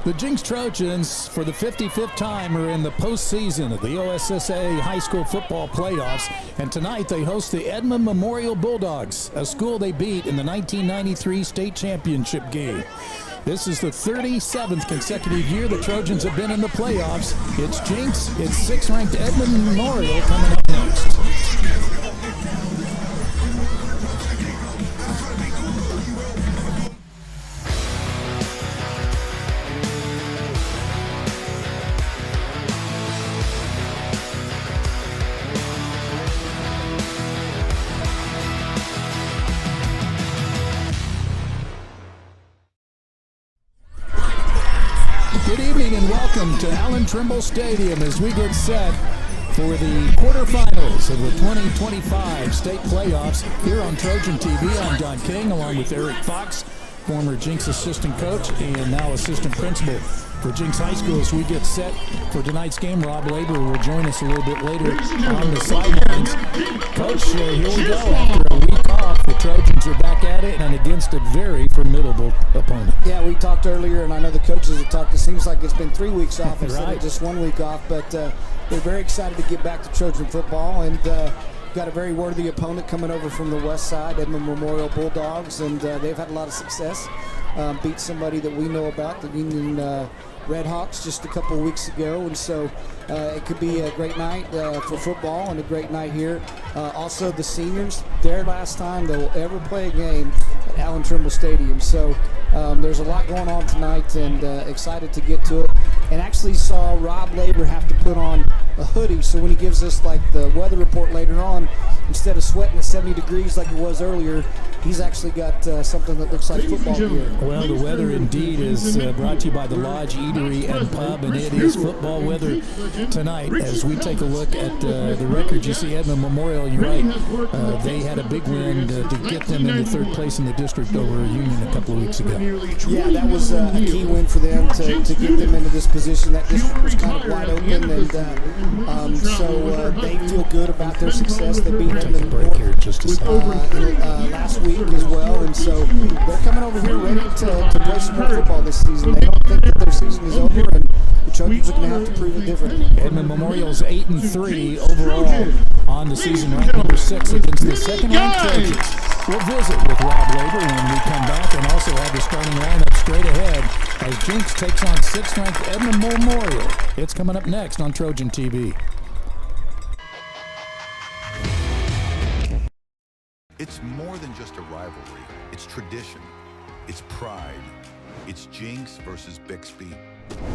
The Jenks Trojans, for the 55th time, are in the postseason of the OSSAA high school football playoffs, and tonight they host the Edmond Memorial Bulldogs, a school they beat in the 1993 state championship game. This is the 37th consecutive year the Trojans have been in the playoffs. It's Jenks, it's 6th-ranked Edmond Memorial coming up next. Good evening and welcome to Allan Trimble Stadium as we get set for the quarterfinals of the 2025 state playoffs here on Trojan TV. I'm Don King along with Eric Fox, former Jenks assistant coach and now assistant principal for Jenks High School. As we get set for tonight's game, Rob Labor will join us a little bit later on the sidelines. Coach, here we go. After a week off, the Trojans are back at it and against a very formidable opponent. Yeah, we talked earlier, and I know the coaches have talked. It seems like it's been 3 weeks off instead Right. of just 1 week off, but they're very excited to get back to Trojan football, and got a very worthy opponent coming over from the west side, Edmond Memorial Bulldogs, and they've had a lot of success. Beat somebody that we know about, the Union Red Hawks, just a couple of weeks ago, and so it could be a great night for football and a great night here. Also, the seniors, their last time they'll ever play a game at Allan Trimble Stadium, so there's a lot going on tonight, and excited to get to it. And actually saw Rob Labor have to put on a hoodie, so when he gives us like the weather report later on, instead of sweating at 70 degrees like it was earlier, he's actually got something that looks like football gear. Well, the weather indeed is brought to you by the Lodge Eatery and Pub, and it is football weather tonight. As we take a look at the record, you see Edmond Memorial, you're right, they had a big win to get them into third place in the district over Union a couple of weeks ago. Yeah, that was a key win for them to get them into this position. That district was kind of wide open, and so they feel good about their success. They beat Take a break here in just a second. Last week as well, and so they're coming over here ready to play some more football this season. They don't think that their season is over, and the Trojans are going to have to prove it different. Edmond Memorial's 8-3 overall on the season, ranked number 6 against the second-ranked Trojans. We'll visit with Rob Labor when we come back, and also have the starting lineup straight ahead as Jenks takes on 6th-ranked Edmond Memorial. It's coming up next on Trojan TV. It's more than just a rivalry. It's tradition. It's pride. It's Jenks versus Bixby.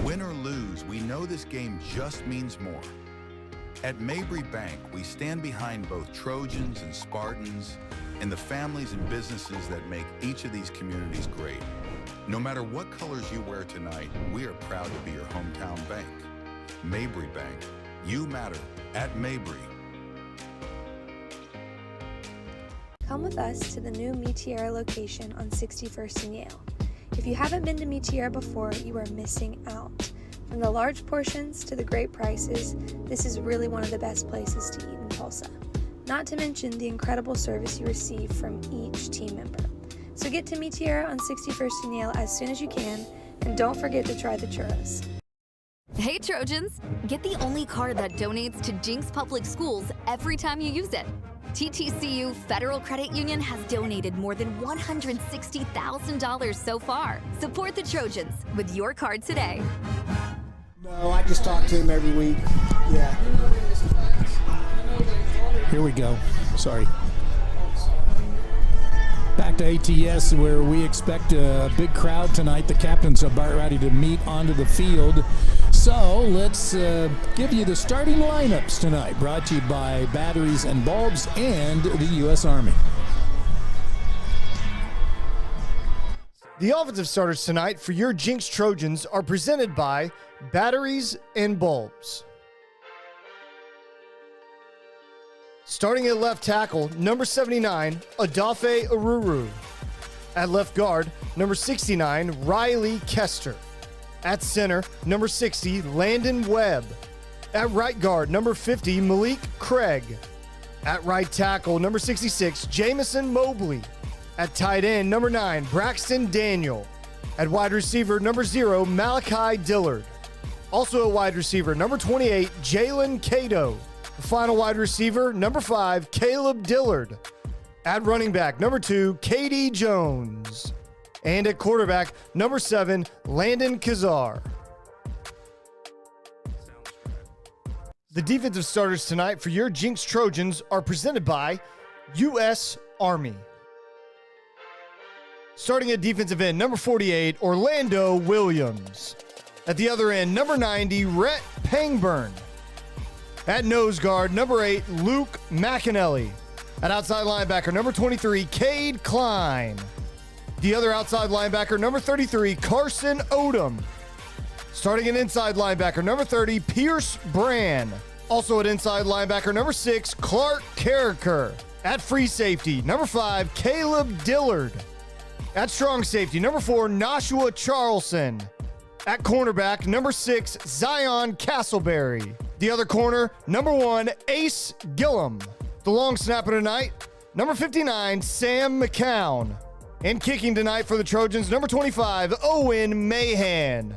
Win or lose, we know this game just means more. At Mabry Bank, we stand behind both Trojans and Spartans and the families and businesses that make each of these communities great. No matter what colors you wear tonight, we are proud to be your hometown bank. Mabry Bank. You matter at Mabry. Come with us to the new Meteora location on 61st and Yale. If you haven't been to Meteora before, you are missing out. From the large portions to the great prices, this is really one of the best places to eat in Tulsa. Not to mention the incredible service you receive from each team member. So get to Meteora on 61st and Yale as soon as you can, and don't forget to try the churros. Hey Trojans! Get the only card that donates to Jenks Public Schools every time you use it. TTCU Federal Credit Union has donated more than $160,000 so far. Support the Trojans with your card today. No, I just talk to him every week. Yeah. Here we go. Sorry. Back to ATS, where we expect a big crowd tonight. The captains are about ready to meet onto the field. So let's give you the starting lineups tonight, brought to you by Batteries and Bulbs and the U.S. Army. The offensive starters tonight for your Jenks Trojans are presented by Batteries and Bulbs. Starting at left tackle, number 79, Adafe Aruru. At left guard, number 69, Riley Kester. At center, number 60, Landon Webb. At right guard, number 50, Malik Craig. At right tackle, number 66, Jamison Mobley. At tight end, number 9, Braxton Daniel. At wide receiver, number 0, Malachi Dillard. Also a wide receiver, number 28, Jalen Cato. The final wide receiver, number 5, Caleb Dillard. At running back, number 2, Katie Jones. And at quarterback, number 7, Landon Kazar. The defensive starters tonight for your Jenks Trojans are presented by U.S. Army. Starting at defensive end, number 48, Orlando Williams. At the other end, number 90, Rhett Pangburn. At nose guard, number 8, Luke McAnally. At outside linebacker, number 23, Cade Klein. The other outside linebacker, number 33, Carson Odom. Starting at inside linebacker, number 30, Pierce Brand. Also at inside linebacker, number 6, Clark Carricker. At free safety, number 5, Caleb Dillard. At strong safety, number 4, Nashua Charlson. At cornerback, number 6, Zion Castleberry. The other corner, number 1, Ace Gillum. The long snapper tonight, number 59, Sam McCown. And kicking tonight for the Trojans, number 25, Owen Mahan.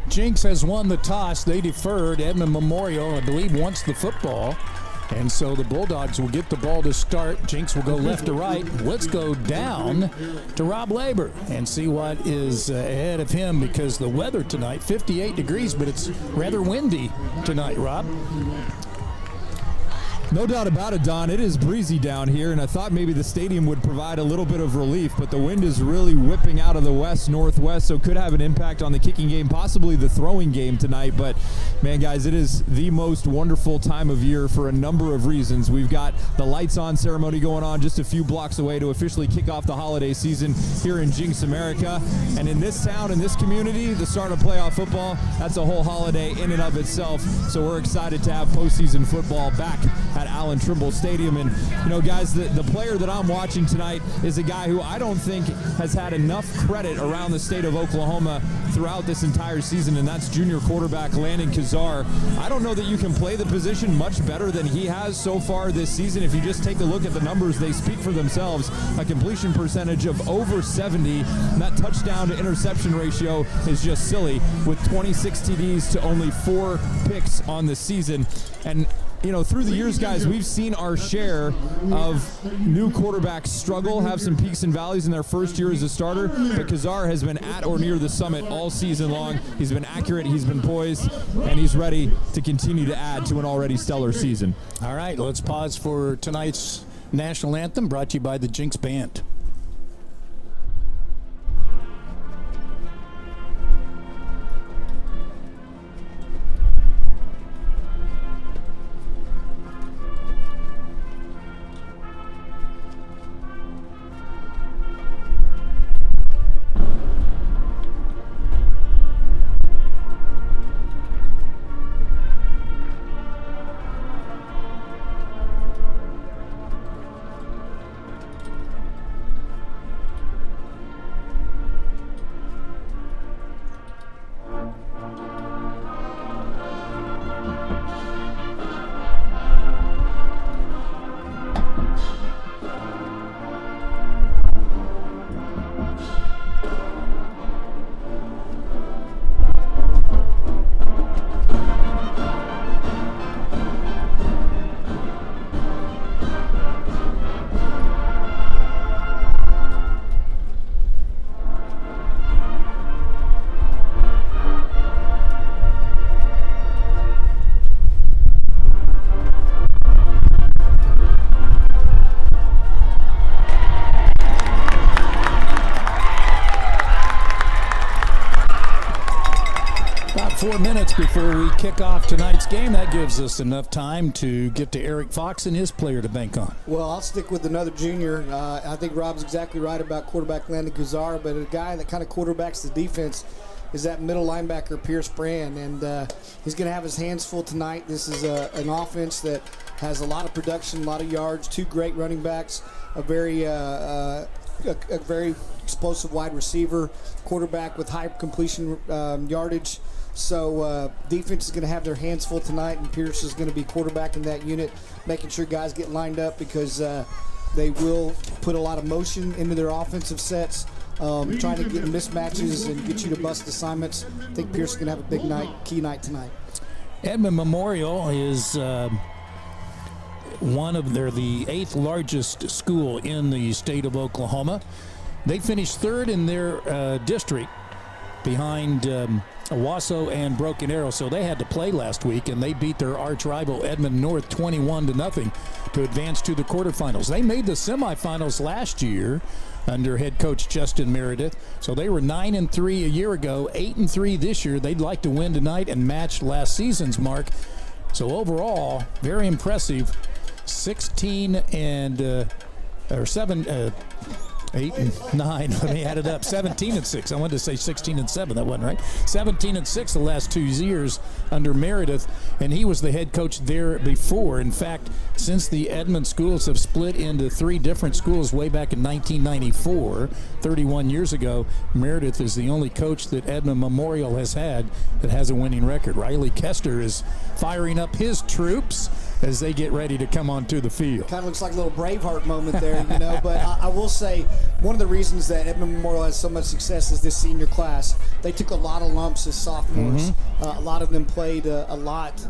Jenks has won the toss. They deferred. Edmond Memorial, I believe, wants the football. And so the Bulldogs will get the ball to start. Jenks will go left to right. Let's go down to Rob Labor and see what is ahead of him, because the weather tonight, 58 degrees, but it's rather windy tonight, Rob. No doubt about it, Don. It is breezy down here, and I thought maybe the stadium would provide a little bit of relief, but the wind is really whipping out of the west-northwest, so could have an impact on the kicking game, possibly the throwing game tonight. But, man, guys, it is the most wonderful time of year for a number of reasons. We've got the lights-on ceremony going on just a few blocks away to officially kick off the holiday season here in Jenks, America. And in this town, in this community, the start of playoff football, that's a whole holiday in and of itself. So we're excited to have postseason football back at Allan Trimble Stadium. And, you know, guys, the player that I'm watching tonight is a guy who I don't think has had enough credit around the state of Oklahoma throughout this entire season, and that's junior quarterback Landon Kazar. I don't know that you can play the position much better than he has so far this season. If you just take a look at the numbers, they speak for themselves. A completion percentage of over 70, and that touchdown to interception ratio is just silly, with 26 TDs to only 4 picks on the season. And you know, through the years, guys, we've seen our share of new quarterbacks struggle, have some peaks and valleys in their first year as a starter, but Kazar has been at or near the summit all season long. He's been accurate, he's been poised, and he's ready to continue to add to an already stellar season. All right, let's pause for tonight's national anthem, brought to you by the Jenks Band. About 4 minutes before we kick off tonight's game. That gives us enough time to get to Eric Fox and his player to bank on. Well, I'll stick with another junior. I think Rob's exactly right about quarterback Landon Kazar, but a guy that kind of quarterbacks the defense is that middle linebacker, Pierce Brand, and he's going to have his hands full tonight. This is an offense that has a lot of production, a lot of yards, 2 great running backs, a very explosive wide receiver, quarterback with high completion yardage. So defense is going to have their hands full tonight, and Pierce is going to be quarterbacking that unit, making sure guys get lined up because they will put a lot of motion into their offensive sets, trying to get mismatches and get you to bust assignments. I think Pierce is going to have a big night, key night tonight. Edmond Memorial is they're the 8th largest school in the state of Oklahoma. They finished 3rd in their district behind Owasso and Broken Arrow, so they had to play last week, and they beat their arch rival Edmond North 21-0 to advance to the quarterfinals. They made the semifinals last year under head coach Justin Meredith, so they were 9-3 a year ago, 8-3 this year. They'd like to win tonight and match last season's mark. So overall, very impressive. 8 and 9. Let me add it up. 17-6. I wanted to say 16-7. That wasn't right. 17-6 the last 2 years under Meredith, and he was the head coach there before. In fact, since the Edmond schools have split into 3 different schools way back in 1994, 31 years ago, Meredith is the only coach that Edmond Memorial has had that has a winning record. Riley Kester is firing up his troops as they get ready to come onto the field. Kind of looks like a little Braveheart moment there, you know. But I will say, one of the reasons that Edmond Memorial has so much success is this senior class. They took a lot of lumps as sophomores. A lot of them played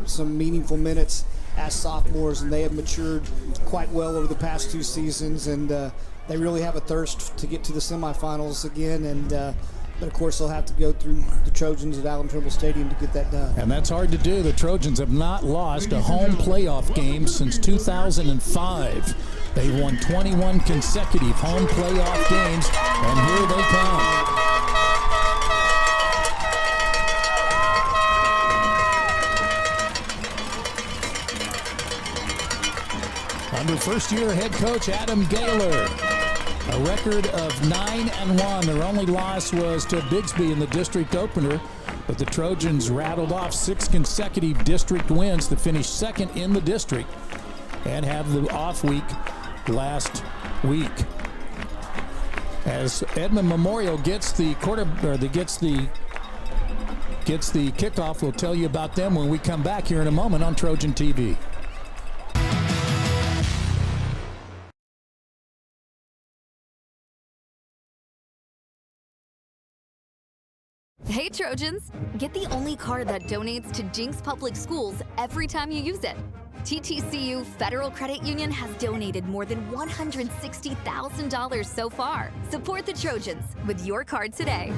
some meaningful minutes as sophomores, and they have matured quite well over the past 2 seasons. And they really have a thirst to get to the semifinals again. And but, of course, they'll have to go through the Trojans at Allan Trimble Stadium to get that done. And that's hard to do. The Trojans have not lost a home playoff game since 2005. They've won 21 consecutive home playoff games, and here they come. Under first-year head coach Adam Gaylor. A record of 9-1. Their only loss was to Bixby in the district opener, but the Trojans rattled off 6 consecutive district wins to finish 2nd in the district and have the off week last week. As Edmond Memorial gets the kickoff, we'll tell you about them when we come back here in a moment on Trojan TV. Hey Trojans, get the only card that donates to Jenks Public Schools every time you use it. TTCU Federal Credit Union has donated more than $160,000 so far. Support the Trojans with your card today.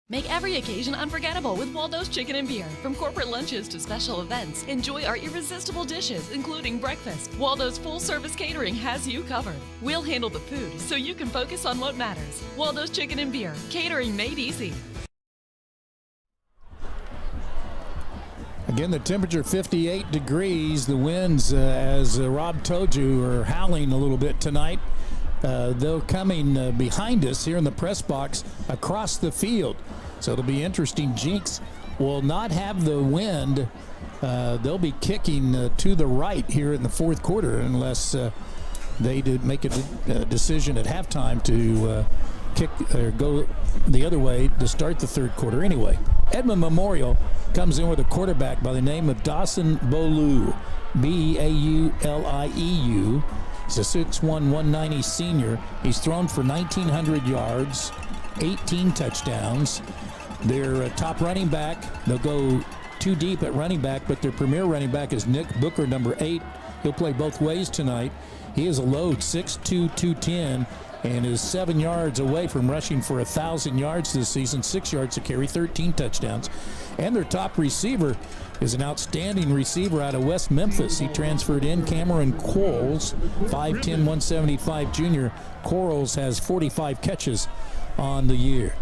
Make every occasion unforgettable with Waldo's Chicken and Beer. From corporate lunches to special events, enjoy our irresistible dishes, including breakfast. Waldo's full-service catering has you covered. We'll handle the food so you can focus on what matters. Waldo's Chicken and Beer, catering made easy. Again, the temperature 58 degrees. The winds, as Rob told you, are howling a little bit tonight. They're coming behind us here in the press box across the field. So it'll be interesting. Jenks will not have the wind. They'll be kicking to the right here in the 4th quarter unless they did make a decision at halftime to kick or go the other way to start the 3rd quarter. Anyway, Edmond Memorial comes in with a quarterback by the name of Dawson Beaulieu, B-A-U-L-I-E-U. He's a 6'1", 190 senior. He's thrown for 1,900 yards, 18 touchdowns. Their top running back, they'll go too deep at running back, but their premier running back is Nick Booker, number 8. He'll play both ways tonight. He is a load, 6'2", 210, and is 7 yards away from rushing for 1,000 yards this season, 6 yards to carry, 13 touchdowns. And their top receiver is an outstanding receiver out of West Memphis. He transferred in, Cameron Quarles, 5'10", 175 junior. Quarles has 45 catches on the year.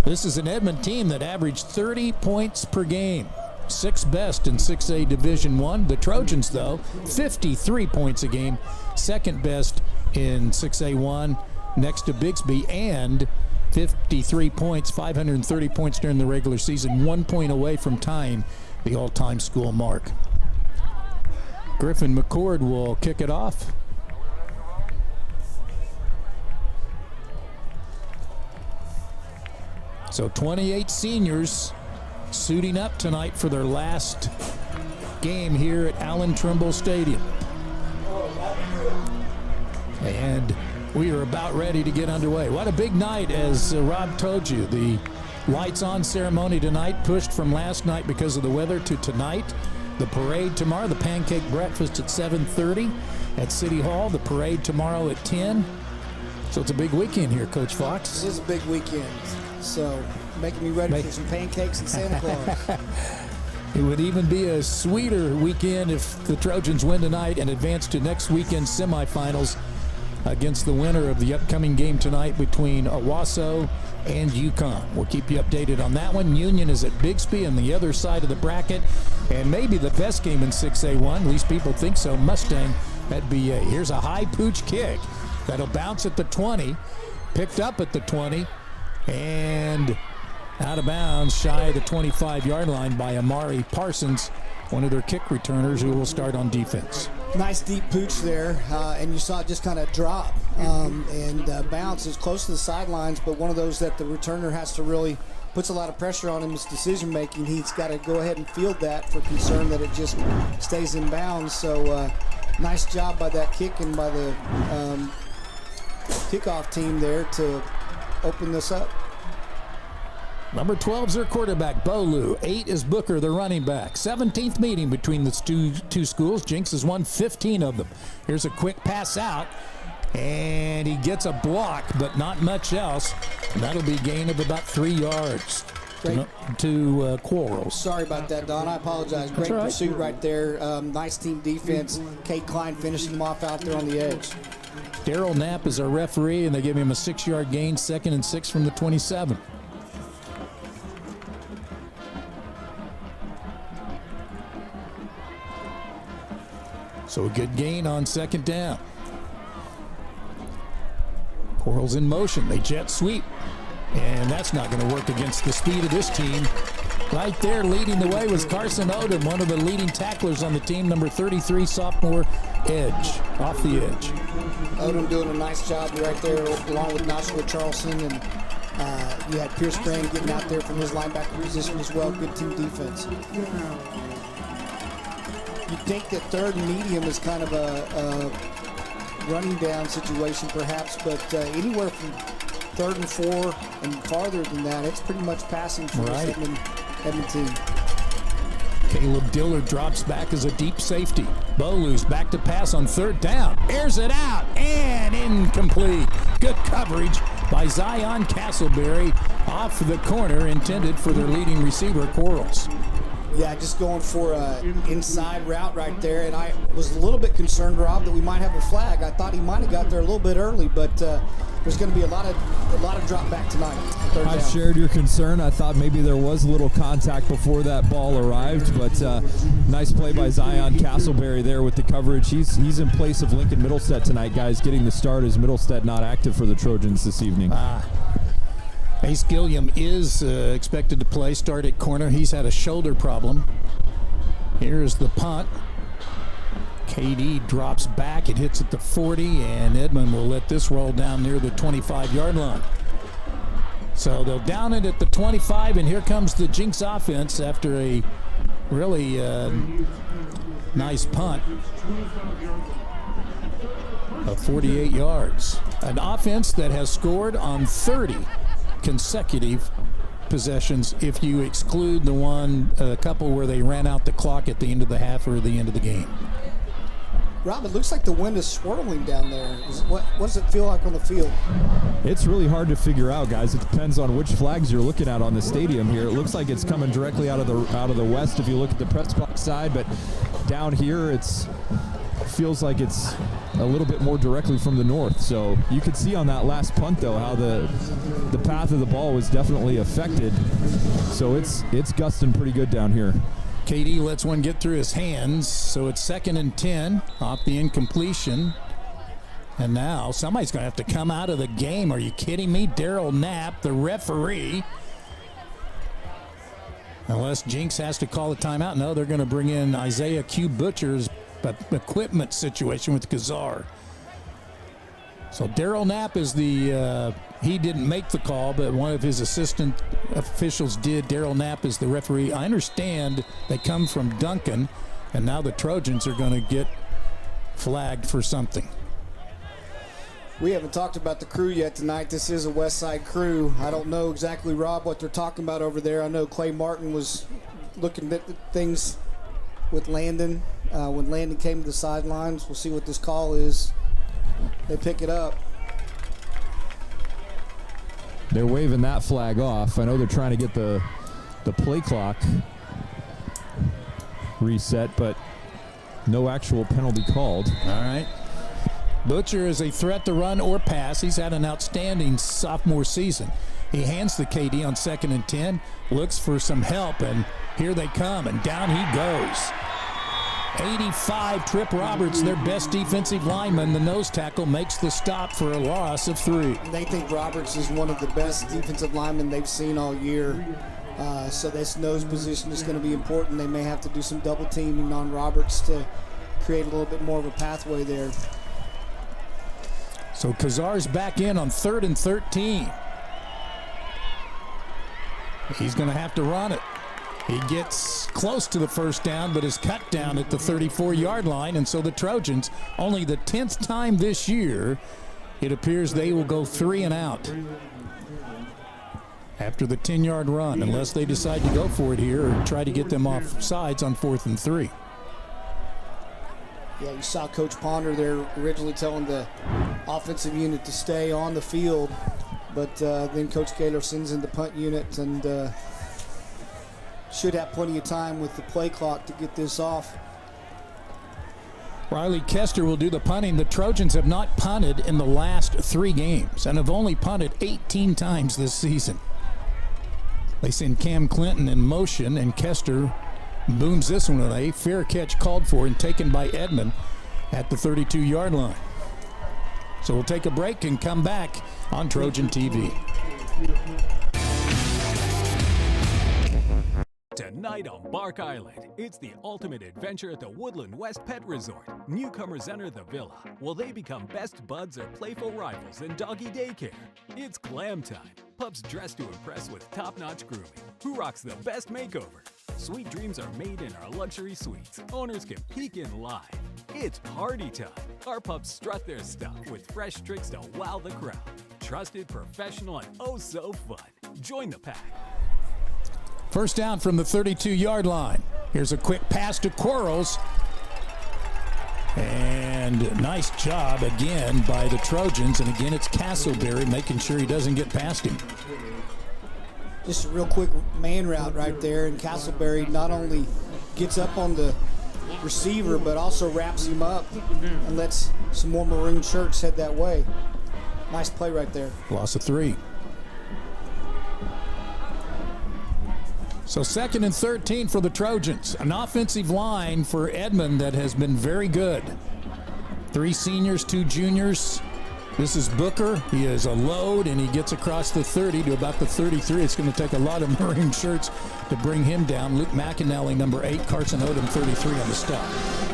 This is an Edmond team that averaged 30 points per game, 6th best in 6A Division I. The Trojans, though, 53 points a game, 2nd best in 6A1, next to Bixby, and 53 points, 530 points during the regular season, 1 point away from tying the all-time school mark. Griffin McCord will kick it off. So 28 seniors suiting up tonight for their last game here at Allan Trimble Stadium. And we are about ready to get underway. What a big night, as Rob told you. The lights on ceremony tonight pushed from last night because of the weather to tonight. The parade tomorrow, the pancake breakfast at 7:30 at City Hall. The parade tomorrow at 10. So it's a big weekend here, Coach Fox. It is a big weekend. So making me ready for some pancakes and Santa Claus. It would even be a sweeter weekend if the Trojans win tonight and advance to next weekend's semifinals against the winner of the upcoming game tonight between Owasso and Yukon. We'll keep you updated on that one. Union is at Bixby on the other side of the bracket, and maybe the best game in 6A-1, at least people think so, Mustang at BA. Here's a high pooch kick that'll bounce at the 20, picked up at the 20, and out of bounds shy of the 25-yard line by Amari Parsons, one of their kick returners who will start on defense. Nice deep pooch there, and you saw it just kind of drop and bounce. It's close to the sidelines, but one of those that the returner has to really puts a lot of pressure on him. His decision making, he's got to go ahead and field that for concern that it just stays in bounds. So nice job by that kick and by the kickoff team there to open this up. Number 12 is their quarterback, Bolu. 8 is Booker, the running back. 17th meeting between the two schools. Jinx has won 15 of them. Here's a quick pass out, and he gets a block, but not much else. And that'll be a gain of about 3 yards to Quarles. Sorry about that, Don. I apologize. Great pursuit right there. Nice team defense. Kate Klein finishing him off out there on the edge. Daryl Knapp is our referee, and they give him a 6-yard gain, 2nd and 6 from the 27. So a good gain on 2nd down. Quarles in motion. They jet sweep. And that's not going to work against the speed of this team. Right there leading the way was Carson Odom, one of the leading tacklers on the team, number 33, sophomore edge, off the edge. Odom doing a nice job right there along with Nashua Charleston. And you had Pierce Crane getting out there from his linebacker position as well. Good team defense. You'd think that 3rd and medium is kind of a running down situation perhaps, but anywhere from 3rd and 4 and farther than that, it's pretty much passing for the Edmond team. Caleb Dillard drops back as a deep safety. Bolu's back to pass on 3rd down. Airs it out and incomplete. Good coverage by Zion Castleberry off the corner, intended for their leading receiver, Quarles. Yeah, just going for an inside route right there, and I was a little bit concerned, Rob, that we might have a flag. I thought he might have got there a little bit early, but there's going to be a lot of drop back tonight. I shared your concern. I thought maybe there was a little contact before that ball arrived, but nice play by Zion Castleberry there with the coverage. He's in place of Lincoln Middlestead tonight, guys, getting the start as Middlestead not active for the Trojans this evening. Ace Gilliam is expected to play, start at corner. He's had a shoulder problem. Here's the punt. KD drops back. It hits at the 40, and Edmond will let this roll down near the 25-yard line. So they'll down it at the 25, and here comes the Jinx offense after a really nice punt of 48 yards. An offense that has scored on 30 consecutive possessions if you exclude a couple where they ran out the clock at the end of the half or the end of the game. Rob, it looks like the wind is swirling down there. What does it feel like on the field? It's really hard to figure out, guys. It depends on which flags you're looking at on the stadium here. It looks like it's coming directly out of the west if you look at the press box side, but down here it feels like it's a little bit more directly from the north. So you could see on that last punt, though, how the path of the ball was definitely affected. So it's gusting pretty good down here. KD lets one get through his hands, so it's 2nd and 10 off the incompletion. And now somebody's going to have to come out of the game. Are you kidding me? Daryl Knapp, the referee. Unless Jinx has to call a timeout. No, they're going to bring in Isaiah Q. Butcher's equipment situation with Kazar. So Daryl Knapp is the, he didn't make the call, but one of his assistant officials did. Daryl Knapp is the referee. I understand they come from Duncan, and now the Trojans are going to get flagged for something. We haven't talked about the crew yet tonight. This is a West Side crew. I don't know exactly, Rob, what they're talking about over there. I know Clay Martin was looking at things with Landon when Landon came to the sidelines. We'll see what this call is. They pick it up. They're waving that flag off. I know they're trying to get the play clock reset, but no actual penalty called. All right. Butcher is a threat to run or pass. He's had an outstanding sophomore season. He hands the KD on 2nd and 10, looks for some help, and here they come, and down he goes. 85, Trip Roberts, their best defensive lineman. The nose tackle makes the stop for a loss of 3. They think Roberts is one of the best defensive linemen they've seen all year. So this nose position is going to be important. They may have to do some double teaming on Roberts to create a little bit more of a pathway there. So Kazar's back in on 3rd and 13. He's going to have to run it. He gets close to the first down, but is cut down at the 34-yard line. And so the Trojans, only the 10th time this year, it appears they will go 3 and out after the 10-yard run, unless they decide to go for it here or try to get them off sides on 4th and 3. Yeah, you saw Coach Ponder there originally telling the offensive unit to stay on the field, but then Coach Gaylor sends in the punt unit and should have plenty of time with the play clock to get this off. Riley Kester will do the punting. The Trojans have not punted in the last 3 games and have only punted 18 times this season. They send Cam Clinton in motion, and Kester booms this one with a fair catch called for and taken by Edmond at the 32-yard line. So we'll take a break and come back on Trojan TV. Tonight on Bark Island, it's the ultimate adventure at the Woodland West Pet Resort. Newcomers enter the villa. Will they become best buds or playful rivals in doggy daycare? It's glam time. Pups dressed to impress with top-notch grooming. Who rocks the best makeover? Sweet dreams are made in our luxury suites. Owners can peek in live. It's party time. Our pups strut their stuff with fresh tricks to wow the crowd. Trusted, professional, and oh so fun. Join the pack. First down from the 32-yard line. Here's a quick pass to Quarles. And nice job again by the Trojans. And again, it's Castleberry making sure he doesn't get past him. Just a real quick man route right there. And Castleberry not only gets up on the receiver, but also wraps him up and lets some more maroon shirts head that way. Nice play right there. Loss of 3. So 2nd and 13 for the Trojans. An offensive line for Edmond that has been very good. 3 seniors, 2 juniors. This is Booker. He is a load, and he gets across the 30 to about the 33. It's going to take a lot of maroon shirts to bring him down. Luke McAnally, number 8. Carson Odom, 33 on the stop.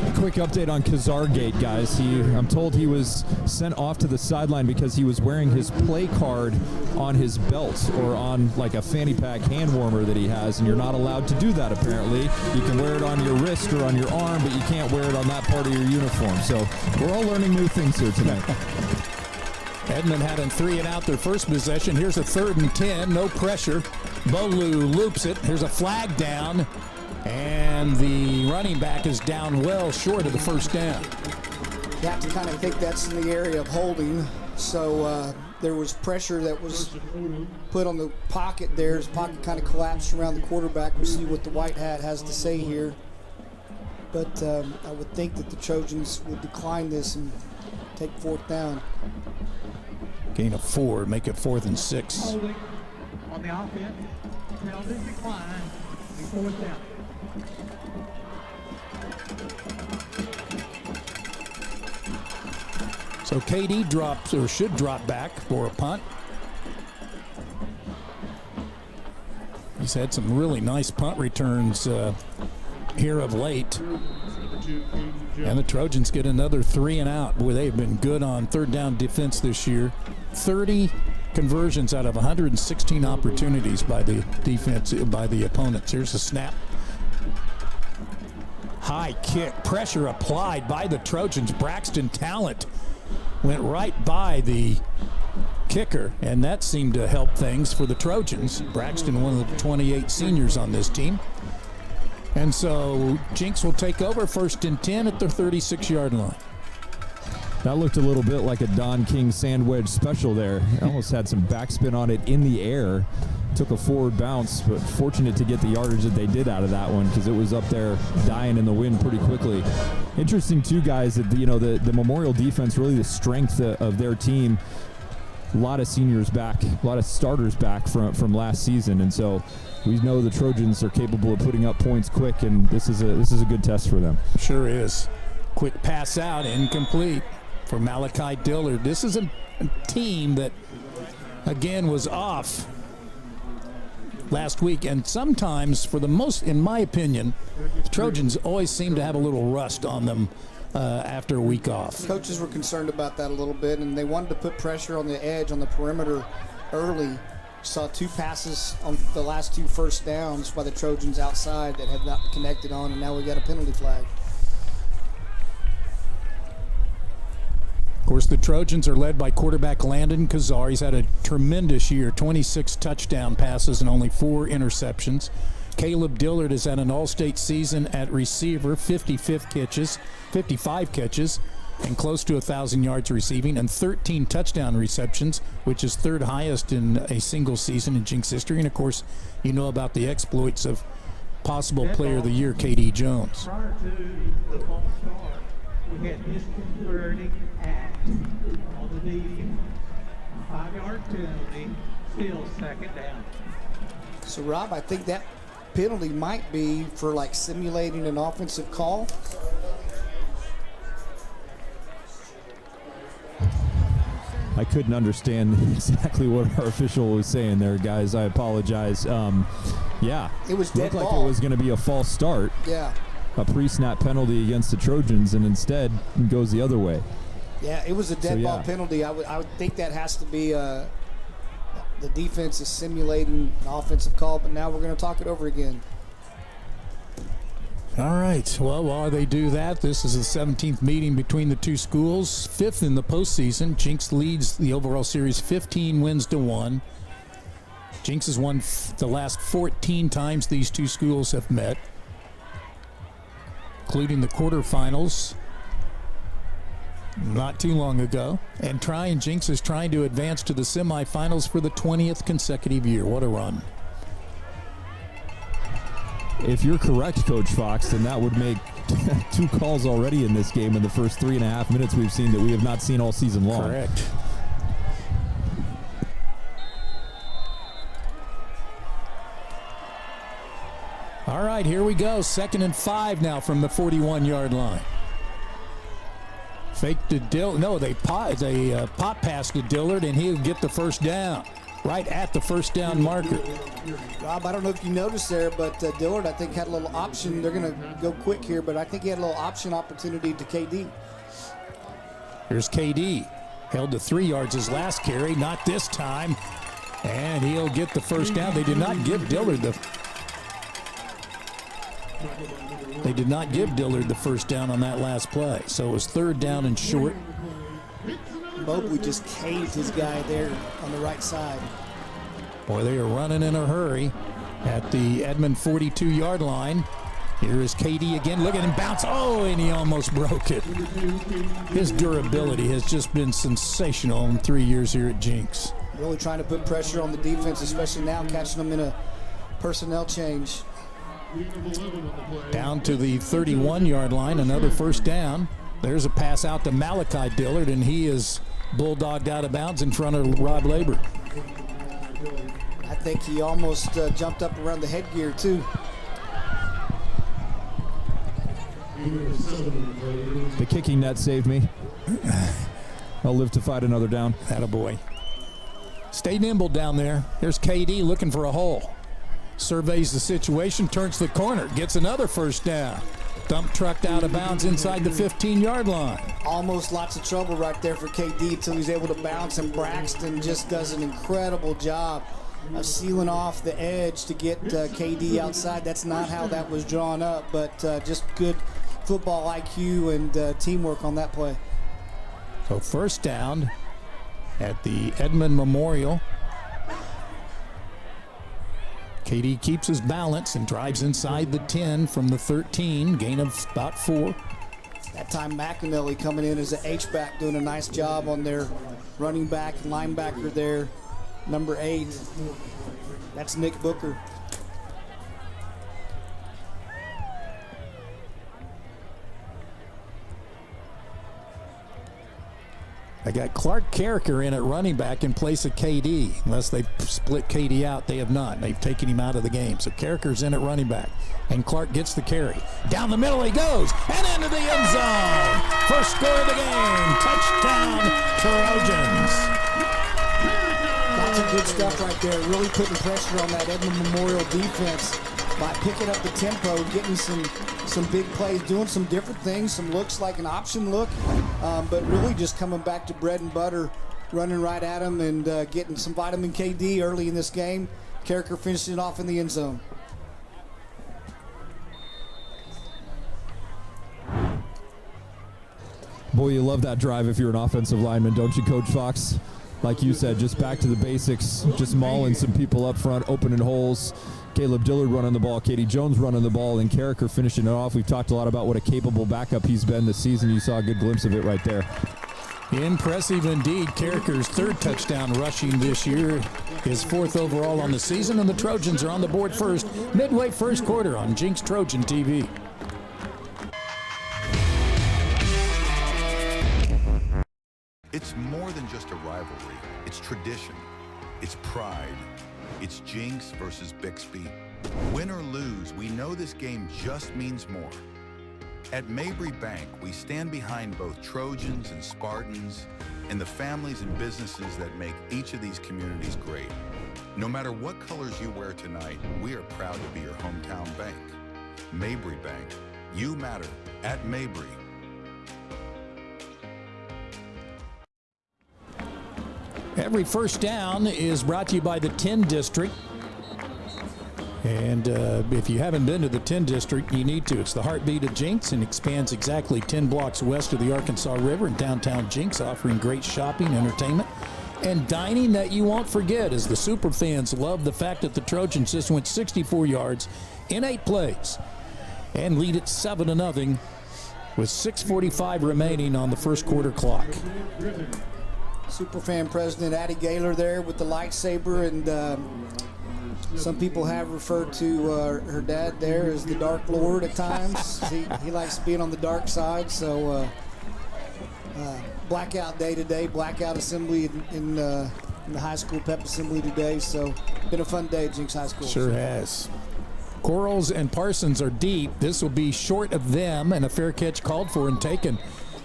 A quick update on Kazargate, guys. I'm told he was sent off to the sideline because he was wearing his play card on his belt or on like a fanny pack hand warmer that he has, and you're not allowed to do that apparently. You can wear it on your wrist or on your arm, but you can't wear it on that part of your uniform. So we're all learning new things here tonight. Edmond had a 3 and out their first possession. Here's a 3rd and 10, no pressure. Bolu loops it. Here's a flag down, and the running back is down well short of the first down. You have to kind of think that's in the area of holding. So there was pressure that was put on the pocket there. His pocket kind of collapsed around the quarterback. We'll see what the white hat has to say here. But I would think that the Trojans would decline this and take 4th down. Gain of 4, make it 4th and 6. Holding on the offense. Penalty decline. 4th down. So KD drops, or should drop back for a punt. He's had some really nice punt returns here of late. And the Trojans get another 3 and out. Boy, they've been good on third down defense this year. 30 conversions out of 116 opportunities by the defense, by the opponents. Here's a snap. High kick, pressure applied by the Trojans. Braxton Talent went right by the kicker, and that seemed to help things for the Trojans. Braxton, one of the 28 seniors on this team. And so Jenks will take over, 1st and 10 at their 36-yard line. That looked a little bit like a Don King sand wedge special there. Almost had some backspin on it in the air. Took a forward bounce, but fortunate to get the yardage that they did out of that one because it was up there dying in the wind pretty quickly. Interesting too, guys, that the Memorial defense, really the strength of their team. A lot of seniors back, a lot of starters back from last season, and so we know the Trojans are capable of putting up points quick, and this is a good test for them. Sure is. Quick pass out, incomplete for Malachi Dillard. This is a team that, again, was off last week, and sometimes, for the most, in my opinion, the Trojans always seem to have a little rust on them after a week off. Coaches were concerned about that a little bit, and they wanted to put pressure on the edge, on the perimeter early. Saw 2 passes on the last 2 first downs by the Trojans outside that have not connected on, and now we got a penalty flag. Of course, the Trojans are led by quarterback Landon Kazar. He's had a tremendous year, 26 touchdown passes and only 4 interceptions. Caleb Dillard has had an all-state season at receiver, 55 catches, and close to 1,000 yards receiving, and 13 touchdown receptions, which is 3rd highest in a single season in Jenks history. And, of course, you know about the exploits of possible Player of the Year, K.D. Jones. Prior to the false start, we had disconcerting act on the defense. 5-yard penalty, still 2nd down. So, Rob, I think that penalty might be for, like, simulating an offensive call. I couldn't understand exactly what our official was saying there, guys. I apologize. Yeah, It was dead looked like ball. it was going to be a false start, Yeah. a pre-snap penalty against the Trojans, and instead it goes the other way. Yeah, it was a dead ball yeah. penalty. I would think that has to be the defense is simulating an offensive call, but now we're going to talk it over again. All right. Well, while they do that, this is the 17th meeting between the two schools, 5th in the postseason. Jenks leads the overall series 15 wins to 1. Jenks has won the last 14 times these two schools have met, including the quarterfinals not too long ago. And Jenks is trying to advance to the semifinals for the 20th consecutive year. What a run. If you're correct, Coach Fox, then that would make 2 calls already in this game in the first 3.5 minutes we've seen that we have not seen all season long. Correct. All right, here we go. 2nd and 5 now from the 41-yard line. Fake to Dillard. No, they pop pass to Dillard, and he'll get the first down. Right at the first down marker. Rob, I don't know if you noticed there, but Dillard, I think, had a little option. They're going to go quick here, but I think he had a little option opportunity to KD. Here's KD. Held to 3 yards his last carry. Not this time. And he'll get the first down. They did not give Dillard the first down on that last play. So it was 3rd down and short. Mobley just caved his guy there on the right side. Boy, they are running in a hurry at the Edmond 42-yard line. Here is KD again. Look at him bounce. Oh, and he almost broke it. His durability has just been sensational in 3 years here at Jenks. Really trying to put pressure on the defense, especially now catching them in a personnel change. Down to the 31-yard line, another first down. There's a pass out to Malachi Dillard, and he is bulldogged out of bounds in front of Rob Labor. I think he almost jumped up around the headgear, too. The kicking net saved me. I'll live to fight another down. Attaboy. Stay nimble down there. Here's KD looking for a hole. Surveys the situation, turns the corner, gets another first down. Thump trucked out of bounds inside the 15-yard line. Almost lots of trouble right there for KD until he's able to bounce, and Braxton just does an incredible job of sealing off the edge to get KD outside. That's not how that was drawn up, but just good football IQ and teamwork on that play. So first down at the Edmond Memorial. KD keeps his balance and drives inside the 10 from the 13, gain of about 4. That time McAnally coming in as an H-back, doing a nice job on their running back, linebacker there, number 8. That's Nick Booker. They got Clark Carricker in at running back in place of KD. Unless they split KD out, they have not. They've taken him out of the game. So Carricker's in at running back, and Clark gets the carry. Down the middle he goes, and into the end zone. First score of the game. Touchdown, Trojans. Lots of good stuff right there. Really putting pressure on that Edmond Memorial defense by picking up the tempo, getting some big plays, doing some different things, some looks like an option look, but really just coming back to bread and butter, running right at him and getting some vitamin KD early in this game. Carricker finishing it off in the end zone. Boy, you love that drive if you're an offensive lineman, don't you, Coach Fox? Like you said, just back to the basics, just mauling some people up front, opening holes. Caleb Dillard running the ball, Katie Jones running the ball, and Carricker finishing it off. We've talked a lot about what a capable backup he's been this season. You saw a good glimpse of it right there. Impressive indeed. Carricker's 3rd touchdown rushing this year, his 4th overall on the season, and the Trojans are on the board first, midway first quarter on Jenks Trojan TV. It's more than just a rivalry. It's tradition. It's pride. It's Jenks versus Bixby. Win or lose, we know this game just means more. At Mabry Bank, we stand behind both Trojans and Spartans and the families and businesses that make each of these communities great. No matter what colors you wear tonight, we are proud to be your hometown bank. Mabry Bank. You matter at Mabry. Every first down is brought to you by the 10 District. And if you haven't been to the 10 District, you need to. It's the heartbeat of Jenks and expands exactly 10 blocks west of the Arkansas River in downtown Jenks, offering great shopping, entertainment, and dining that you won't forget, as the super fans love the fact that the Trojans just went 64 yards in 8 plays and lead it 7-0 with 6:45 remaining on the first quarter clock. Superfan President Addie Gaylor there with the lightsaber, and some people have referred to her dad there as the Dark Lord at times. he likes being on the dark side, so blackout day today, blackout assembly in the high school pep assembly today, so been a fun day at Jenks High School. Sure has. Corals and Parsons are deep. This will be short of them, and a fair catch called for and taken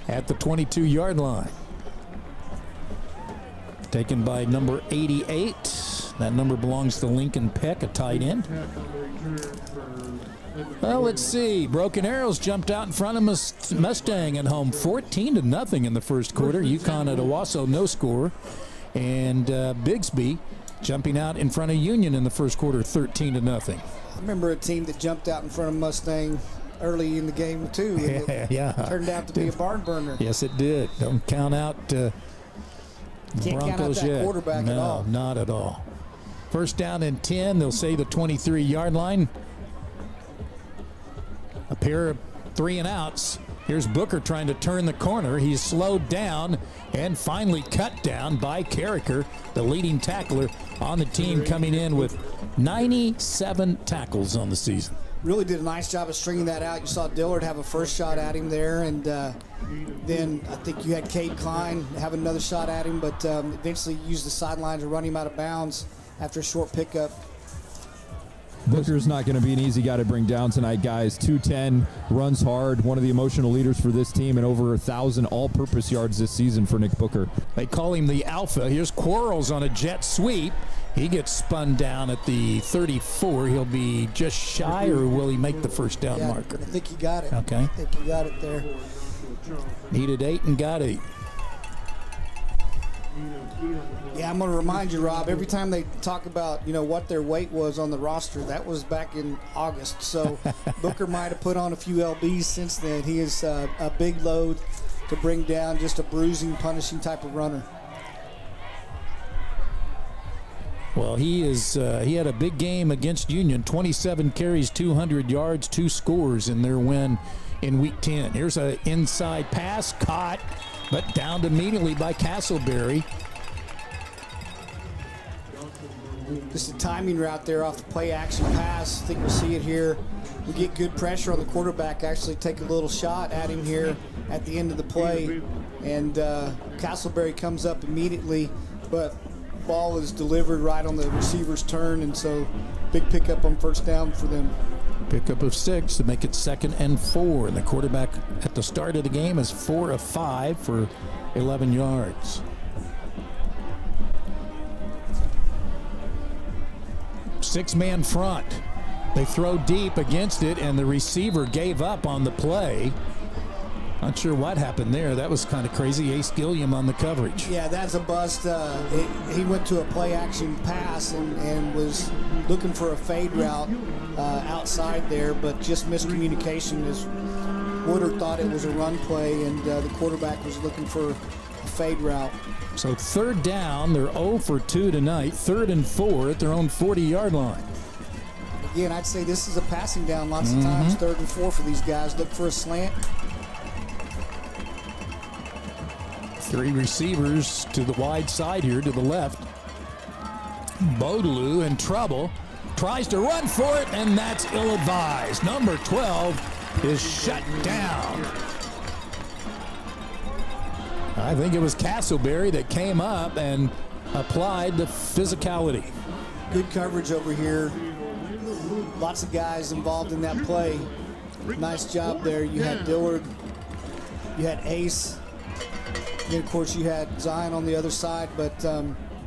at the 22-yard line. Taken by number 88. That number belongs to Lincoln Peck, a tight end. Well, let's see. Broken Arrows jumped out in front of Mustang at home, 14-0 in the first quarter. Yukon at Owasso, no score. And Bigsby jumping out in front of Union in the first quarter, 13-0. I remember a team that jumped out in front of Mustang early in the game, too. And yeah. Turned out to be a barn burner. Yes, it did. Don't count out Can't Broncos count out that yet. quarterback No, at all. not at all. First down and 10. They'll say the 23-yard line. A pair of 3-and-outs. Here's Booker trying to turn the corner. He's slowed down and finally cut down by Carricker, the leading tackler on the team, coming in with 97 tackles on the season. Really did a nice job of stringing that out. You saw Dillard have a first shot at him there, and then I think you had Cade Klein have another shot at him, but eventually used the sideline to run him out of bounds after a short pickup. Booker's not going to be an easy guy to bring down tonight, guys. 210, runs hard, one of the emotional leaders for this team, and over 1,000 all-purpose yards this season for Nick Booker. They call him the Alpha. Here's Quarles on a jet sweep. He gets spun down at the 34. He'll be just shy, or will he make the first down marker? I think he got it. Okay. I think he got it there. Needed 8 and got 8. Yeah, I'm going to remind you, Rob, every time they talk about, what their weight was on the roster, that was back in August. So Booker might have put on a few LBs since then. He is a big load to bring down, just a bruising, punishing type of runner. Well, he had a big game against Union. 27 carries, 200 yards, 2 scores in their win in Week 10. Here's an inside pass, caught, but downed immediately by Castleberry. Just a timing route there off the play action pass. I think we'll see it here. We get good pressure on the quarterback, actually take a little shot at him here at the end of the play. And Castleberry comes up immediately, but ball is delivered right on the receiver's turn, and so big pickup on first down for them. Pickup of 6 to make it 2nd and 4. And the quarterback at the start of the game is 4 of 5 for 11 yards. Six-man front. They throw deep against it, and the receiver gave up on the play. Not sure what happened there. That was kind of crazy. Ace Gilliam on the coverage. Yeah, that's a bust. He went to a play-action pass and was looking for a fade route outside there, but just miscommunication as Woodard thought it was a run play, and the quarterback was looking for a fade route. So 3rd down. They're 0 for 2 tonight. 3rd and 4 at their own 40-yard line. Again, I'd say this is a passing down lots of times. 3rd and 4 for these guys. Look for a slant. 3 receivers to the wide side here, to the left. Bodaloo in trouble. Tries to run for it, and that's ill-advised. Number 12 is shut down. I think it was Castleberry that came up and applied the physicality. Good coverage over here. Lots of guys involved in that play. Nice job there. You had Dillard. You had Ace. And, of course, you had Zion on the other side, but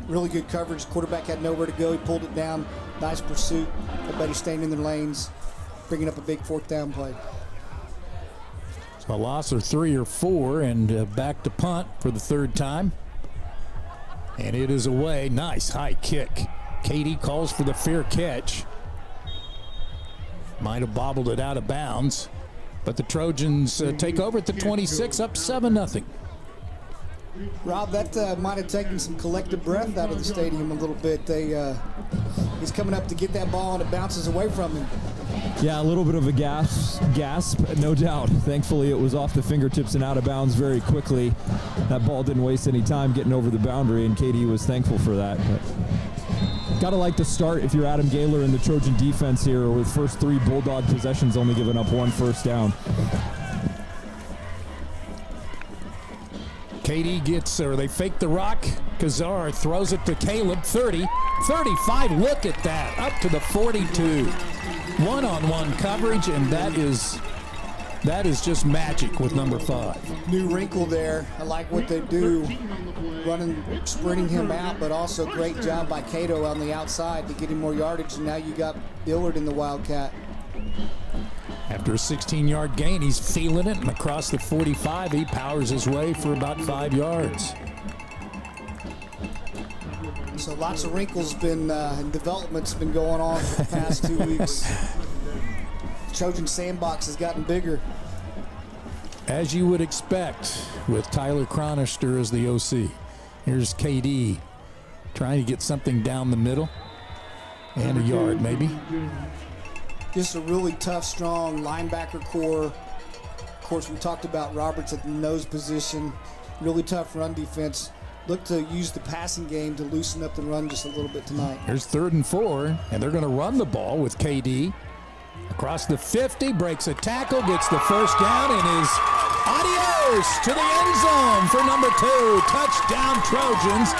really good coverage. Quarterback had nowhere to go. He pulled it down. Nice pursuit. Everybody staying in their lanes, bringing up a big 4th down play. So a loss of 3 or 4, and back to punt for the 3rd time. And it is away. Nice high kick. Katie calls for the fair catch. Might have bobbled it out of bounds. But the Trojans take over at the 26, up 7-0. Rob, that might have taken some collective breath out of the stadium a little bit. He's coming up to get that ball, and it bounces away from him. Yeah, a little bit of a gasp, no doubt. Thankfully, it was off the fingertips and out of bounds very quickly. That ball didn't waste any time getting over the boundary, and Katie was thankful for that. But gotta like to start if you're Adam Gaylor in the Trojan defense here, with first 3 Bulldog possessions only giving up 1 first down. Katie they fake the rock. Kazar throws it to Caleb. 30, 35, look at that. Up to the 42. One-on-one coverage, and that is just magic with number 5. New wrinkle there. I like what they do, sprinting him out, but also great job by Cato on the outside to get him more yardage, and now you got Dillard in the Wildcat. After a 16-yard gain, he's feeling it, and across the 45, he powers his way for about 5 yards. So lots of wrinkles and development's been going on for the past 2 weeks. Trojan sandbox has gotten bigger. As you would expect with Tyler Chronister as the OC. Here's KD trying to get something down the middle and a yard maybe. Just a really tough, strong linebacker core. Of course, we talked about Roberts at the nose position. Really tough run defense. Look to use the passing game to loosen up the run just a little bit tonight. Here's 3rd and 4, and they're going to run the ball with KD. Across the 50, breaks a tackle, gets the first down, and is adios to the end zone for number 2. Touchdown Trojans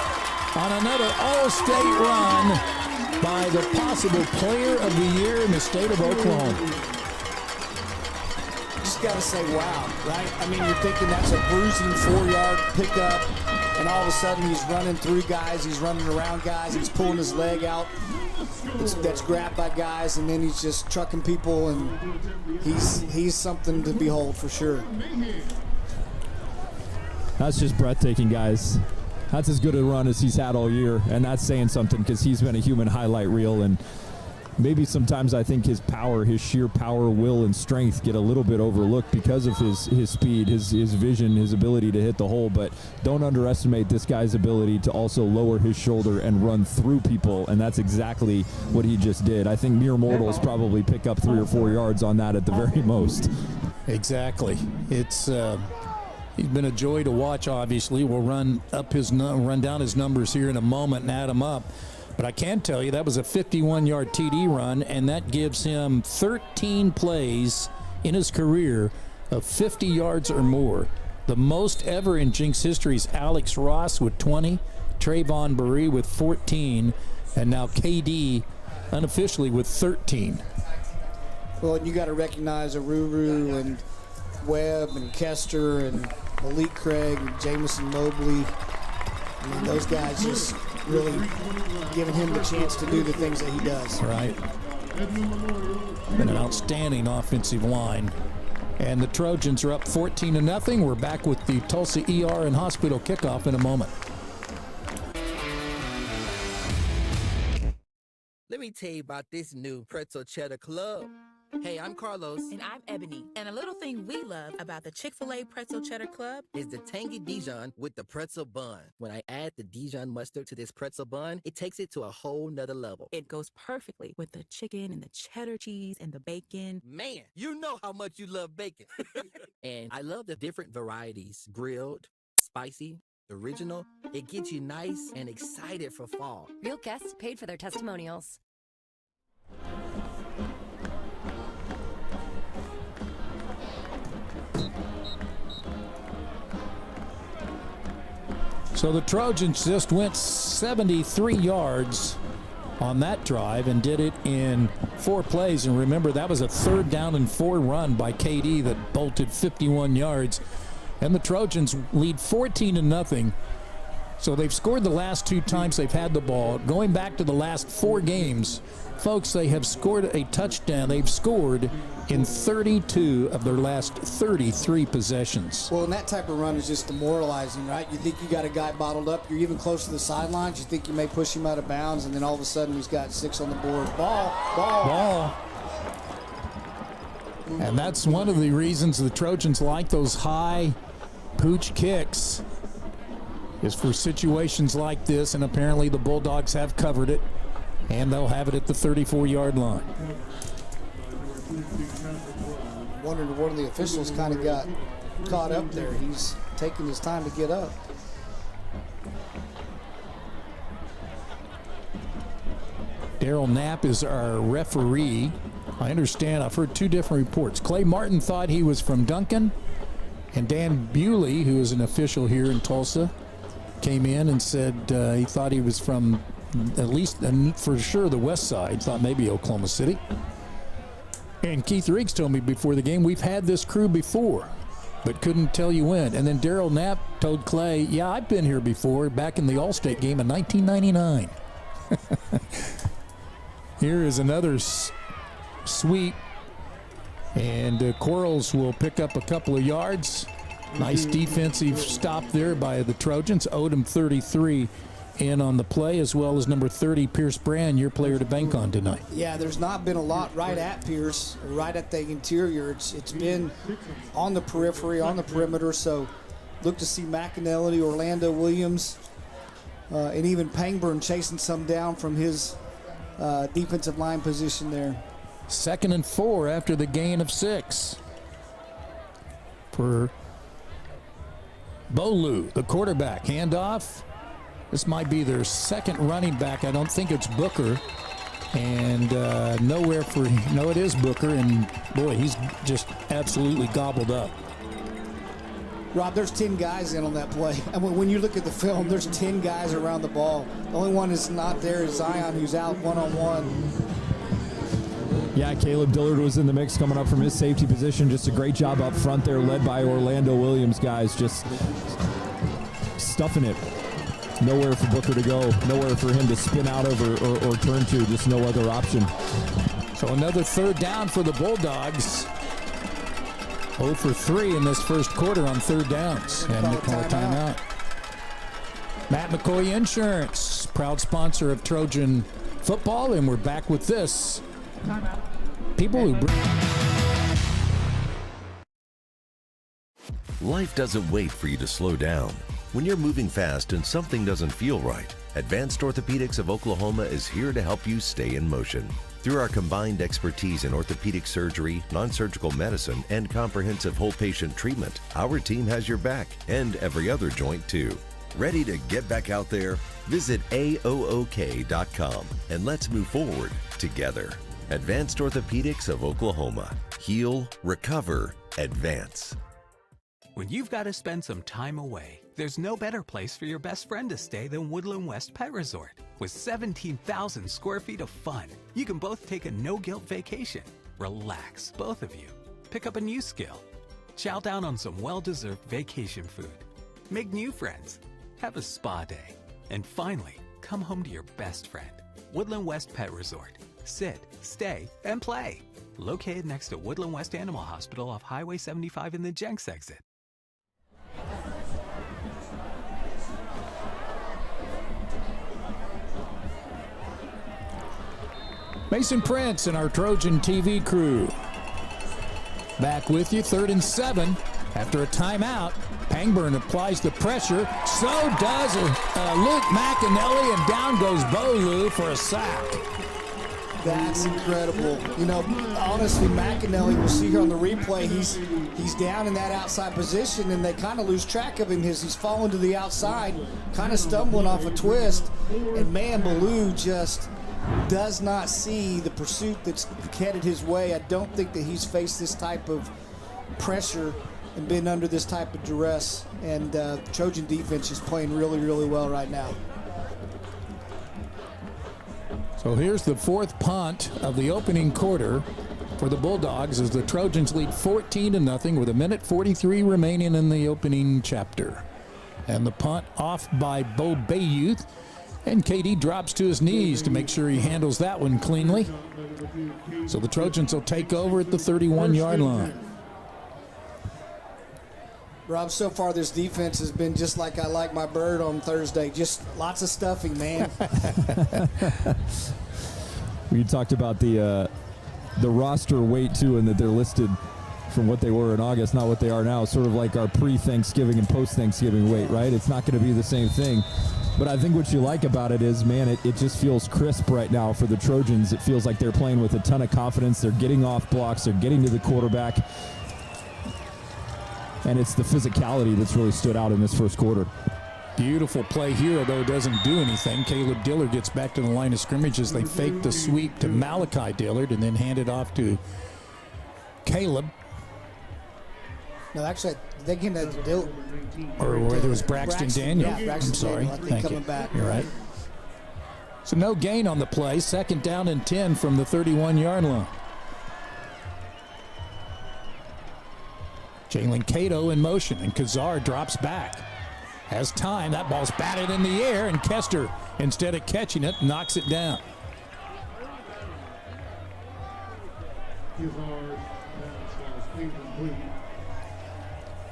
on another all-state run. by the possible player of the year in the state of Oklahoma. Just got to say, wow, right? I mean, you're thinking that's a bruising 4-yard pickup, and all of a sudden he's running through guys, he's running around guys, he's pulling his leg out. That's grabbed by guys, and then he's just trucking people, and he's something to behold for sure. That's just breathtaking, guys. That's as good a run as he's had all year, and that's saying something because he's been a human highlight reel, and maybe sometimes I think his power, his sheer power, will, and strength get a little bit overlooked because of his speed, his vision, his ability to hit the hole. But don't underestimate this guy's ability to also lower his shoulder and run through people, and that's exactly what he just did. I think mere mortals probably pick up 3 or 4 yards on that at the very most. Exactly. It's he's been a joy to watch. Obviously, we'll run down his numbers here in a moment and add them up. But I can tell you that was a 51-yard TD run, and that gives him 13 plays in his career of 50 yards or more. The most ever in Jenks history is Alex Ross with 20, Trayvon Burree with 14, and now KD unofficially with 13. Well, and you got to recognize Aruru and Webb and Kester and Malik Craig and Jamison Mobley. I mean, those guys just really giving him the chance to do the things that he does. Right. Been an outstanding offensive line. And the Trojans are up 14-0. We're back with the Tulsa ER and Hospital kickoff in a moment. Let me tell you about this new pretzel cheddar club. Hey, I'm Carlos. And I'm Ebony. And a little thing we love about the Chick-fil-A Pretzel Cheddar Club is the tangy Dijon with the pretzel bun. When I add the Dijon mustard to this pretzel bun, it takes it to a whole nother level. It goes perfectly with the chicken and the cheddar cheese and the bacon. Man, you know how much you love bacon. And I love the different varieties. Grilled, spicy, original. It gets you nice and excited for fall. Real guests paid for their testimonials. So the Trojans just went 73 yards on that drive and did it in 4 plays. And remember, that was a 3rd down and 4 run by KD that bolted 51 yards. And the Trojans lead 14-0. So they've scored the last 2 times they've had the ball. Going back to the last 4 games, folks, they have scored a touchdown. They've scored in 32 of their last 33 possessions. Well, and that type of run is just demoralizing, right? You think you got a guy bottled up. You're even close to the sidelines. You think you may push him out of bounds, and then all of a sudden he's got 6 on the board. Ball. And that's one of the reasons the Trojans like those high pooch kicks, is for situations like this, and apparently the Bulldogs have covered it, and they'll have it at the 34-yard line. Wondering if one of the officials kind of got caught up there. He's taking his time to get up. Daryl Knapp is our referee. I understand, I've heard 2 different reports. Clay Martin thought he was from Duncan, and Dan Bewley, who is an official here in Tulsa, came in and said he thought he was from at least, and for sure, the west side. Thought maybe Oklahoma City. And Keith Riggs told me before the game, we've had this crew before, but couldn't tell you when. And then Daryl Knapp told Clay, yeah, I've been here before, back in the All-State game in 1999. Here is another sweep, and Quarles will pick up a couple of yards. Nice defensive stop there by the Trojans. Odom 33 in on the play, as well as number 30, Pierce Brand, your player to bank on tonight. Yeah, there's not been a lot right at Pierce, right at the interior. It's been on the periphery, on the perimeter. So look to see McAnally, Orlando Williams, and even Pangburn chasing some down from his defensive line position there. 2nd and 4 after the gain of 6 for Bolu, the quarterback. Handoff. This might be their 2nd running back. I don't think it's Booker. And no, it is Booker. And boy, he's just absolutely gobbled up. Rob, there's 10 guys in on that play. And when you look at the film, there's 10 guys around the ball. The only one that's not there is Zion, who's out one-on-one. Yeah, Caleb Dillard was in the mix coming up from his safety position. Just a great job up front there, led by Orlando Williams, guys. Just stuffing it. Nowhere for Booker to go. Nowhere for him to spin out of or turn to. Just no other option. So another third down for the Bulldogs. 0 for 3 in this first quarter on third downs. And they call a timeout. Matt McCoy Insurance, proud sponsor of Trojan football, and we're back with this. People who bring... Life doesn't wait for you to slow down. When you're moving fast and something doesn't feel right, Advanced Orthopedics of Oklahoma is here to help you stay in motion. Through our combined expertise in orthopedic surgery, non-surgical medicine, and comprehensive whole patient treatment, our team has your back and every other joint too. Ready to get back out there? Visit AOOK.com and let's move forward together. Advanced Orthopedics of Oklahoma. Heal, recover, advance. When you've got to spend some time away, there's no better place for your best friend to stay than Woodland West Pet Resort. With 17,000 square feet of fun, you can both take a no-guilt vacation, relax, both of you, pick up a new skill, chow down on some well-deserved vacation food, make new friends, have a spa day, and finally, come home to your best friend. Woodland West Pet Resort. Sit, stay, and play. Located next to Woodland West Animal Hospital off Highway 75 in the Jenks exit. Mason Prince and our Trojan TV crew. Back with you, 3rd and 7. After a timeout, Pangburn applies the pressure. So does Luke McAnally, and down goes Bo Lou for a sack. That's incredible. You know, honestly, McAnally, we'll see here on the replay, he's down in that outside position, and they kind of lose track of him. He's falling to the outside, kind of stumbling off a twist. And man, Ballou just does not see the pursuit that's headed his way. I don't think that he's faced this type of pressure and been under this type of duress. And Trojan defense is playing really, really well right now. So here's the 4th punt of the opening quarter for the Bulldogs as the Trojans lead 14-0 with 1:43 remaining in the opening chapter. And the punt off by Bo Bayouth. And KD drops to his knees to make sure he handles that one cleanly. So the Trojans will take over at the 31-yard line. Rob, so far this defense has been just like I like my bird on Thursday. Just lots of stuffing, man. We talked about the roster weight, too, and that they're listed from what they were in August, not what they are now. Sort of like our pre-Thanksgiving and post-Thanksgiving weight, right? It's not going to be the same thing. But I think what you like about it is, man, it just feels crisp right now for the Trojans. It feels like they're playing with a ton of confidence. They're getting off blocks. They're getting to the quarterback. And it's the physicality that's really stood out in this first quarter. Beautiful play here, though, doesn't do anything. Caleb Dillard gets back to the line of scrimmage as they fake the sweep to Malachi Dillard and then hand it off to Caleb. No, actually, they can Dillard. Or there was Braxton Daniel. Yeah, Braxton I'm sorry. Daniel, I think, Thank coming you. back. You're right. So no gain on the play. 2nd down and 10 from the 31-yard line. Jalen Cato in motion, and Kazar drops back. Has time. That ball's batted in the air, and Kester, instead of catching it, knocks it down.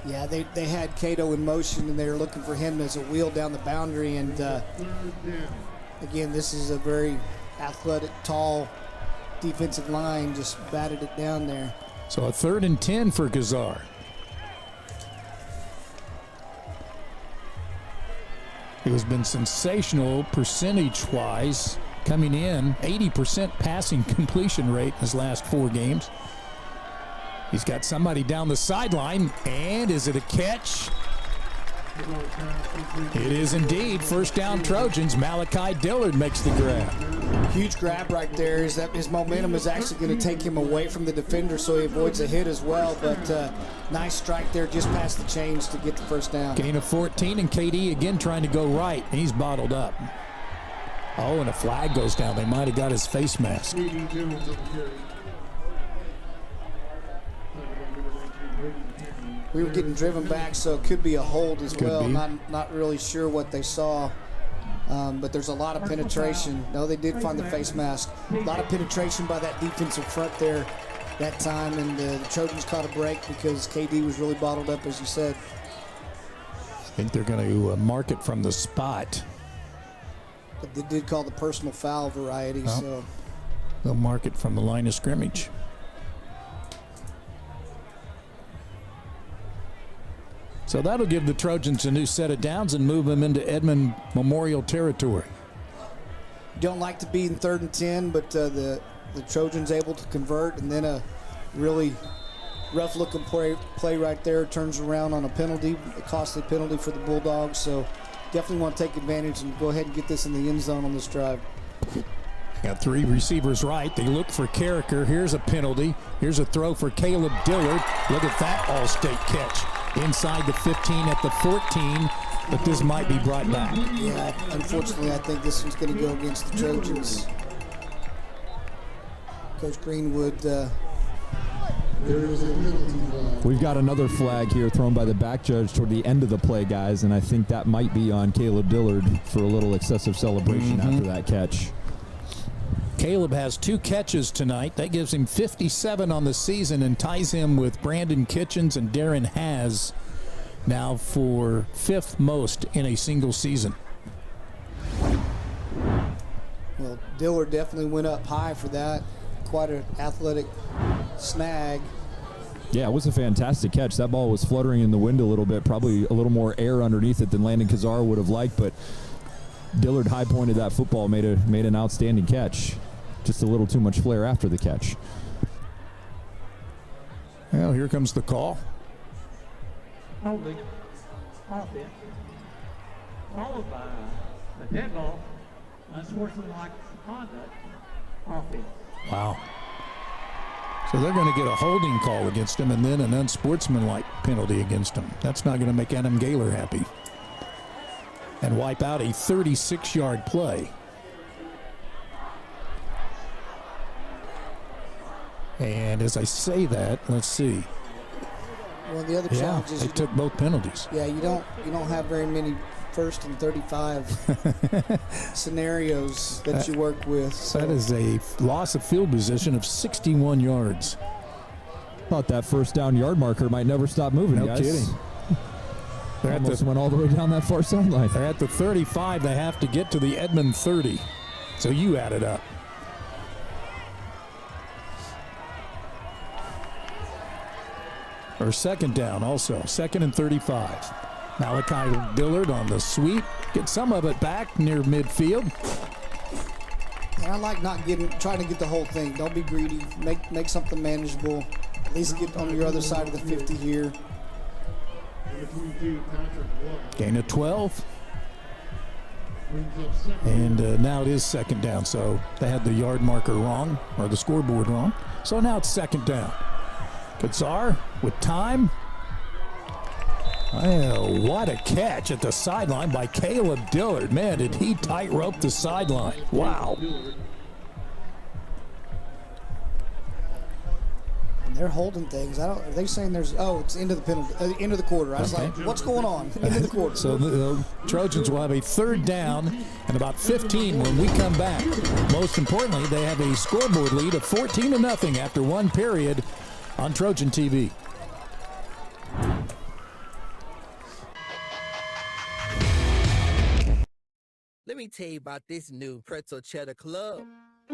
Yeah, they had Cato in motion, and they were looking for him as a wheel down the boundary. And again, this is a very athletic, tall defensive line, just batted it down there. So a 3rd and 10 for Kazar. He has been sensational percentage-wise coming in. 80% passing completion rate in his last 4 games. He's got somebody down the sideline, and is it a catch? It is indeed first down Trojans. Malachi Dillard makes the grab. Huge grab right there. His momentum is actually going to take him away from the defender, so he avoids a hit as well. But nice strike there just past the chains to get the first down. Gain of 14, and KD again trying to go right. He's bottled up. Oh, and a flag goes down. They might have got his face mask. We were getting driven back, so it could be a hold as Could well. be. Not really sure what they saw, but there's a lot of penetration. No, they did find the face mask. A lot of penetration by that defensive front there that time, and the Trojans caught a break because KD was really bottled up, as you said. I think they're going to mark it from the spot. But they did call the personal foul variety, so They'll mark it from the line of scrimmage. So that'll give the Trojans a new set of downs and move them into Edmond Memorial territory. don't like to be in 3rd and 10, but the Trojans able to convert, and then a really rough-looking play right there turns around on a penalty, a costly penalty for the Bulldogs. So definitely want to take advantage and go ahead and get this in the end zone on this drive. Got 3 receivers right. They look for Carricker. Here's a penalty. Here's a throw for Caleb Dillard. Look at that all-state catch. Inside the 15 at the 14, but this might be brought back. Yeah, unfortunately, I think this one's going to go against the Trojans. Coach Greenwood. We've got another flag here thrown by the back judge toward the end of the play, guys, and I think that might be on Caleb Dillard for a little excessive celebration after that catch. Caleb has 2 catches tonight. That gives him 57 on the season and ties him with Brandon Kitchens and Darren Haas now for 5th most in a single season. Well, Dillard definitely went up high for that. Quite an athletic snag. Yeah, it was a fantastic catch. That ball was fluttering in the wind a little bit, probably a little more air underneath it than Landon Kazar would have liked, but Dillard high-pointed that football, made an outstanding catch. Just a little too much flair after the catch. Well, here comes the call. Holding, offense, followed by the dead ball, unsportsmanlike conduct, offense. Wow. So they're going to get a holding call against him and then an unsportsmanlike penalty against him. That's not going to make Adam Gaylor happy. And wipe out a 36-yard play. And as I say that, let's see. Well, the other challenge is they took both penalties. Yeah, you don't have very many 1st and 35 scenarios that you work with. So. That is a loss of field position of 61 yards. Thought that first down yard marker might never stop moving, no guys. Kidding. They're Almost went all the way down that far sideline. They're at the 35. They have to get to the Edmond 30. So you add it up. Or 2nd down also. 2nd and 35. Malachi Dillard on the sweep. Get some of it back near midfield. And I like trying to get the whole thing. Don't be greedy. Make something manageable. At least get on your other side of the 50 here. Gain of 12. And now it is 2nd down. So they had the yard marker wrong, or the scoreboard wrong. So now it's 2nd down. Kazar with time. Well, what a catch at the sideline by Caleb Dillard. Man, did he tightrope the sideline. Wow. And they're holding things. Are they saying there's, it's into the penalty, into the quarter. I was like, what's going on? Into the quarter. So the Trojans will have a 3rd down and about 15 when we come back. Most importantly, they have a scoreboard lead of 14-0 after 1 period on Trojan TV. Let me tell you about this new pretzel cheddar club.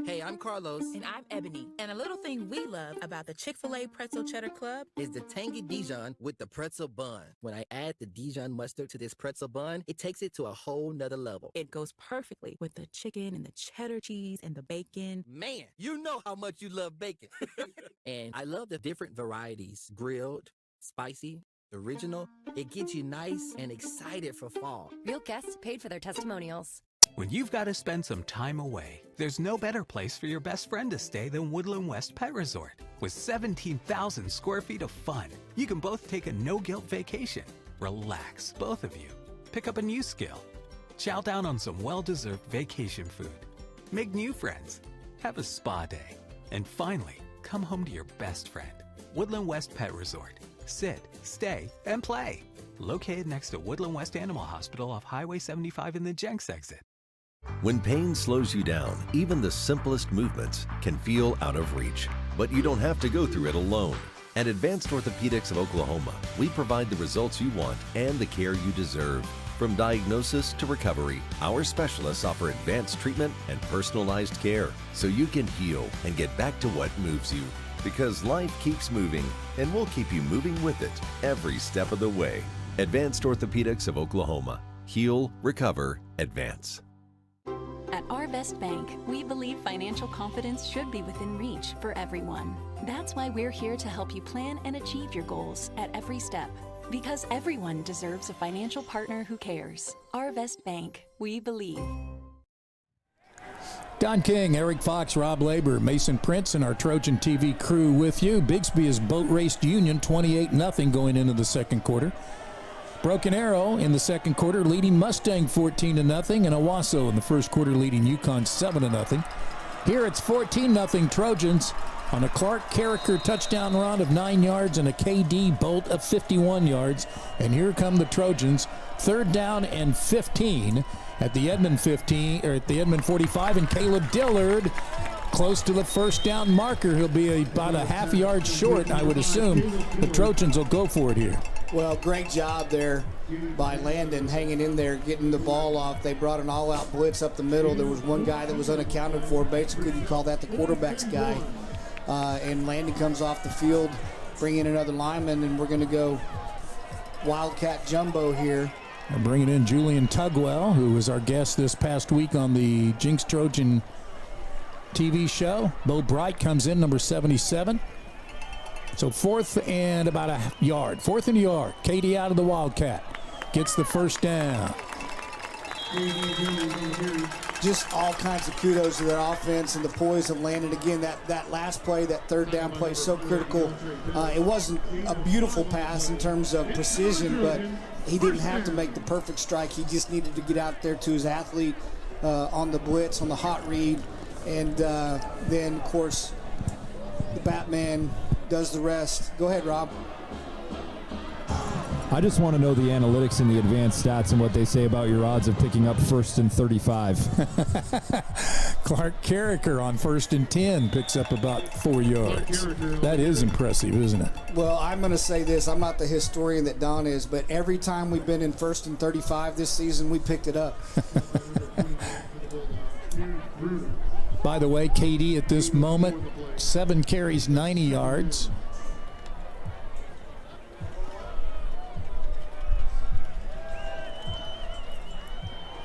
Hey, I'm Carlos. And I'm Ebony. And a little thing we love about the Chick-fil-A Pretzel Cheddar Club is the tangy Dijon with the pretzel bun. When I add the Dijon mustard to this pretzel bun, it takes it to a whole nother level. It goes perfectly with the chicken and the cheddar cheese and the bacon. Man, you know how much you love bacon. And I love the different varieties: grilled, spicy, the original, it gets you nice and excited for fall. Real guests paid for their testimonials. When you've got to spend some time away, there's no better place for your best friend to stay than Woodland West Pet Resort. With 17,000 square feet of fun, you can both take a no-guilt vacation. Relax, both of you. Pick up a new skill. Chow down on some well-deserved vacation food. Make new friends. Have a spa day. And finally, come home to your best friend. Woodland West Pet Resort. Sit, stay, and play. Located next to Woodland West Animal Hospital off Highway 75 in the Jenks exit. When pain slows you down, even the simplest movements can feel out of reach. But you don't have to go through it alone. At Advanced Orthopedics of Oklahoma, we provide the results you want and the care you deserve. From diagnosis to recovery, our specialists offer advanced treatment and personalized care so you can heal and get back to what moves you. Because life keeps moving, and we'll keep you moving with it every step of the way. Advanced Orthopedics of Oklahoma. Heal, recover, advance. At Arvest Bank, we believe financial confidence should be within reach for everyone. That's why we're here to help you plan and achieve your goals at every step. Because everyone deserves a financial partner who cares. Arvest Bank, we believe. Don King, Eric Fox, Rob Labor, Mason Prince, and our Trojan TV crew with you. Bixby has boat raced Union 28-0 going into the second quarter. Broken Arrow in the second quarter leading Mustang 14-0, and Owasso in the first quarter leading Yukon 7-0. Here it's 14-0 Trojans on a Clark Carricker touchdown run of 9 yards and a KD bolt of 51 yards. And here come the Trojans, 3rd down and 15 at the Edmond 15 or at the Edmond 45, and Caleb Dillard close to the first down marker. He'll be about a half yard short. I would assume the Trojans will go for it here. Well, great job there by Landon hanging in there, getting the ball off. They brought an all-out blitz up the middle. There was one guy that was unaccounted for. Basically, you call that the quarterback's guy. And Landon comes off the field, bring in another lineman, and we're going to go Wildcat Jumbo here. We're bringing in Julian Tugwell, who was our guest this past week on the Jenks Trojan TV show. Bo Bright comes in, number 77. So 4th and about a yard. 4th and a yard. Katie out of the Wildcat. Gets the first down. Just all kinds of kudos to their offense and the poise of Landon. Again, that last play, that 3rd down play, so critical. It wasn't a beautiful pass in terms of precision, but he didn't have to make the perfect strike. He just needed to get out there to his athlete on the blitz, on the hot read. And then, of course, the Batman does the rest. Go ahead, Rob. I just want to know the analytics and the advanced stats and what they say about your odds of picking up 1st and 35. Clark Carricker on 1st and 10 picks up about 4 yards. That is impressive, isn't it? Well, I'm going to say this. I'm not the historian that Don is, but every time we've been in 1st and 35 this season, we picked it up. By the way, KD at this moment, 7 carries, 90 yards.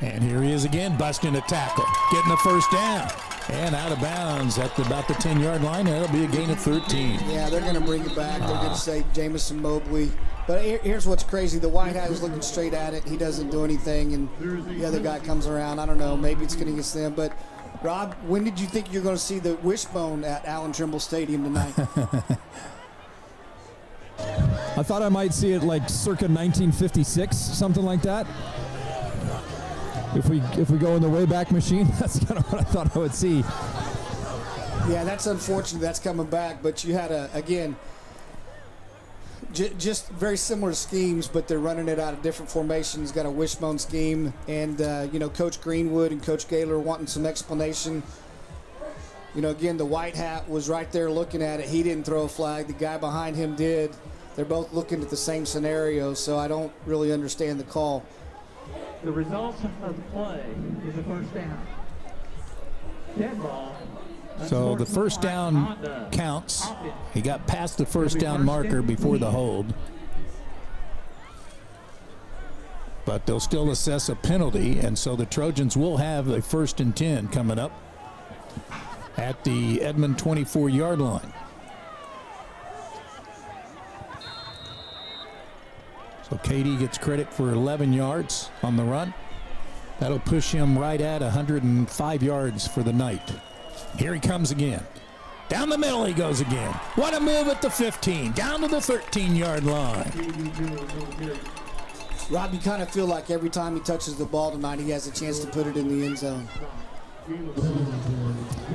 And here he is again, busting a tackle, getting the first down, and out of bounds at about the 10-yard line. That'll be a gain of 13. Yeah, they're going to bring it back. They're going to say Jamison Mobley. But here's what's crazy. The white hat is looking straight at it. He doesn't do anything, and the other guy comes around. I don't know. Maybe it's going to get them. But, Rob, when did you think you're going to see the wishbone at Allan Trimble Stadium tonight? I thought I might see it like circa 1956, something like that. If we go in the Wayback Machine, that's kind of what I thought I would see. Yeah, that's unfortunate. That's coming back. But you had again, just very similar schemes, but they're running it out of different formations. Got a wishbone scheme, and Coach Greenwood and Coach Gaylor wanting some explanation. Again, the white hat was right there looking at it. He didn't throw a flag. The guy behind him did. They're both looking at the same scenario, so I don't really understand the call. The result of the play is a first down. Dead ball. So the first down counts. He got past the first down marker before the hold. But they'll still assess a penalty, and so the Trojans will have a 1st and 10 coming up at the Edmond 24-yard line. So KD gets credit for 11 yards on the run. That'll push him right at 105 yards for the night. Here he comes again. Down the middle he goes again. What a move at the 15. Down to the 13-yard line. Rob, you kind of feel like every time he touches the ball tonight, he has a chance to put it in the end zone.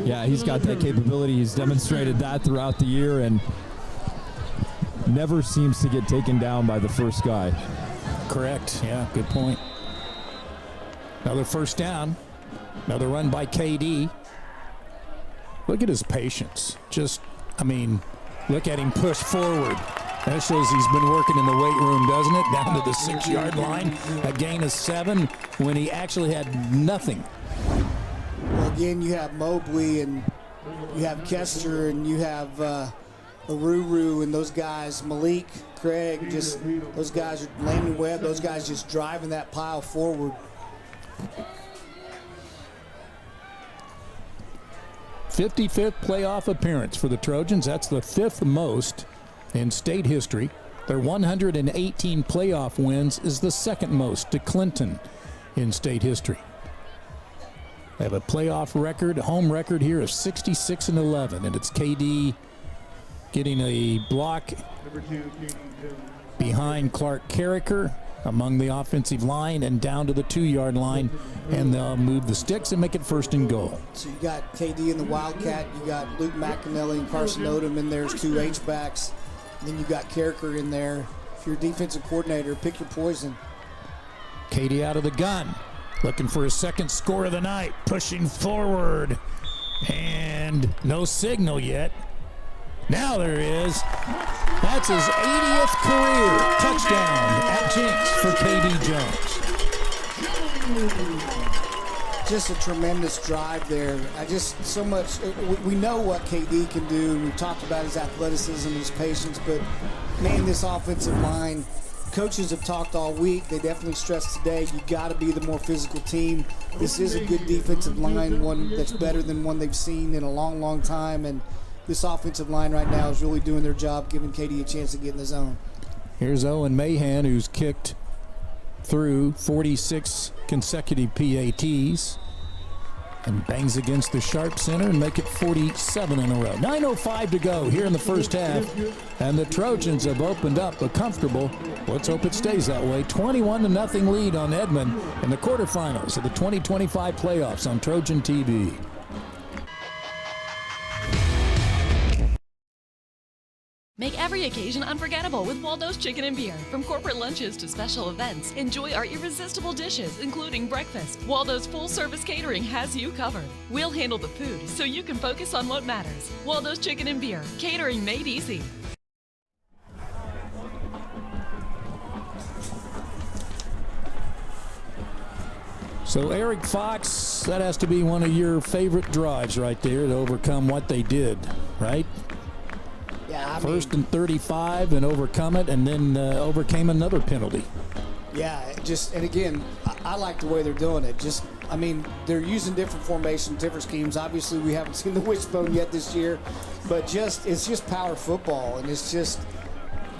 Yeah, he's got that capability. He's demonstrated that throughout the year and never seems to get taken down by the first guy. Correct. Yeah, good point. Another first down. Another run by KD. Look at his patience. Look at him push forward. That shows he's been working in the weight room, doesn't it? Down to the 6-yard line. A gain of 7 when he actually had nothing. Well, again, you have Mobley and you have Kester and you have Aruru and those guys, Malik, Craig, just those guys, are Landon Webb, those guys just driving that pile forward. 55th playoff appearance for the Trojans. That's the 5th most in state history. Their 118 playoff wins is the 2nd most to Clinton in state history. They have a playoff record, home record here of 66-11, and it's KD getting a block behind Clark Carricker among the offensive line and down to the 2-yard line, and they'll move the sticks and make it 1st and goal. So you got KD in the Wildcat, you got Luke McAnally and Carson Odom in there as 2 H-backs, and then you got Carricker in there. If you're a defensive coordinator, pick your poison. KD out of the gun, looking for his 2nd score of the night, pushing forward, and no signal yet. Now there is. That's his 80th career touchdown at Jenks for KD Jones. Just a tremendous drive there. So much. We know what KD can do. We've talked about his athleticism, his patience, but man, this offensive line, coaches have talked all week. They definitely stressed today, you got to be the more physical team. This is a good defensive line, one that's better than one they've seen in a long, long time, and this offensive line right now is really doing their job, giving KD a chance to get in the zone. Here's Owen Mahan, who's kicked through 46 consecutive PATs and bangs against the sharp center and make it 47 in a row. 9:05 to go here in the first half, and the Trojans have opened up a comfortable, let's hope it stays that way, 21-0 lead on Edmond in the quarterfinals of the 2025 playoffs on Trojan TV. Make every occasion unforgettable with Waldo's Chicken and Beer. From corporate lunches to special events, enjoy our irresistible dishes, including breakfast. Waldo's full-service catering has you covered. We'll handle the food so you can focus on what matters. Waldo's Chicken and Beer, catering made easy. So Eric Fox, that has to be one of your favorite drives right there to overcome what they did, right? Yeah, First and 35 and overcome it, and then overcame another penalty. Yeah, and again, I like the way they're doing it. They're using different formations, different schemes. Obviously, we haven't seen the wishbone yet this year, but it's just power football, and it's just,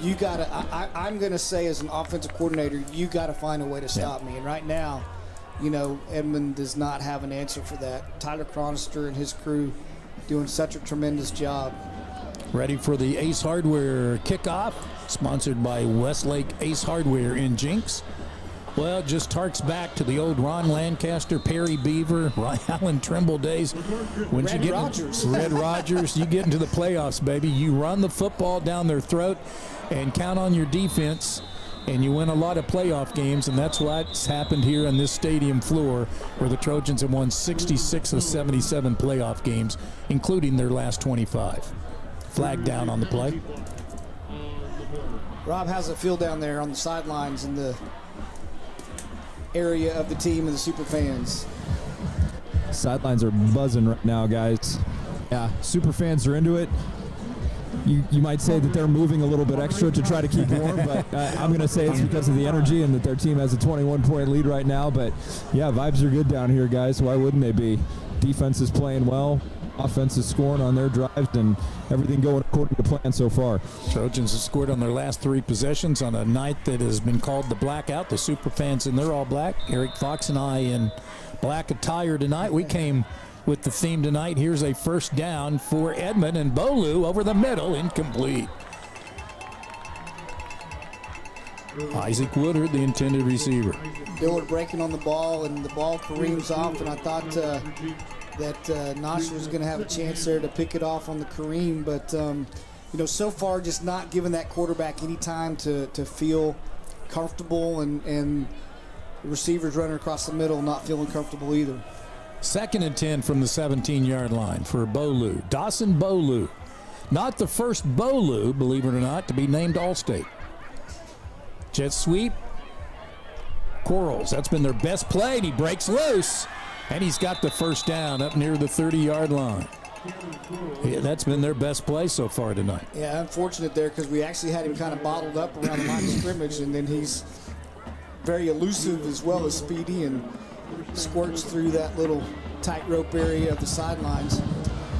you gotta. I'm gonna say, as an offensive coordinator, you gotta find a way to stop me. And right now, Edmond does not have an answer for that. Tyler Chronister and his crew doing such a tremendous job. Ready for the Ace Hardware kickoff, sponsored by Westlake Ace Hardware in Jenks. Well, just harks back to the old Ron Lancaster, Perry Beaver, Allan Trimble days. Red Rogers. Red Rogers, you get into the playoffs, baby. You run the football down their throat and count on your defense, and you win a lot of playoff games, and that's what's happened here on this stadium floor, where the Trojans have won 66 of 77 playoff games, including their last 25. Flag down on the play. Rob, how's it feel down there on the sidelines in the area of the team and the super fans? Sidelines are buzzing right now, guys. Yeah, super fans are into it. You might say that they're moving a little bit extra to try to keep warm, but I'm going to say it's because of the energy and that their team has a 21-point lead right now. But, yeah, vibes are good down here, guys. Why wouldn't they be? Defense is playing well. Offense is scoring on their drives, and everything going according to plan so far. Trojans have scored on their last 3 possessions on a night that has been called the blackout. The super fans in their all black. Eric Fox and I in black attire tonight. We came with the theme tonight. Here's a first down for Edmond, and Bolu over the middle, incomplete. Isaac Woodard, the intended receiver. Dillard breaking on the ball, and the ball careens off, and I thought that Nasha was going to have a chance there to pick it off on the Kareem, but so far just not giving that quarterback any time to feel comfortable, and the receivers running across the middle not feeling comfortable either. 2nd and 10 from the 17-yard line for Bolu. Dawson Bolu. Not the first Bolu, believe it or not, to be named All-State. Jet sweep. Corals, that's been their best play, and he breaks loose. And he's got the first down up near the 30-yard line. Yeah, that's been their best play so far tonight. Yeah, unfortunate there because we actually had him kind of bottled up around the line of scrimmage, and then he's very elusive as well as speedy and squirts through that little tightrope area of the sidelines.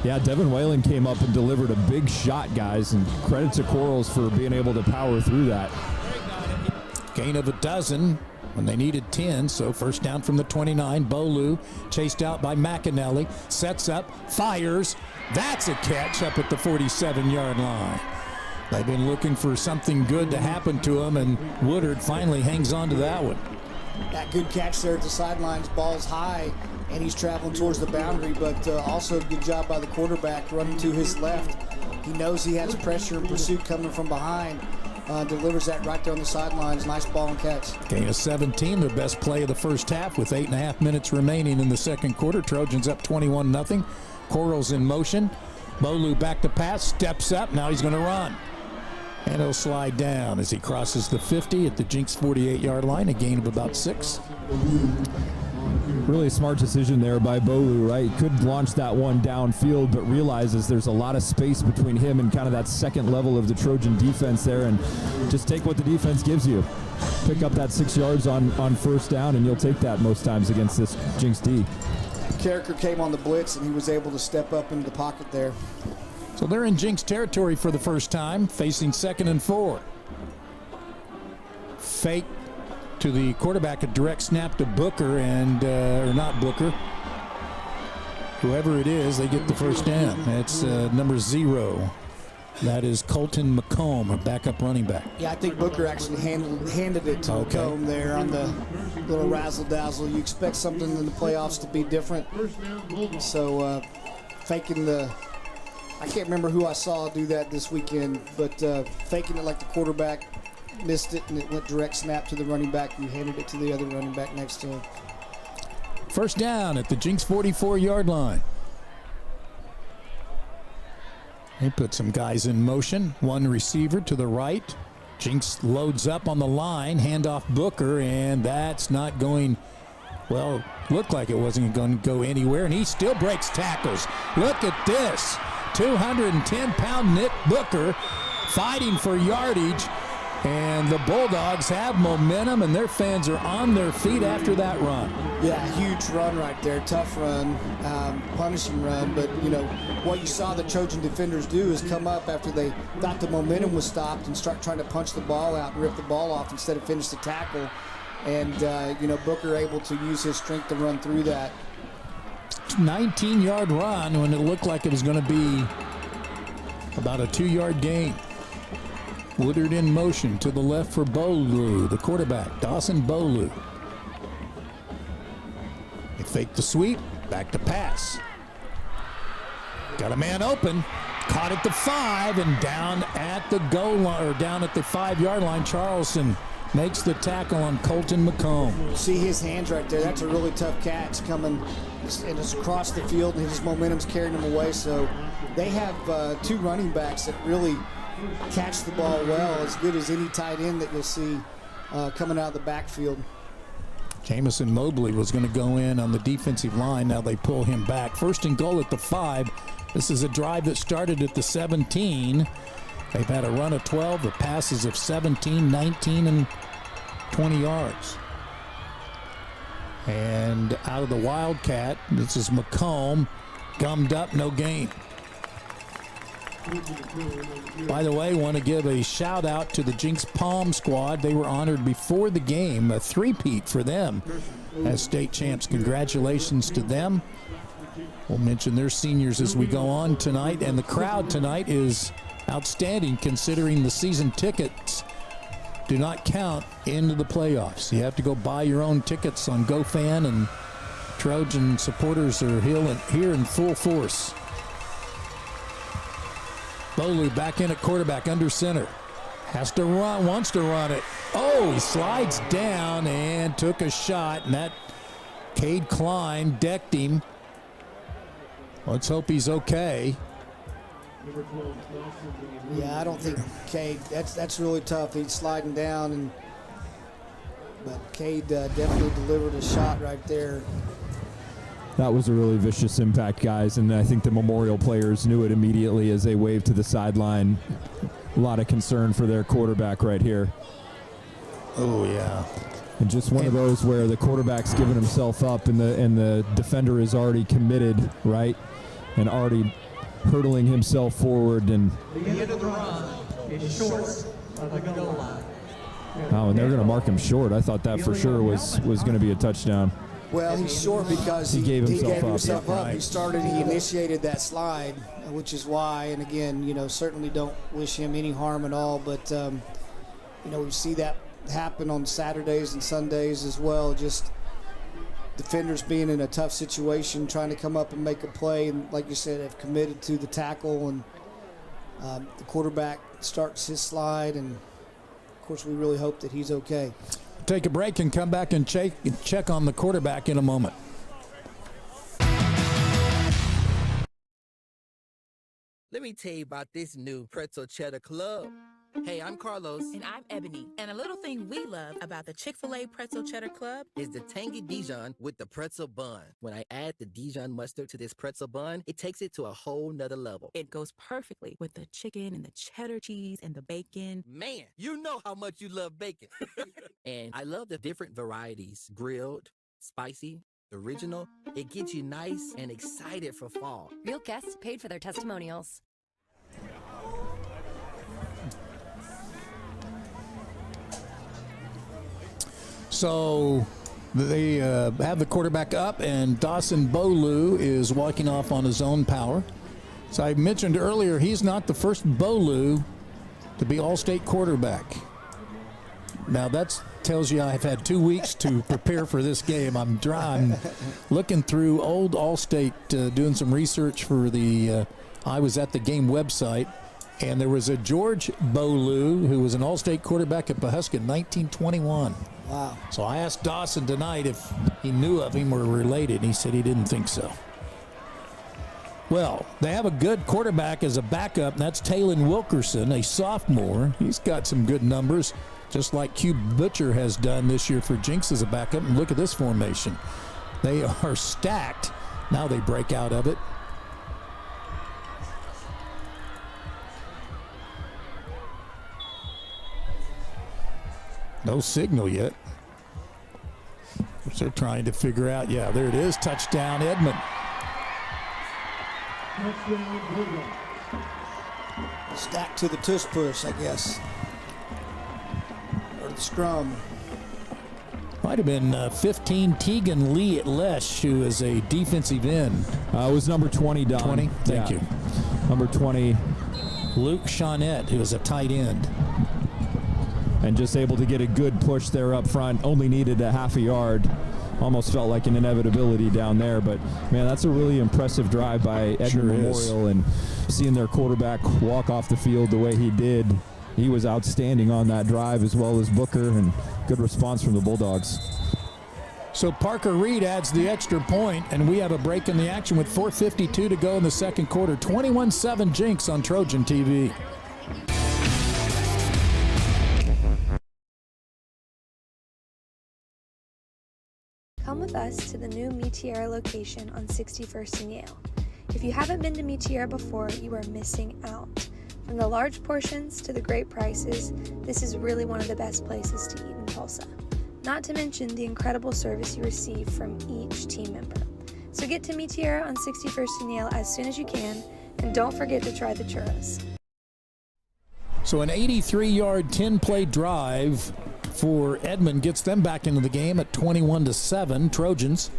Yeah, Devin Whalen came up and delivered a big shot, guys, and credit to Corals for being able to power through that. Gain of 12 when they needed 10, so first down from the 29. Bolu chased out by McAnally, sets up, fires. That's a catch up at the 47-yard line. They've been looking for something good to happen to him, and Woodard finally hangs on to that one. That good catch there at the sidelines, ball's high, and he's traveling towards the boundary, but also a good job by the quarterback running to his left. He knows he has pressure and pursuit coming from behind. Delivers that right there on the sidelines. Nice ball and catch. Gain of 17, their best play of the first half with 8.5 minutes remaining in the second quarter. Trojans up 21-0. Corals in motion. Bolu back to pass, steps up. Now he's going to run. And he'll slide down as he crosses the 50 at the Jenks 48-yard line, a gain of about 6. Really a smart decision there by Bolu, right? He could launch that one downfield, but realizes there's a lot of space between him and kind of that second level of the Trojan defense there, and just take what the defense gives you. Pick up that 6 yards on first down, and you'll take that most times against this Jenks D. Carricker came on the blitz, and he was able to step up into the pocket there. So they're in Jenks territory for the first time, facing 2nd and 4. Fake to the quarterback, a direct snap to Booker, and or not Booker, whoever it is, they get the first down. That's number 0. That is Colton McComb, a backup running back. Yeah, I think Booker actually handed it to McComb there on the little razzle-dazzle. You expect something in the playoffs to be different. So faking the, I can't remember who I saw do that this weekend, but faking it like the quarterback missed it, and it went direct snap to the running back who handed it to the other running back next to him. First down at the Jenks 44-yard line. They put some guys in motion. One receiver to the right. Jenks loads up on the line. Handoff Booker, and that's not going, well, looked like it wasn't going to go anywhere, and he still breaks tackles. Look at this. 210-pound Nick Booker fighting for yardage. And the Bulldogs have momentum, and their fans are on their feet after that run. Yeah, huge run right there. Tough run, punishing run. But, you know, what you saw the Trojan defenders do is come up after they thought the momentum was stopped and start trying to punch the ball out and rip the ball off instead of finish the tackle. And, you know, Booker able to use his strength to run through that. 19-yard run when it looked like it was going to be about a 2-yard gain. Woodard in motion to the left for Bolu, the quarterback, Dawson Bolu. They fake the sweep, back to pass. Got a man open, caught at the 5, and down at the goal line, or down at the 5-yard line. Charleston makes the tackle on Colton McComb. See his hands right there. That's a really tough catch coming, and it's across the field, and his momentum's carrying him away. So they have 2 running backs that really catch the ball well, as good as any tight end that you'll see coming out of the backfield. Jamison Mobley was going to go in on the defensive line. Now they pull him back. First and goal at the 5. This is a drive that started at the 17. They've had a run of 12, the passes of 17, 19, and 20 yards. And out of the Wildcat, this is McComb, gummed up, no gain. By the way, want to give a shout out to the Jenks Palm squad. They were honored before the game, a three-peat for them as state champs. Congratulations to them. We'll mention their seniors as we go on tonight, and the crowd tonight is outstanding considering the season tickets do not count into the playoffs. You have to go buy your own tickets on GoFan, and Trojan supporters are here in full force. Bolu back in at quarterback, under center. Has to run, wants to run it. Oh, he slides down and took a shot, and that Cade Klein decked him. Let's hope he's okay. Yeah, I don't think Cade, that's really tough. He's sliding down, but Cade definitely delivered a shot right there. That was a really vicious impact, guys, and I think the Memorial players knew it immediately as they waved to the sideline. A lot of concern for their quarterback right here. Oh, yeah. And just one of those where the quarterback's giving himself up and the defender is already committed, right, and already hurtling himself forward. And The end of the run is short of the goal line. oh, and they're going to mark him short. I thought that for sure was going to be a touchdown. Well, he's short because he gave himself up. He initiated that slide, which is why, and again, certainly don't wish him any harm at all, but, we see that happen on Saturdays and Sundays as well, just defenders being in a tough situation, trying to come up and make a play, and like you said, have committed to the tackle, and the quarterback starts his slide, and of course we really hope that he's okay. Take a break and come back and check on the quarterback in a moment. Let me tell you about this new pretzel cheddar club. Hey, I'm Carlos. And I'm Ebony. And a little thing we love about the Chick-fil-A Pretzel Cheddar Club is the tangy Dijon with the pretzel bun. When I add the Dijon mustard to this pretzel bun, it takes it to a whole nother level. It goes perfectly with the chicken and the cheddar cheese and the bacon. Man, you know how much you love bacon. And I love the different varieties. Grilled, spicy, original. It gets you nice and excited for fall. Real guests paid for their testimonials. So they have the quarterback up, and Dawson Bolu is walking off on his own power. So I mentioned earlier, he's not the first Bolu to be All-State quarterback. Now that tells you I've had 2 weeks to prepare for this game. I'm looking through old All-State, doing some research for the I was at the game website, and there was a George Bolu who was an All-State quarterback at Pawhuska in 1921. Wow. So I asked Dawson tonight if he knew of him or related, and he said he didn't think so. Well, they have a good quarterback as a backup, and that's Talon Wilkerson, a sophomore. He's got some good numbers, just like Q Butcher has done this year for Jenks as a backup. And look at this formation. They are stacked. Now they break out of it. No signal yet. Which they're trying to figure out. Yeah, there it is. Touchdown, Edmond. Stacked to the tush push, I guess. Or the scrum. Might have been 15 Tegan Lee at Lesh, who is a defensive end. It was number 20, Don. 20? Thank you. Number 20. Luke Shawnette, who is a tight end. And just able to get a good push there up front. Only needed a half a yard. Almost felt like an inevitability down there. But, man, that's a really impressive drive by Edmond Memorial. And seeing their quarterback walk off the field the way he did, he was outstanding on that drive, as well as Booker, and good response from the Bulldogs. So Parker Reed adds the extra point, and we have a break in the action with 4:52 to go in the second quarter. 21-7 Jenks on Trojan TV. Come with us to the new Meteora location on 61st and Yale. If you haven't been to Meteora before, you are missing out. From the large portions to the great prices, this is really one of the best places to eat in Tulsa. not to mention the incredible service you receive from each team member. So get to Meteora on 61st and Yale as soon as you can, and don't forget to try the churros. So an 83-yard, 10-play drive for Edmond gets them back into the game at 21-7. Trojans.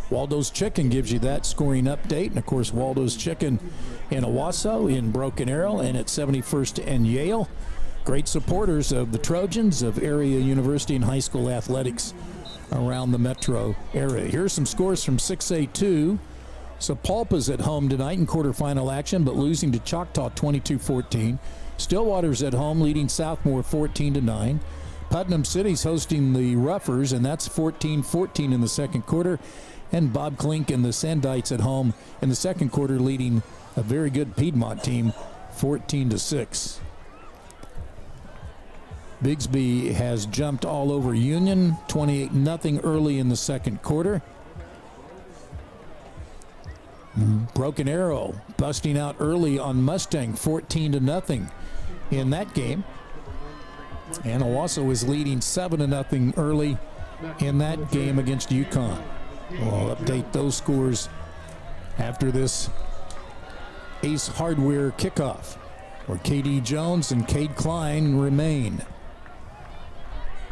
Waldo's Chicken gives you that scoring update. And, of course, Waldo's Chicken in Owasso, in Broken Arrow, and at 71st and Yale. Great supporters of the Trojans, of area university and high school athletics around the metro area. Here's some scores from 6A-2. Sapulpa's at home tonight in quarterfinal action, but losing to Choctaw 22-14. Stillwater's at home, leading Southmore 14-9. Putnam City's hosting the Ruffers, and that's 14-14 in the second quarter. And Bob Klink and the Sandites at home in the second quarter, leading a very good Piedmont team 14-6. Bigsby has jumped all over Union, 28-0 early in the second quarter. Broken Arrow busting out early on Mustang, 14-0 in that game. And Owasso is leading 7-0 early in that game against Yukon. We'll update those scores after this Ace Hardware kickoff, where K.D. Jones and Cade Klein remain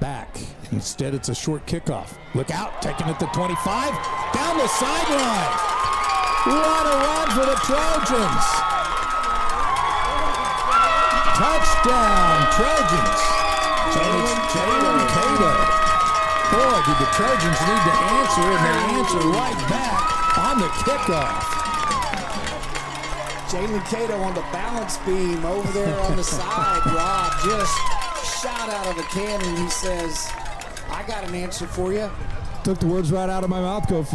back. Instead, it's a short kickoff. Look out, taking it to 25, down the sideline. What a run for the Trojans. Touchdown, Trojans. So it's Jalen Cato. Boy, did the Trojans need to answer, and they answer right back on the kickoff. Jalen Cato on the balance beam over there on the side. Rob just shot out of the cannon. He says, I got an answer for you. Took the words right out of my mouth, Coach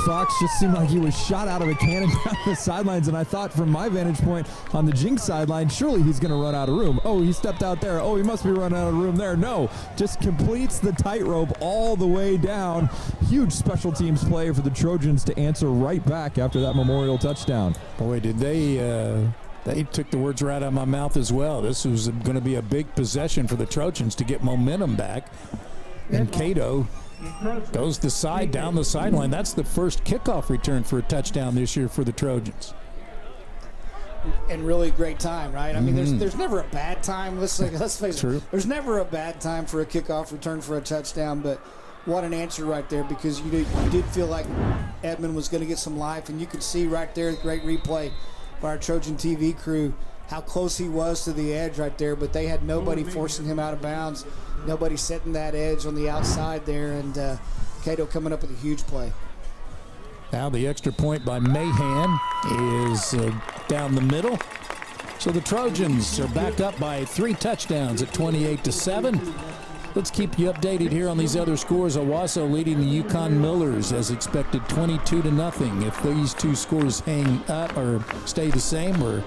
Fox. Just seemed like he was shot out of a cannon down the sidelines, and I thought from my vantage point on the Jenks sideline, surely he's going to run out of room. Oh, he stepped out there. Oh, he must be running out of room there. No, just completes the tightrope all the way down. Huge special teams play for the Trojans to answer right back after that Memorial touchdown. Boy, did they took the words right out of my mouth as well. This was going to be a big possession for the Trojans to get momentum back. And Cato goes the side, down the sideline. That's the first kickoff return for a touchdown this year for the Trojans. And really great time, right? I mean, there's never a bad time. Let's face it. There's never a bad time for a kickoff return for a touchdown, but what an answer right there, because you did feel like Edmond was going to get some life, and you could see right there, great replay by our Trojan TV crew, how close he was to the edge right there, but they had nobody forcing him out of bounds. Nobody setting that edge on the outside there, and Cato coming up with a huge play. Now the extra point by Mahan is down the middle. So the Trojans are back up by 3 touchdowns at 28-7. Let's keep you updated here on these other scores. Owasso leading the Yukon Millers as expected, 22-0. If these two scores hang up or stay the same or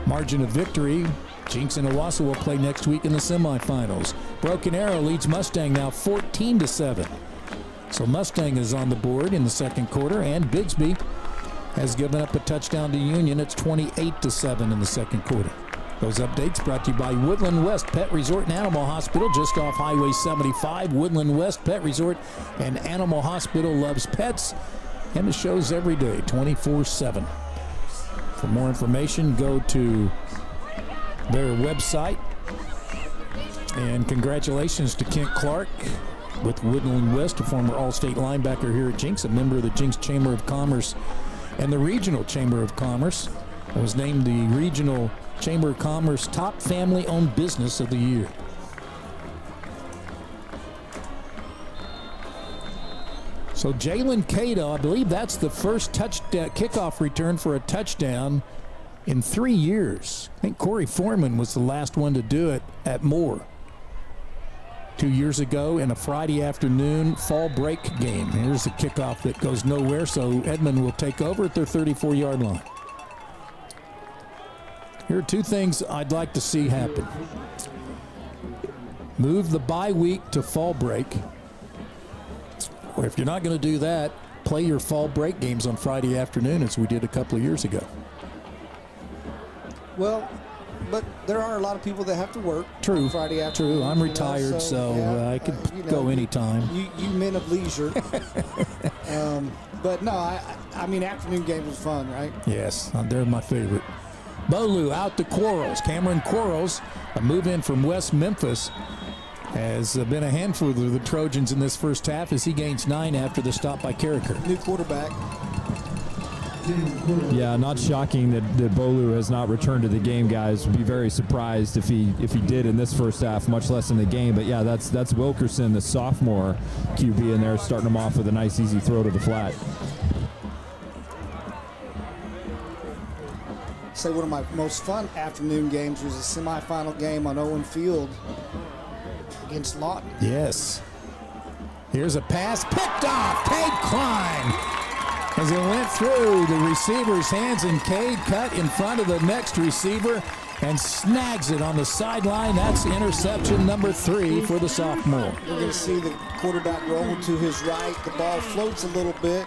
margin of victory, Jenks and Owasso will play next week in the semifinals. Broken Arrow leads Mustang now 14-7. So Mustang is on the board in the second quarter, and Bigsby has given up a touchdown to Union. It's 28-7 in the second quarter. Those updates brought to you by Woodland West Pet Resort and Animal Hospital, just off Highway 75. Woodland West Pet Resort and Animal Hospital loves pets, and it shows every day, 24/7. For more information, go to their website. And congratulations to Kent Clark with Woodland West, a former All-State linebacker here at Jenks, a member of the Jenks Chamber of Commerce and the Regional Chamber of Commerce. It was named the Regional Chamber of Commerce Top Family-Owned Business of the Year. So Jalen Cato, I believe that's the first kickoff return for a touchdown in 3 years. I think Corey Foreman was the last one to do it at Moore 2 years ago in a Friday afternoon fall break game. Here's the kickoff that goes nowhere, so Edmond will take over at their 34-yard line. Here are 2 things I'd like to see happen. Move the bye week to fall break. Or if you're not going to do that, play your fall break games on Friday afternoon as we did a couple of years ago. Well, but there are a lot of people that have to work. True. Friday afternoon. True. I'm retired, so I could go anytime. You men of leisure. But no, I mean, afternoon games was fun, right? Yes, they're my favorite. Bolu out to Quarles. Cameron Quarles, a move in from West Memphis, has been a handful of the Trojans in this first half as he gains 9 after the stop by Carricker. New quarterback. Yeah, not shocking that Bolu has not returned to the game, guys. Would be very surprised if he did in this first half, much less in the game. But yeah, that's Wilkerson, the sophomore QB in there, starting him off with a nice easy throw to the flat. Say one of my most fun afternoon games was a semifinal game on Owen Field against Lawton. Yes. Here's a pass picked off. Cade Klein. As it went through the receiver's hands, and Cade cut in front of the next receiver and snags it on the sideline. That's interception number 3 for the sophomore. We're going to see the quarterback rolling to his right. The ball floats a little bit,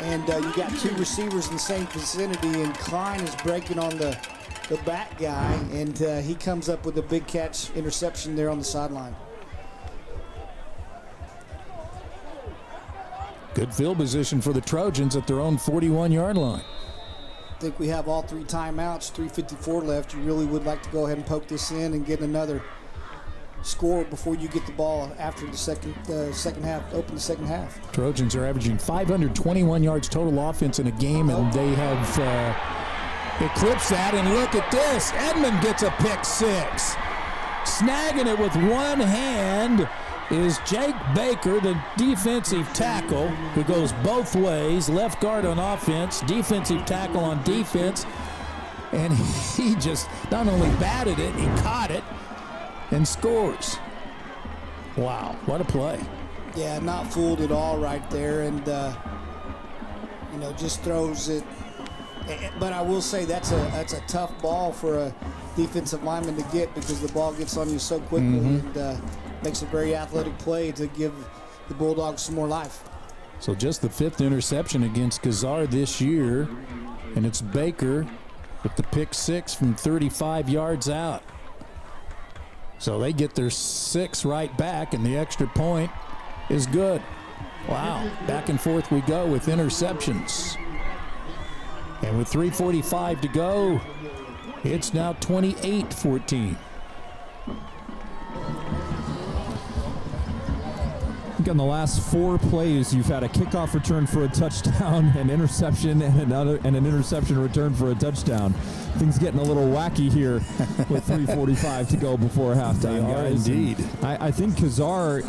and you got 2 receivers in the same vicinity, and Klein is breaking on the back guy, and he comes up with a big catch interception there on the sideline. Good field position for the Trojans at their own 41-yard line. I think we have all 3 timeouts, 3:54 left. You really would like to go ahead and poke this in and get another score before you get the ball after the second half, open the second half. Trojans are averaging 521 yards total offense in a game, and they have eclipsed that. And look at this. Edmond gets a pick 6. Snagging it with one hand is Jake Baker, the defensive tackle, who goes both ways, left guard on offense, defensive tackle on defense, and he just not only batted it, he caught it and scores. Wow, what a play. Yeah, not fooled at all right there, and just throws it. But I will say that's a tough ball for a defensive lineman to get, because the ball gets on you so quickly, and makes a very athletic play to give the Bulldogs some more life. So just the 5th interception against Kazar this year, and it's Baker with the pick 6 from 35 yards out. So they get their 6 right back, and the extra point is good. Wow, back and forth we go with interceptions. And with 3:45 to go, it's now 28-14. On the last 4 plays, you've had a kickoff return for a touchdown, an interception, and an interception return for a touchdown. Things getting a little wacky here with 3:45 to go before halftime, guys. Indeed. I think Kazar,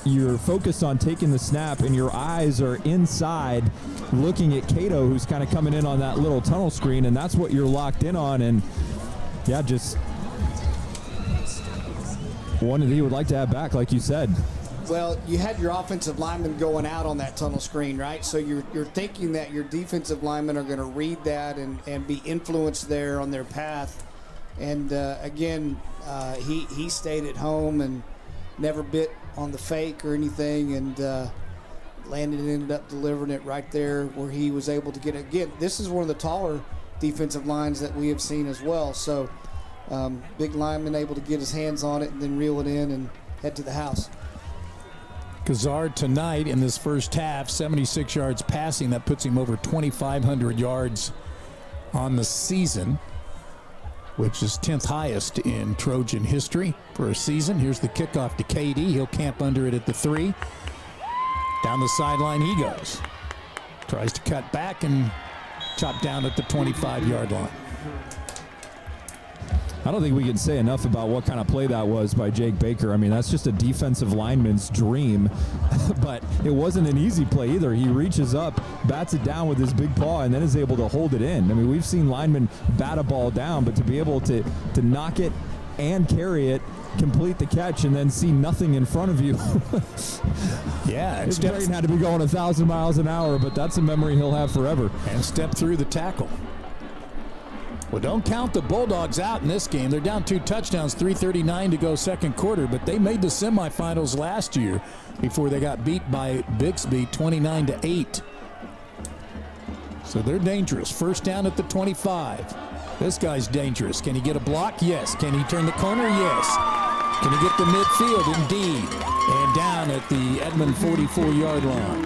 you're focused on taking the snap, and your eyes are inside looking at Cato, who's kind of coming in on that little tunnel screen, and that's what you're locked in on. And yeah, just one that he would like to have back, like you said. Well, you had your offensive linemen going out on that tunnel screen, right? So you're thinking that your defensive linemen are going to read that and be influenced there on their path. And again, he stayed at home and never bit on the fake or anything, and Landon ended up delivering it right there where he was able to get it. Again, this is one of the taller defensive lines that we have seen as well. So big lineman able to get his hands on it and then reel it in and head to the house. Kazar tonight in this first half, 76 yards passing. That puts him over 2,500 yards on the season, which is 10th highest in Trojan history for a season. Here's the kickoff to KD. He'll camp under it at the 3. Down the sideline he goes. Tries to cut back and chop down at the 25-yard line. I don't think we can say enough about what kind of play that was by Jake Baker. I mean, that's just a defensive lineman's dream, but it wasn't an easy play either. He reaches up, bats it down with his big paw, and then is able to hold it in. I mean, we've seen linemen bat a ball down, but to be able to knock it and carry it, complete the catch, and then see nothing in front of you. Yeah. His brain had to be going 1,000 miles an hour, but that's a memory he'll have forever. And step through the tackle. Well, don't count the Bulldogs out in this game. They're down 2 touchdowns, 3:39 to go second quarter, but they made the semifinals last year before they got beat by Bixby 29-8. So they're dangerous. First down at the 25. This guy's dangerous. Can he get a block? Yes. Can he turn the corner? Yes. Can he get to midfield? Indeed. And down at the Edmond 44-yard line.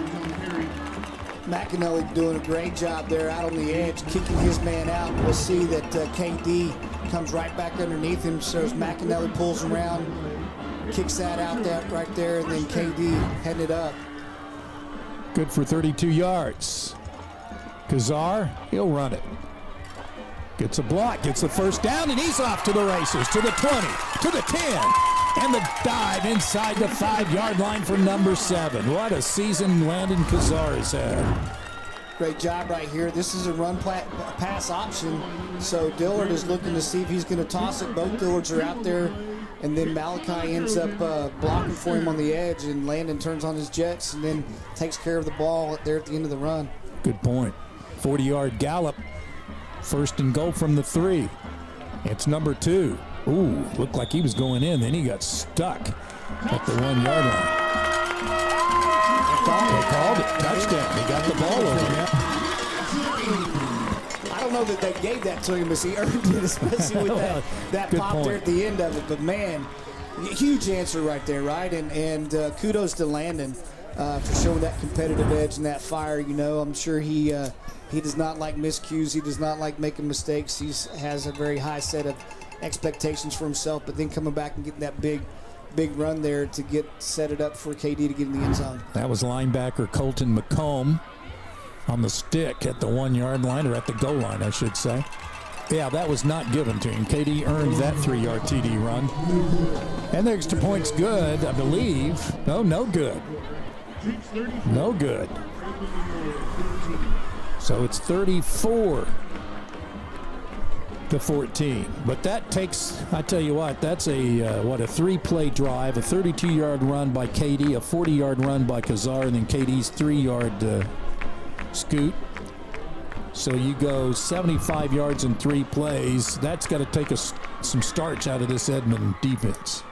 McAnally doing a great job there out on the edge, kicking his man out. We'll see that KD comes right back underneath him. So as McAnally pulls around, kicks that out there, right there, and then KD heading it up. Good for 32 yards. Kazar, he'll run it. Gets a block, gets the first down, and he's off to the races, to the 20, to the 10, and the dive inside the 5-yard line for number 7. What a season Landon Kazar has had. Great job right here. This is a run pass option, so Dillard is looking to see if he's going to toss it. Both Dillards are out there, and then Malachi ends up blocking for him on the edge, and Landon turns on his jets and then takes care of the ball there at the end of the run. Good point. 40-yard gallop. First and goal from the 3. It's number 2. Ooh, looked like he was going in, then he got stuck at the 1-yard line. They called it. Touchdown. He got the ball over him. I don't know that they gave that to him as he earned it, especially with that pop point there at the end of it. But, man, huge answer right there, right? And kudos to Landon for showing that competitive edge and that fire. You know, I'm sure he does not like miscues. He does not like making mistakes. He has a very high set of expectations for himself, but then coming back and getting that big run there to set it up for KD to get in the end zone. That was linebacker Colton McComb on the stick at the 1-yard line, or at the goal line, I should say. Yeah, that was not given to him. KD earned that 3-yard TD run. And the extra point's good, I believe. No good. No good. So it's 34-14. But that takes, I tell you what, that's a 3-play drive, a 32-yard run by KD, a 40-yard run by Kazar, and then KD's 3-yard scoot. So you go 75 yards in 3 plays. That's got to take some starch out of this Edmond defense.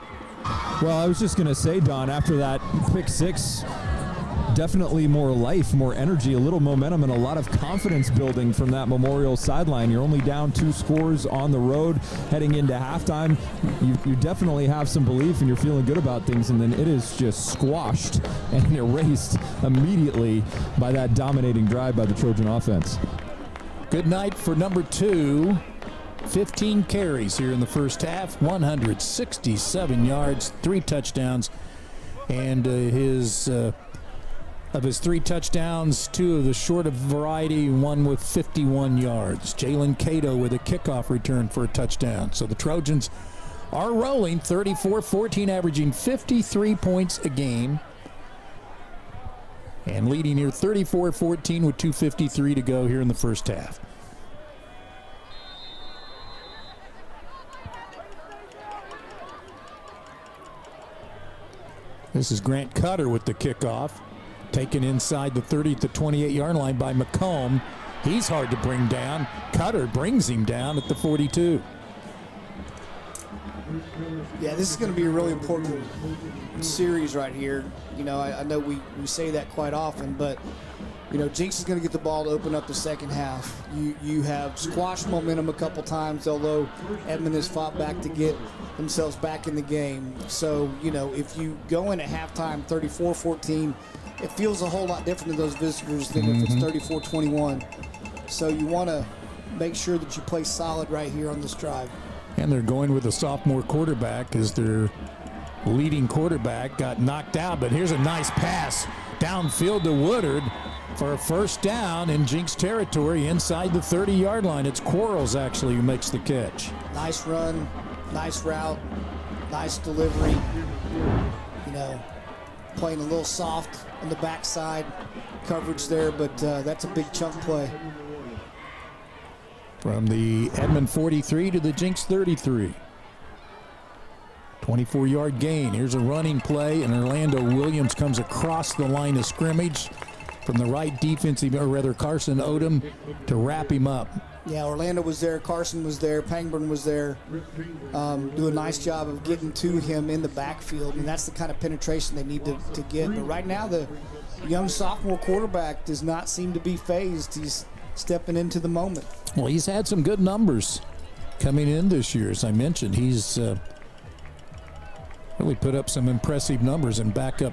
Well, I was just going to say, Don, after that pick 6, definitely more life, more energy, a little momentum, and a lot of confidence building from that Memorial sideline. You're only down 2 scores on the road heading into halftime. You definitely have some belief and you're feeling good about things, and then it is just squashed and erased immediately by that dominating drive by the Trojan offense. Good night for number 2. 15 carries here in the first half, 167 yards, 3 touchdowns, and of his 3 touchdowns, 2 of the short of variety, 1 with 51 yards. Jalen Cato with a kickoff return for a touchdown. So the Trojans are rolling, 34-14, averaging 53 points a game, and leading here 34-14 with 2:53 to go here in the first half. This is Grant Cutter with the kickoff. Taken inside the 30 to 28-yard line by McComb. He's hard to bring down. Cutter brings him down at the 42. Yeah, this is going to be a really important series right here. You know, I know we say that quite often, but, you know, Jenks is going to get the ball to open up the second half. You have squashed momentum a couple times, although Edmond has fought back to get themselves back in the game. So, you know, if you go in at halftime 34-14, it feels a whole lot different to those visitors than if it's 34-21. So you want to make sure that you play solid right here on this drive. And they're going with a sophomore quarterback as their leading quarterback got knocked out. But here's a nice pass downfield to Woodard for a first down in Jenks territory inside the 30-yard line. It's Quarles actually who makes the catch. Nice run, nice route, nice delivery. You know, playing a little soft on the backside coverage there, but that's a big chunk play. From the Edmond 43 to the Jenks 33. 24-yard gain. Here's a running play, and Orlando Williams comes across the line of scrimmage from the right defensive, or rather Carson Odom, to wrap him up. Yeah, Orlando was there, Carson was there, Pangburn was there. Do a nice job of getting to him in the backfield, and that's the kind of penetration they need to get. But right now, the young sophomore quarterback does not seem to be phased. stepping into the moment. Well, he's had some good numbers coming in this year, as I mentioned. He's really put up some impressive numbers in backup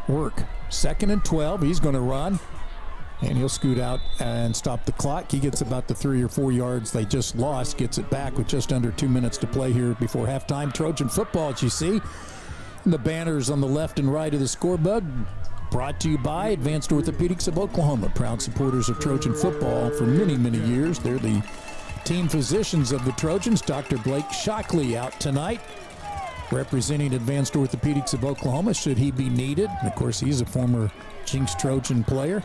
work. 2nd and 12, he's going to run, and he'll scoot out and stop the clock. He gets about the 3 or 4 yards they just lost, gets it back with just under 2 minutes to play here before halftime. Trojan football, as you see. And the banners on the left and right of the scoreboard brought to you by Advanced Orthopedics of Oklahoma, proud supporters of Trojan football for many, many years. They're the team physicians of the Trojans. Dr. Blake Shockley out tonight, representing Advanced Orthopedics of Oklahoma, should he be needed. And of course, he's a former Jenks Trojan player.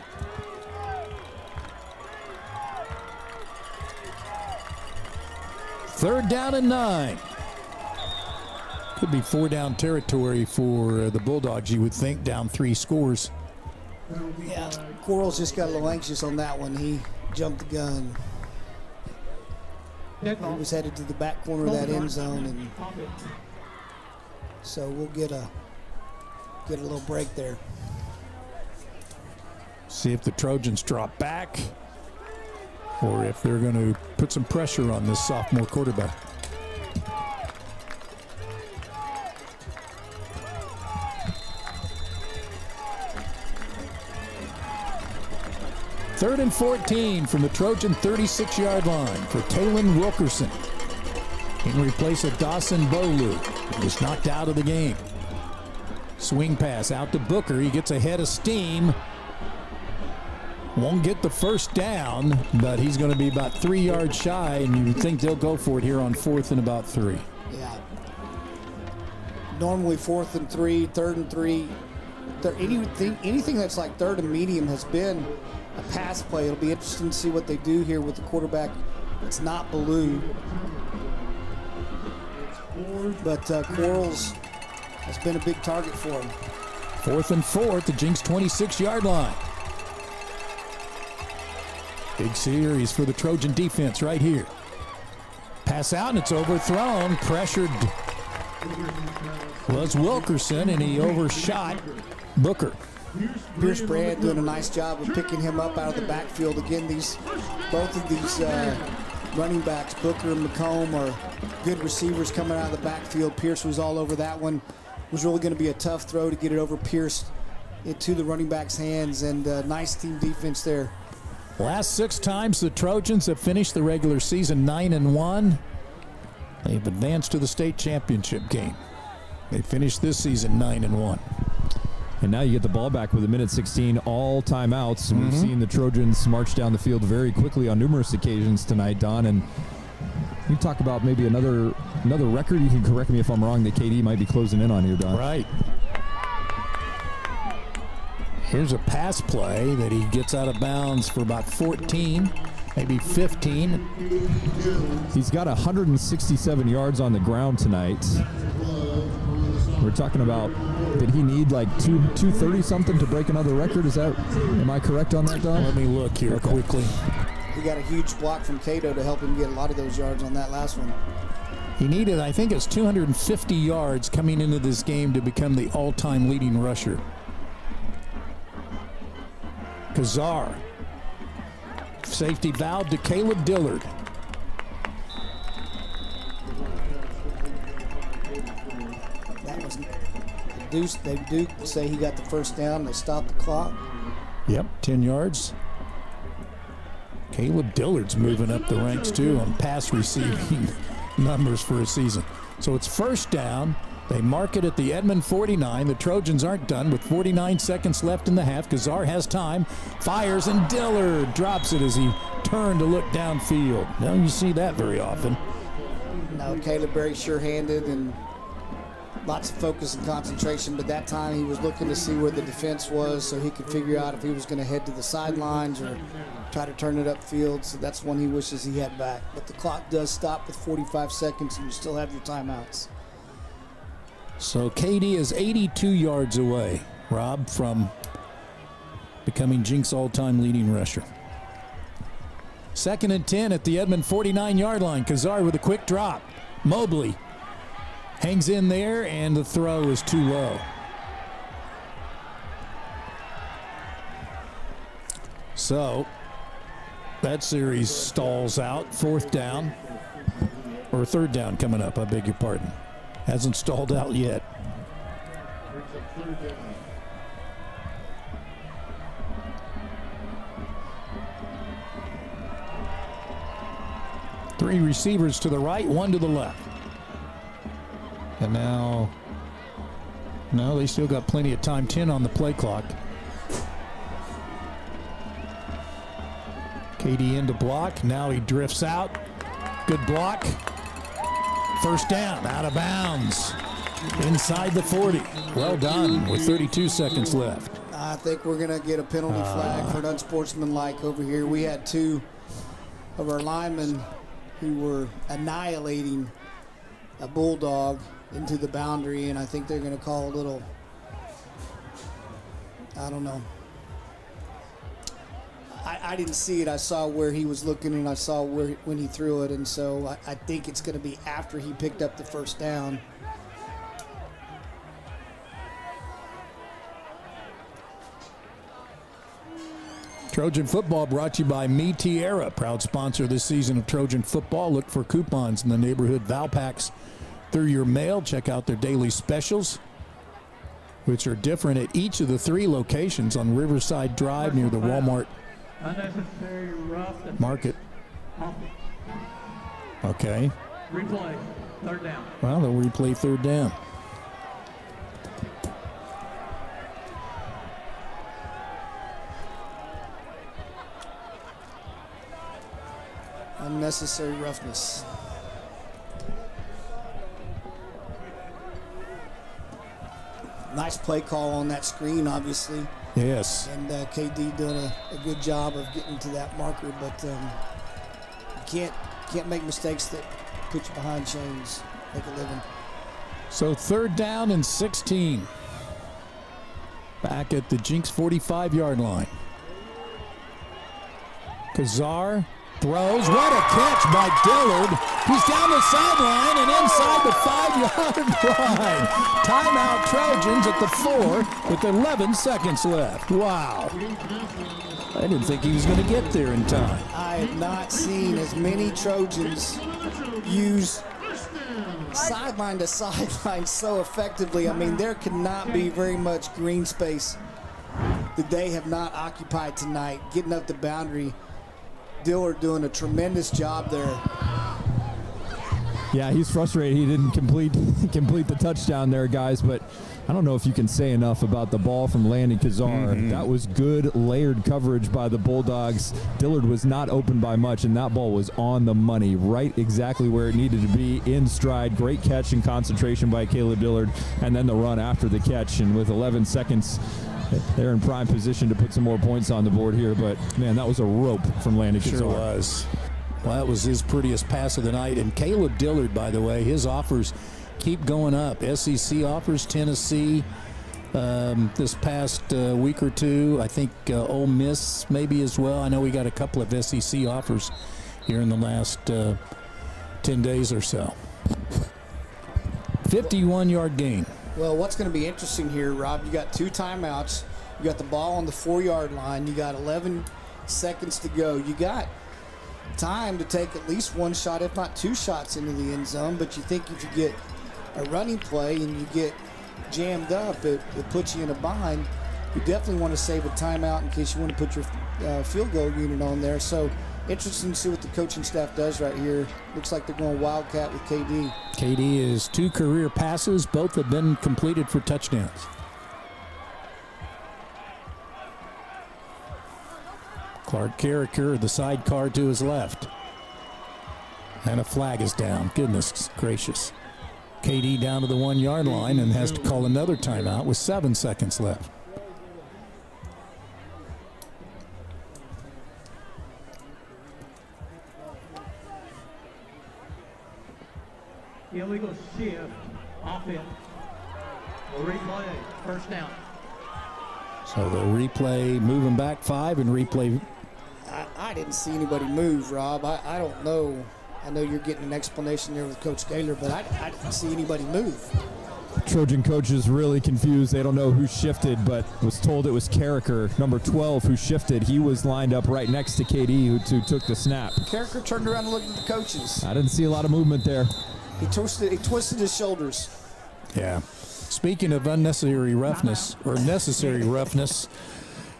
Third down and 9. Could be 4-down territory for the Bulldogs, you would think, down 3 scores. Yeah, Quarles just got a little anxious on that one. He jumped the gun. He was headed to the back corner of that end zone, and so we'll get a little break there. See if the Trojans drop back or if they're going to put some pressure on this sophomore quarterback. Third and 14 from the Trojan 36-yard line for Kalen Wilkerson. In replace of Dawson Bolu, who was knocked out of the game. Swing pass out to Booker. He gets ahead of steam. Won't get the first down, but he's going to be about 3 yards shy, and you would think they'll go for it here on 4th and about 3. Yeah. Normally 4th and 3, 3rd and 3. Anything that's like 3rd and medium has been a pass play. It'll be interesting to see what they do here with the quarterback. It's not Ballou. But Quarles has been a big target for him. 4th and 4 at the Jenks 26-yard line. Big series for the Trojan defense right here. Pass out and it's overthrown. Pressured was Wilkerson, and he overshot Booker. Pierce Brand doing a nice job of picking him up out of the backfield. Again, both of these running backs, Booker and McComb, are good receivers coming out of the backfield. Pierce was all over that one. It was really going to be a tough throw to get it over Pierce into the running back's hands, and nice team defense there. Last 6 times the Trojans have finished the regular season 9-1. They've advanced to the state championship game. They finished this season 9-1. And now you get the ball back with 1:16, all timeouts. We've seen the Trojans march down the field very quickly on numerous occasions tonight, Don. And you talk about maybe another record. You can correct me if I'm wrong that KD might be closing in on here, Don. Right. Here's a pass play that he gets out of bounds for about 14, maybe 15. He's got 167 yards on the ground tonight. We're talking about, did he need like 230-something to break another record? Am I correct on that, Don? Let me look here quickly. He got a huge block from Cato to help him get a lot of those yards on that last one. He needed, I think it's 250 yards coming into this game to become the all-time leading rusher. Kazar. Safety valve to Caleb Dillard. They do say he got the first down. They stopped the clock. Yep, 10 yards. Caleb Dillard's moving up the ranks too on pass receiving numbers for a season. So it's first down. They mark it at the Edmond 49. The Trojans aren't done with 49 seconds left in the half. Kazar has time, fires, and Dillard drops it as he turned to look downfield. Now you see that very often. No, Caleb very sure-handed and lots of focus and concentration, but that time he was looking to see where the defense was so he could figure out if he was going to head to the sidelines or try to turn it upfield. So that's one he wishes he had back. But the clock does stop with 45 seconds and you still have your timeouts. So KD is 82 yards away, Rob, from becoming Jenks' all-time leading rusher. 2nd and 10 at the Edmond 49-yard line. Kazar with a quick drop. Mobley hangs in there, and the throw is too low. So That series stalls out. Fourth down, or third down coming up, I beg your pardon. Hasn't stalled out yet. Three receivers to the right, one to the left. And now, no, they still got plenty of time. 10 on the play clock. KD into block. Now he drifts out. Good block. First down, out of bounds. Inside the 40. Well done with 32 seconds left. I think we're going to get a penalty flag for an unsportsmanlike over here. We had two of our linemen who were annihilating a Bulldog into the boundary, and I think they're going to call a little, I don't know. I didn't see it. I saw where he was looking, and I saw when he threw it, and so I think it's going to be after he picked up the first down. Trojan football brought to you by Me Tierra, proud sponsor this season of Trojan football. Look for coupons in the neighborhood Valpacks through your mail. Check out their daily specials, which are different at each of the three locations on Riverside Drive near the Walmart Market. Okay. Replay, third down. Well, they'll replay third down. Unnecessary roughness. Nice play call on that screen, obviously. Yes. And KD doing a good job of getting to that marker, but you can't make mistakes that put you behind chains, make a living. So third down and 16. Back at the Jenks 45-yard line. Kazar throws. What a catch by Dillard. He's down the sideline and inside the 5-yard line. Timeout Trojans at the 4 with 11 seconds left. Wow. I didn't think he was going to get there in time. I have not seen as many Trojans use sideline to sideline so effectively. I mean, there cannot be very much green space that they have not occupied tonight, getting up the boundary. Dillard doing a tremendous job there. Yeah, he's frustrated he didn't complete the touchdown there, guys, but I don't know if you can say enough about the ball from Landon Kazar. That was good layered coverage by the Bulldogs. Dillard was not open by much, and that ball was on the money, right exactly where it needed to be, in stride. Great catch and concentration by Caleb Dillard, and then the run after the catch. And with 11 seconds, they're in prime position to put some more points on the board here, but man, that was a rope from Landon Kazar. Sure was. Well, that was his prettiest pass of the night. And Caleb Dillard, by the way, his offers keep going up. SEC offers, Tennessee this past week or two. I think Ole Miss maybe as well. I know we got a couple of SEC offers here in the last 10 days or so. 51-yard gain. Well, what's going to be interesting here, Rob, you got two timeouts. You got the ball on the 4-yard line. You got 11 seconds to go. You got time to take at least one shot, if not two shots into the end zone. But you think if you get a running play and you get jammed up, it puts you in a bind. You definitely want to save a timeout in case you want to put your field goal unit on there. So interesting to see what the coaching staff does right here. Looks like they're going Wildcat with KD. KD is 2 career passes. Both have been completed for touchdowns. Clark Carricker, the sidecar to his left. And a flag is down. Goodness gracious. KD down to the 1-yard line and has to call another timeout with 7 seconds left. Illegal shift, offense. Replay, first down. So the replay, moving back 5 and replay. I didn't see anybody move, Rob. I don't know. I know you're getting an explanation there with Coach Gaylor, but I didn't see anybody move. Trojan coach is really confused. They don't know who shifted, but was told it was Carricker, number 12, who shifted. He was lined up right next to KD, who took the snap. Carricker turned around and looked at the coaches. I didn't see a lot of movement there. He twisted his shoulders. Yeah. Speaking of unnecessary roughness, or necessary roughness,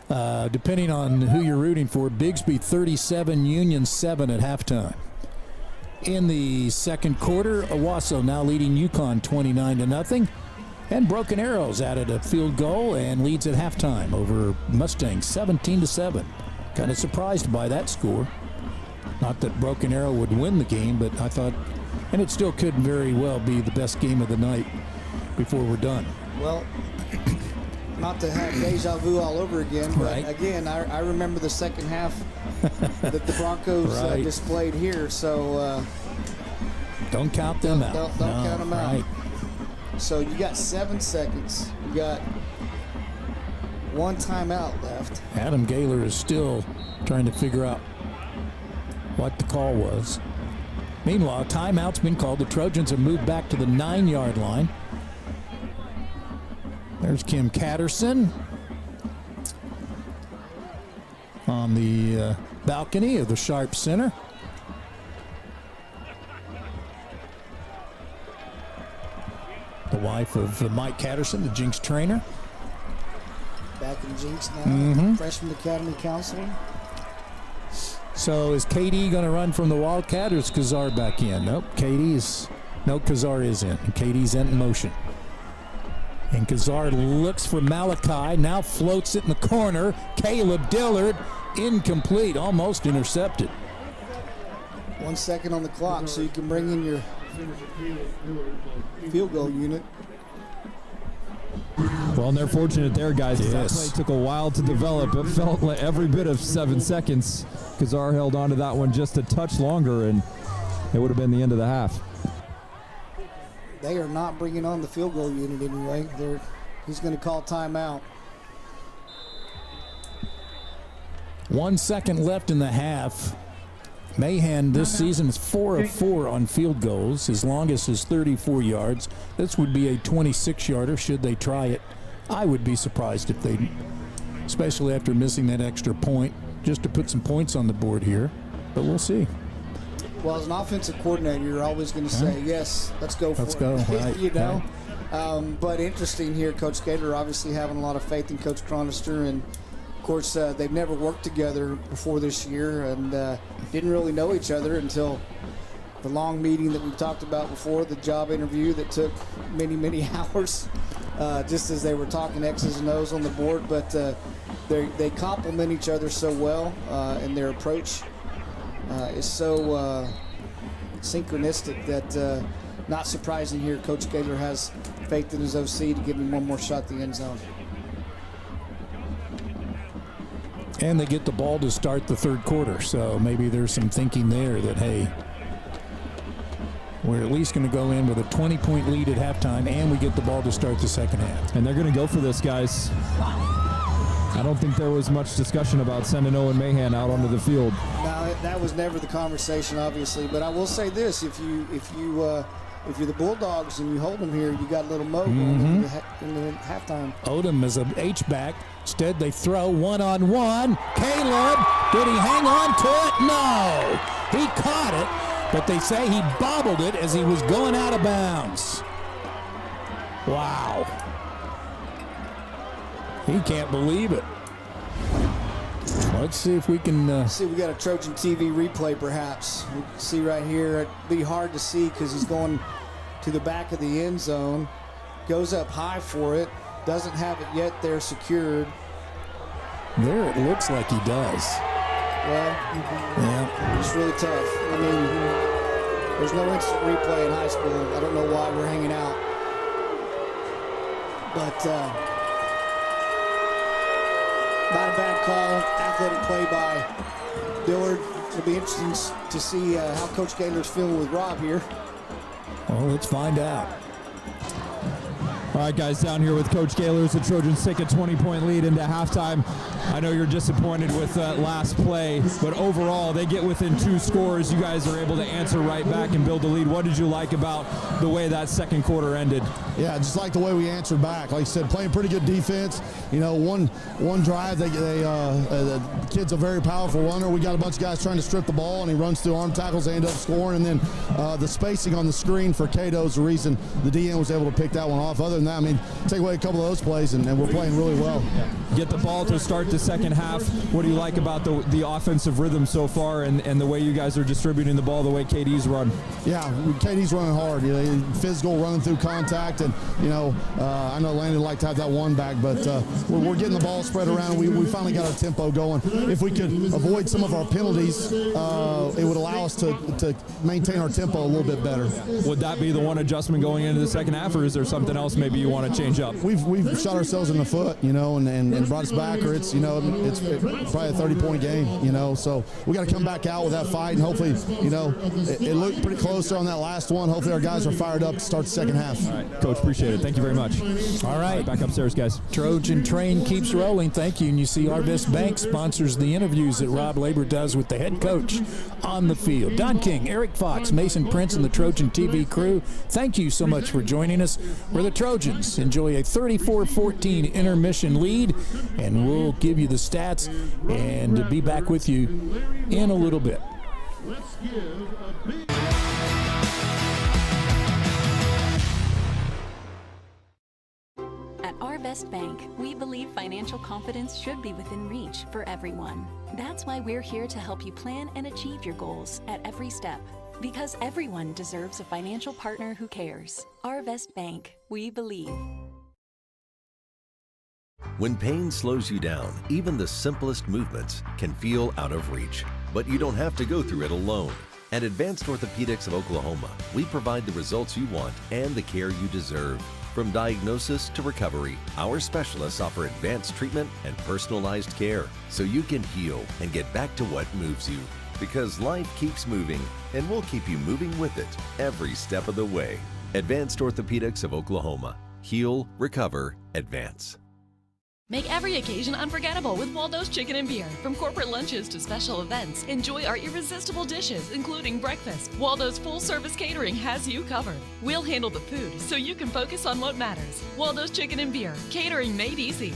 depending on who you're rooting for, Bigsby 37, Union 7 at halftime. In the second quarter, Owasso now leading Yukon 29-0. And Broken Arrows added a field goal and leads at halftime over Mustangs 17-7. Kind of surprised by that score. Not that Broken Arrow would win the game, but I thought, and it still could very well be the best game of the night before we're done. Well, not to have deja vu all over again, but again, I remember the second half that the Broncos displayed here, so don't count them out. Don't count them out. So you got 7 seconds. You got 1 timeout left. Adam Gaylor is still trying to figure out what the call was. Meanwhile, timeout's been called. The Trojans have moved back to the 9-yard line. There's Kim Catterson on the balcony of the Sharp Center. The wife of Mike Catterson, the Jenks trainer. Back in Jenks now, freshman academy counselor. So is KD going to run from the Wildcat, or is Kazar back in? Nope, Kazar is in. And KD's in motion. And Kazar looks for Malachi, now floats it in the corner. Caleb Dillard, incomplete, almost intercepted. 1 second on the clock, so you can bring in your field goal unit. Well, and they're fortunate there, guys. That play took a while to develop. It felt like every bit of 7 seconds. Kazar held on to that one just a touch longer, and it would have been the end of the half. They are not bringing on the field goal unit anyway. He's going to call timeout. 1 second left in the half. Mahan this season is 4 of 4 on field goals. His longest is 34 yards. This would be a 26-yarder should they try it. I would be surprised if they, especially after missing that extra point, just to put some points on the board here. But we'll see. Well, as an offensive coordinator, you're always going to say, yes, let's go for it. Let's go, right. You know? But interesting here, Coach Gator obviously having a lot of faith in Coach Chronister. And, of course, they've never worked together before this year and didn't really know each other until the long meeting that we've talked about before, the job interview that took many, many hours just as they were talking X's and O's on the board. But they complement each other so well, and their approach is so synchronistic that not surprising here, Coach Gator has faith in his OC to give him one more shot at the end zone. And they get the ball to start the third quarter, so maybe there's some thinking there that, hey, we're at least going to go in with a 20-point lead at halftime, and we get the ball to start the second half. And they're going to go for this, guys. I don't think there was much discussion about sending Owen Mahan out onto the field. No, that was never the conversation, obviously. But I will say this: if you're the Bulldogs and you hold them here, you got a little mo in the halftime. Odom is an H-back. Instead, they throw one-on-one. Caleb, did he hang on to it? No. He caught it, but they say he bobbled it as he was going out of bounds. Wow. He can't believe it. Let's see if we can... see, we got a Trojan TV replay, perhaps. We can see right here. It'd be hard to see because he's going to the back of the end zone. Goes up high for it. Doesn't have it yet. They're secured. There it looks like he does. Well, yeah. It's really tough. I mean, there's no instant replay in high school. I don't know why we're hanging out. But not a bad call. Athletic play by Dillard. It'll be interesting to see how Coach Gaylor's feeling with Rob here. Well, let's find out. All right, guys, down here with Coach Gaylor. The Trojans take a 20-point lead into halftime. I know you're disappointed with that last play, but overall they get within 2 scores. You guys are able to answer right back and build the lead. What did you like about the way that second quarter ended? Yeah, just like the way we answered back. Like I said, playing pretty good defense. You know, one drive, the kid's a very powerful runner. We got a bunch of guys trying to strip the ball, and he runs through arm tackles. They end up scoring, and then the spacing on the screen for Cato is the reason the DN was able to pick that one off. Other than that, I mean, take away a couple of those plays, and we're playing really well. Get the ball to start the second half. What do you like about the offensive rhythm so far and the way you guys are distributing the ball, the way KD's run? Yeah, KD's running hard. You know, physical, running through contact, and I know Landon liked to have that one back, but we're getting the ball spread around. We finally got our tempo going. If we could avoid some of our penalties, it would allow us to maintain our tempo a little bit better. Would that be the one adjustment going into the second half, or is there something else maybe you want to change up? We've shot ourselves in the foot, and brought us back, or it's probably a 30-point game, so we got to come back out with that fight, and hopefully, it looked pretty close there on that last one. Hopefully our guys are fired up to start the second half. All right, Coach, appreciate it. Thank you very much. All right. Back upstairs, guys. Trojan train keeps rolling. Thank you. And you see Arvest Bank sponsors the interviews that Rob Labor does with the head coach on the field. Don King, Eric Fox, Mason Prince, and the Trojan TV crew, thank you so much for joining us, where the Trojans enjoy a 34-14 intermission lead, and we'll give you the stats and be back with you in a little bit. At Arvest Bank, we believe financial confidence should be within reach for everyone. That's why we're here to help you plan and achieve your goals at every step. Because everyone deserves a financial partner who cares. Arvest Bank, we believe. When pain slows you down, even the simplest movements can feel out of reach. But you don't have to go through it alone. At Advanced Orthopedics of Oklahoma, we provide the results you want and the care you deserve. From diagnosis to recovery, our specialists offer advanced treatment and personalized care so you can heal and get back to what moves you. Because life keeps moving, and we'll keep you moving with it every step of the way. Advanced Orthopedics of Oklahoma. Heal, recover, advance. Make every occasion unforgettable with Waldo's Chicken and Beer. From corporate lunches to special events, enjoy our irresistible dishes, including breakfast. Waldo's full-service catering has you covered. We'll handle the food so you can focus on what matters. Waldo's Chicken and Beer, catering made easy.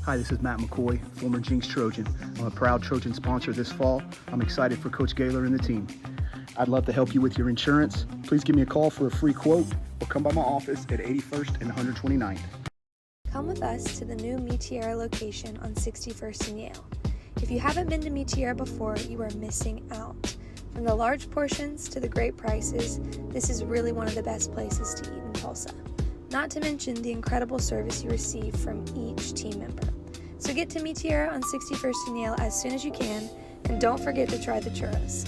Hi, this is Matt McCoy, former Jenks Trojan. I'm a proud Trojan sponsor this fall. I'm excited for Coach Gaylor and the team. I'd love to help you with your insurance. Please give me a call for a free quote or come by my office at 81st and 129th. Come with us to the new Meteora location on 61st and Yale. If you haven't been to Meteora before, you are missing out. From the large portions to the great prices, this is really one of the best places to eat in Tulsa. Not to mention the incredible service you receive from each team member. So get to Meteora on 61st and Yale as soon as you can, and don't forget to try the churros.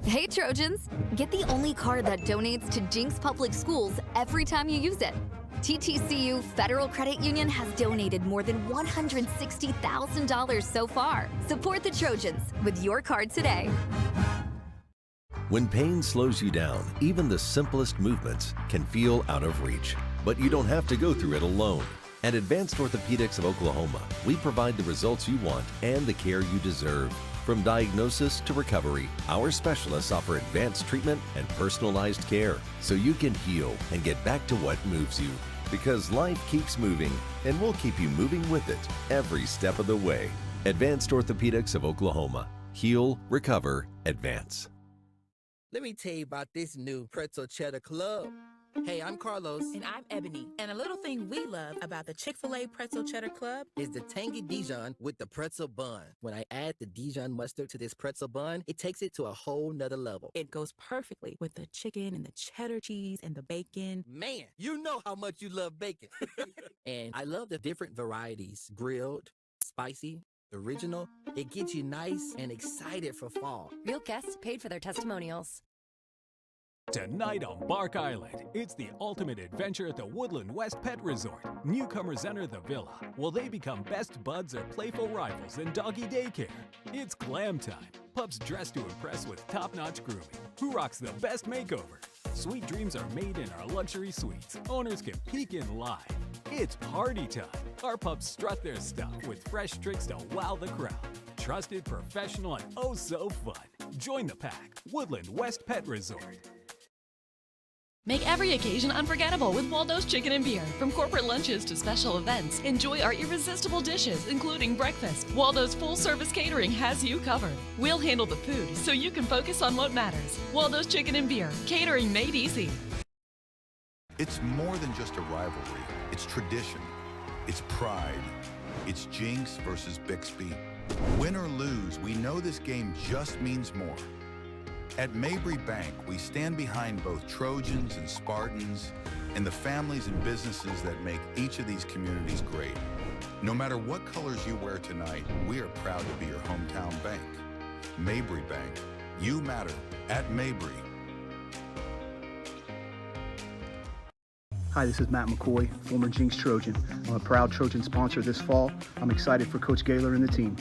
Hey Trojans, get the only card that donates to Jenks Public Schools every time you use it. TTCU Federal Credit Union has donated more than $160,000 so far. Support the Trojans with your card today. When pain slows you down, even the simplest movements can feel out of reach. But you don't have to go through it alone. At Advanced Orthopedics of Oklahoma, we provide the results you want and the care you deserve. From diagnosis to recovery, our specialists offer advanced treatment and personalized care so you can heal and get back to what moves you. Because life keeps moving, and we'll keep you moving with it every step of the way. Advanced Orthopedics of Oklahoma. Heal, recover, advance. Let me tell you about this new pretzel cheddar club. Hey, I'm Carlos. And I'm Ebony. And a little thing we love about the Chick-fil-A Pretzel Cheddar Club is the tangy Dijon with the pretzel bun. When I add the Dijon mustard to this pretzel bun, it takes it to a whole nother level. It goes perfectly with the chicken and the cheddar cheese and the bacon. Man, you know how much you love bacon. And I love the different varieties. Grilled, spicy, original. It gets you nice and excited for fall. Real guests paid for their testimonials. Tonight on Bark Island, it's the ultimate adventure at the Woodland West Pet Resort. Newcomers enter the villa. Will they become best buds or playful rivals in doggy daycare? It's glam time. Pups dressed to impress with top-notch grooming. Who rocks the best makeover? Sweet dreams are made in our luxury suites. Owners can peek in live. It's party time. Our pups strut their stuff with fresh tricks to wow the crowd. Trusted, professional, and oh so fun. Join the pack. Woodland West Pet Resort. Make every occasion unforgettable with Waldo's Chicken and Beer. From corporate lunches to special events, enjoy our irresistible dishes, including breakfast. Waldo's full-service catering has you covered. We'll handle the food so you can focus on what matters. Waldo's Chicken and Beer, catering made easy. It's more than just a rivalry. It's tradition. It's pride. It's Jenks versus Bixby. Win or lose, we know this game just means more. At Mabry Bank, we stand behind both Trojans and Spartans and the families and businesses that make each of these communities great. No matter what colors you wear tonight, we are proud to be your hometown bank. Mabry Bank. You matter at Mabry. Hi, this is Matt McCoy, former Jenks Trojan. I'm a proud Trojan sponsor this fall. I'm excited for Coach Gaylor and the team.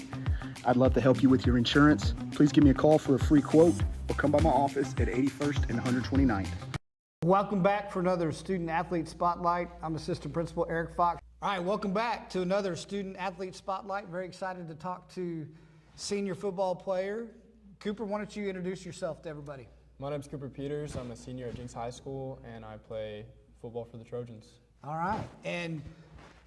I'd love to help you with your insurance. Please give me a call for a free quote or come by my office at 81st and 129th. Welcome back for another Student Athlete Spotlight. I'm Assistant Principal Eric Fox. All right, welcome back to another Student Athlete Spotlight. Very excited to talk to senior football player. Cooper, why don't you introduce yourself to everybody? My name's Cooper Peters. I'm a senior at Jenks High School, and I play football for the Trojans. All right, and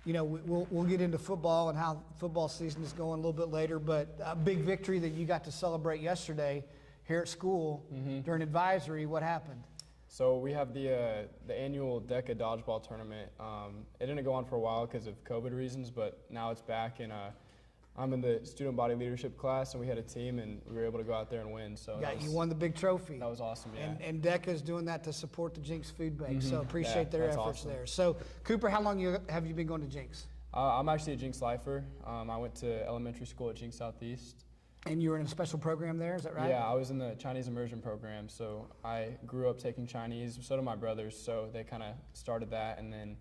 you know, we'll get into football and how football season is going a little bit later, but a big victory that you got to celebrate yesterday here at school during advisory. What happened? So we have the annual DECA dodgeball tournament. It didn't go on for a while because of COVID reasons, but now it's back, and I'm in the student body leadership class, and we had a team, and we were able to go out there and win. So you won the big trophy. That was awesome, yeah. And DECA is doing that to support the Jenks Food Bank, so appreciate their efforts awesome. there. So, Cooper, how long have you been going to Jenks? I'm actually a Jenks lifer. I went to elementary school at Jenks Southeast. And you were in a special program there, is that right? Yeah, I was in the Chinese immersion program, so I grew up taking Chinese. So did my brothers, so they kind of started that, and then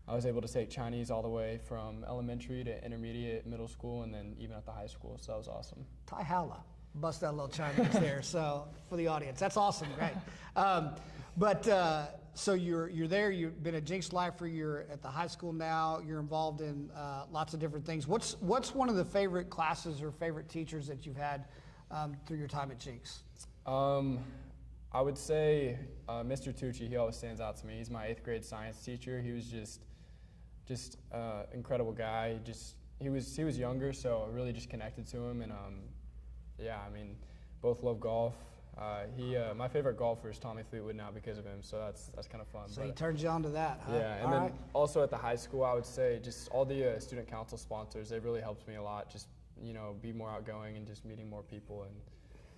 I was able to take Chinese all the way from elementary to intermediate, middle school, and then even at the high school, so that was awesome. Tai Hala. Bust that little Chinese there, so for the audience. That's awesome, right? So you're there, you've been a Jenks lifer, you're at the high school now, you're involved in lots of different things. What's one of the favorite classes or favorite teachers that you've had through your time at Jenks? I would say Mr. Tucci, he always stands out to me. He's my 8th grade science teacher. He was just incredible guy. He was younger, so I really just connected to him, and yeah, I mean, both love golf. My favorite golfer is Tommy Fleetwood now because of him, so that's kind of fun. So he turns you on to that, huh? Yeah, and then also at the high school, I would say just all the student council sponsors, they've really helped me a lot, just, you know, be more outgoing and just meeting more people and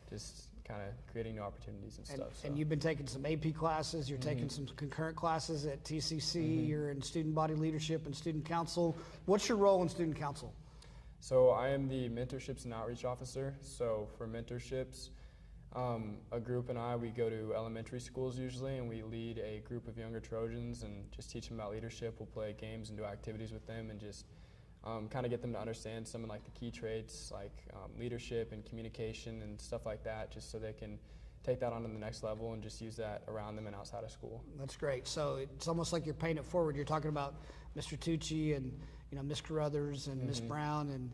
just kind of creating new opportunities and stuff. So. And you've been taking some AP classes, you're taking some concurrent classes at TCC, you're in student body leadership and student council. What's your role in student council? So I am the mentorships and outreach officer. So for mentorships, a group and we go to elementary schools usually, and we lead a group of younger Trojans and just teach them about leadership. We'll play games and do activities with them and just kind of get them to understand some of like the key traits like leadership and communication and stuff like that, just so they can take that on to the next level and just use that around them and outside of school. That's great. So it's almost like you're paying it forward. You're talking about Mr. Tucci and Ms. Carruthers and Ms. Brown and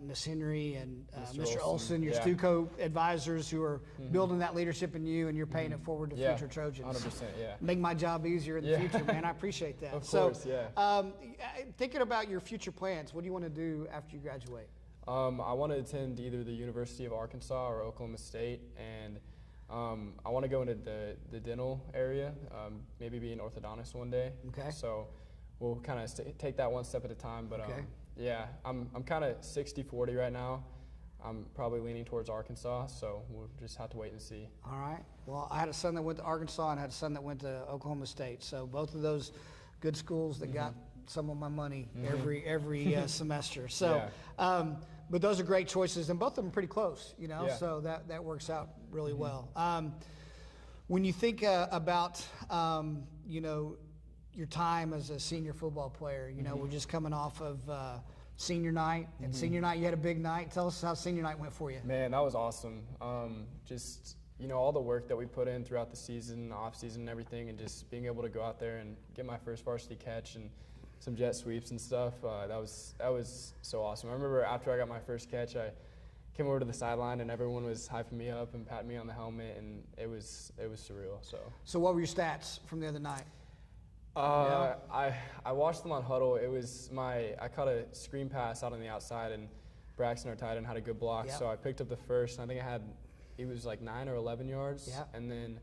Ms. Henry and Mr. Olson, your Stuco advisors who are building that leadership in you, and you're paying it forward to future Trojans. 100%, yeah. Make my job easier in the future, man. I appreciate that. Of course, yeah. Thinking about your future plans, what do you want to do after you graduate? I want to attend either the University of Arkansas or Oklahoma State, and I want to go into the dental area, maybe be an orthodontist one day. Okay. So we'll kind of take that one step at a time, but yeah, I'm kind of 60-40 right now. I'm probably leaning towards Arkansas, so we'll just have to wait and see. All right. Well, I had a son that went to Arkansas and had a son that went to Oklahoma State, so both of those good schools that got some of my money every semester. So, but those are great choices, and both of them are pretty close, so that works out really well. When you think about, your time as a senior football player, we're just coming off of senior night. And senior night, you had a big night. Tell us how senior night went for you. Man, that was awesome. Just, you know, all the work that we put in throughout the season, off season and everything, and just being able to go out there and get my first varsity catch and some jet sweeps and stuff, that was so awesome. I remember after I got my first catch, I came over to the sideline and everyone was hyping me up and patting me on the helmet, and it was surreal. So what were your stats from the other night? I watched them on Huddle. It was I caught a screen pass out on the outside, and Braxton, our tight end, had a good block. Yep. So I picked up the first, and I think it was like 9 or 11 yards. Yep. And then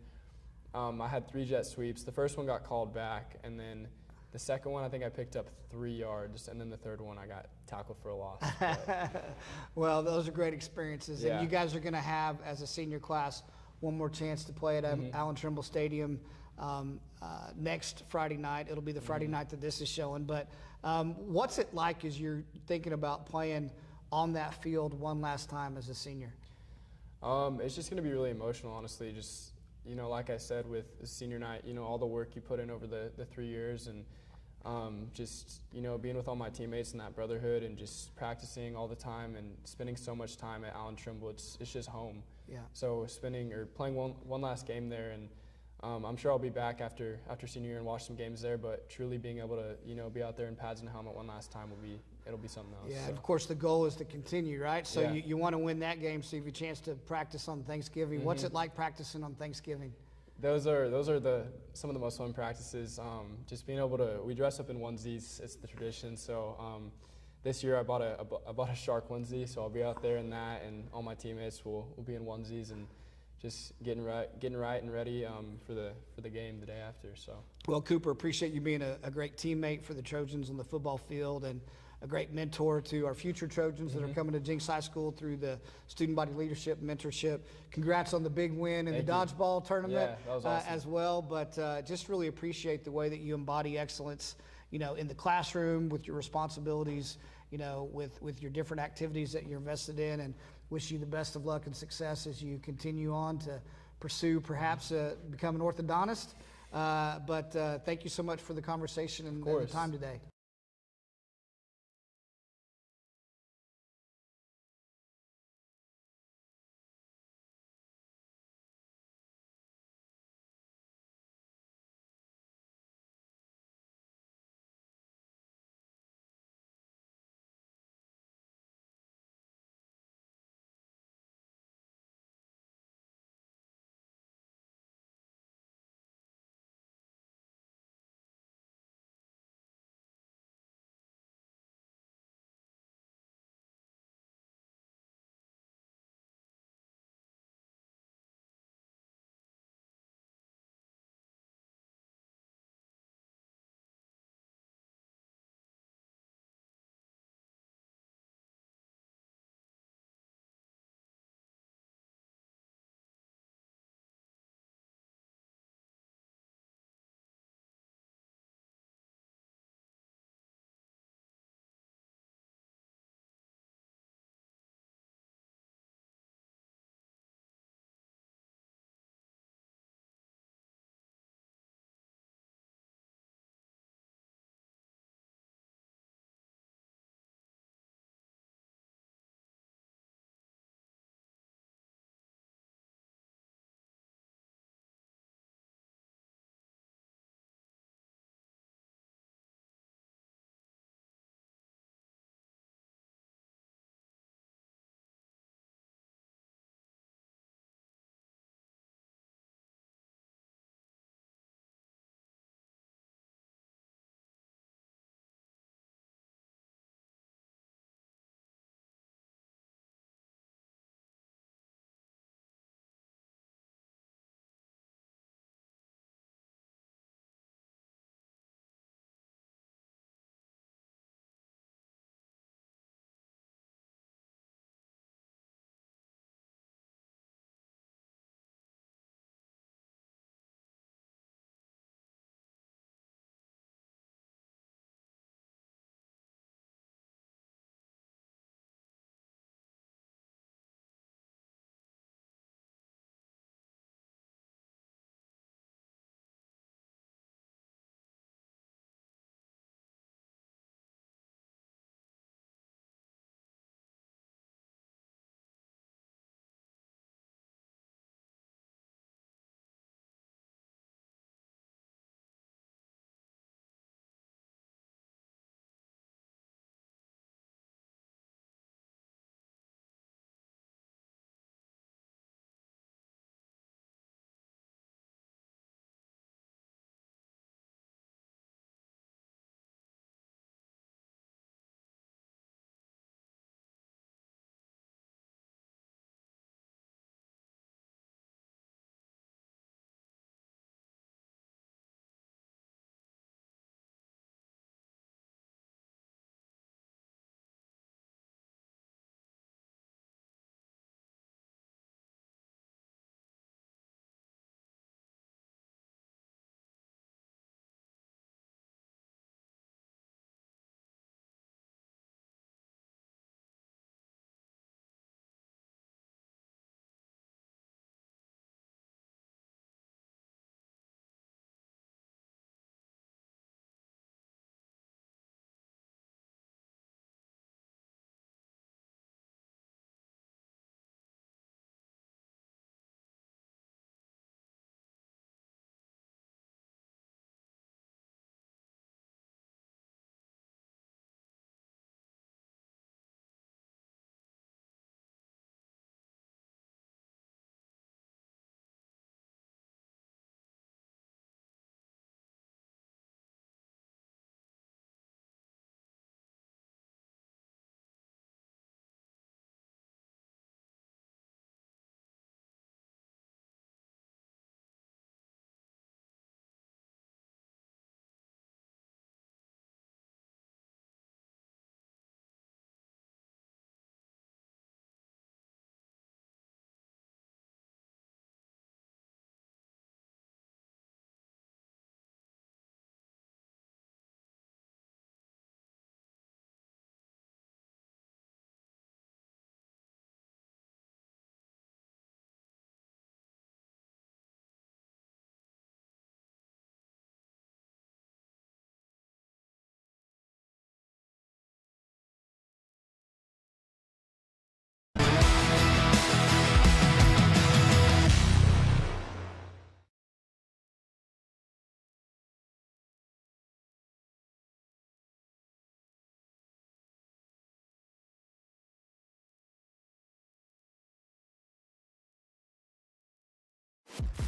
I had 3 jet sweeps. The first one got called back, and then the second one I think I picked up 3 yards, and then the third one I got tackled for a loss. Well, those are great experiences. Yeah. And you guys are going to have, as a senior class, one more chance to play at Allan Trimble Stadium next Friday night. It'll be the Friday night that this is showing. But what's it like as you're thinking about playing on that field one last time as a senior? It's just going to be really emotional, honestly. Just, you know, like I said, with senior night, you know, all the work you put in over the 3 years, and just, you know, being with all my teammates and that brotherhood, and just practicing all the time and spending so much time at Allan Trimble, it's just home. Yeah. So playing one last game there, and I'm sure I'll be back after senior year and watch some games there, but truly being able to, you know, be out there in pads and helmet one last time it'll be something else. Yeah, so. and of course the goal is to continue, right? So Yeah. you want to win that game so you have a chance to practice on Thanksgiving. What's it like practicing on Thanksgiving? Those are some of the most fun practices. Just being able to, we dress up in onesies. It's the tradition. So this year I bought a shark onesie, so I'll be out there in that, and all my teammates will be in onesies, and just getting right and ready for the game the day after. So. Well, Cooper, appreciate you being a great teammate for the Trojans on the football field, and a great mentor to our future Trojans that are coming to Jenks High School through the student body leadership mentorship. Congrats on the big win in the dodgeball tournament. Yeah, that was awesome. As well. But just really appreciate the way that you embody excellence, you know, in the classroom with your responsibilities, you know, with your different activities that you're invested in, and wish you the best of luck and success as you continue on to pursue perhaps become an orthodontist. But thank you so much for the conversation and the time today.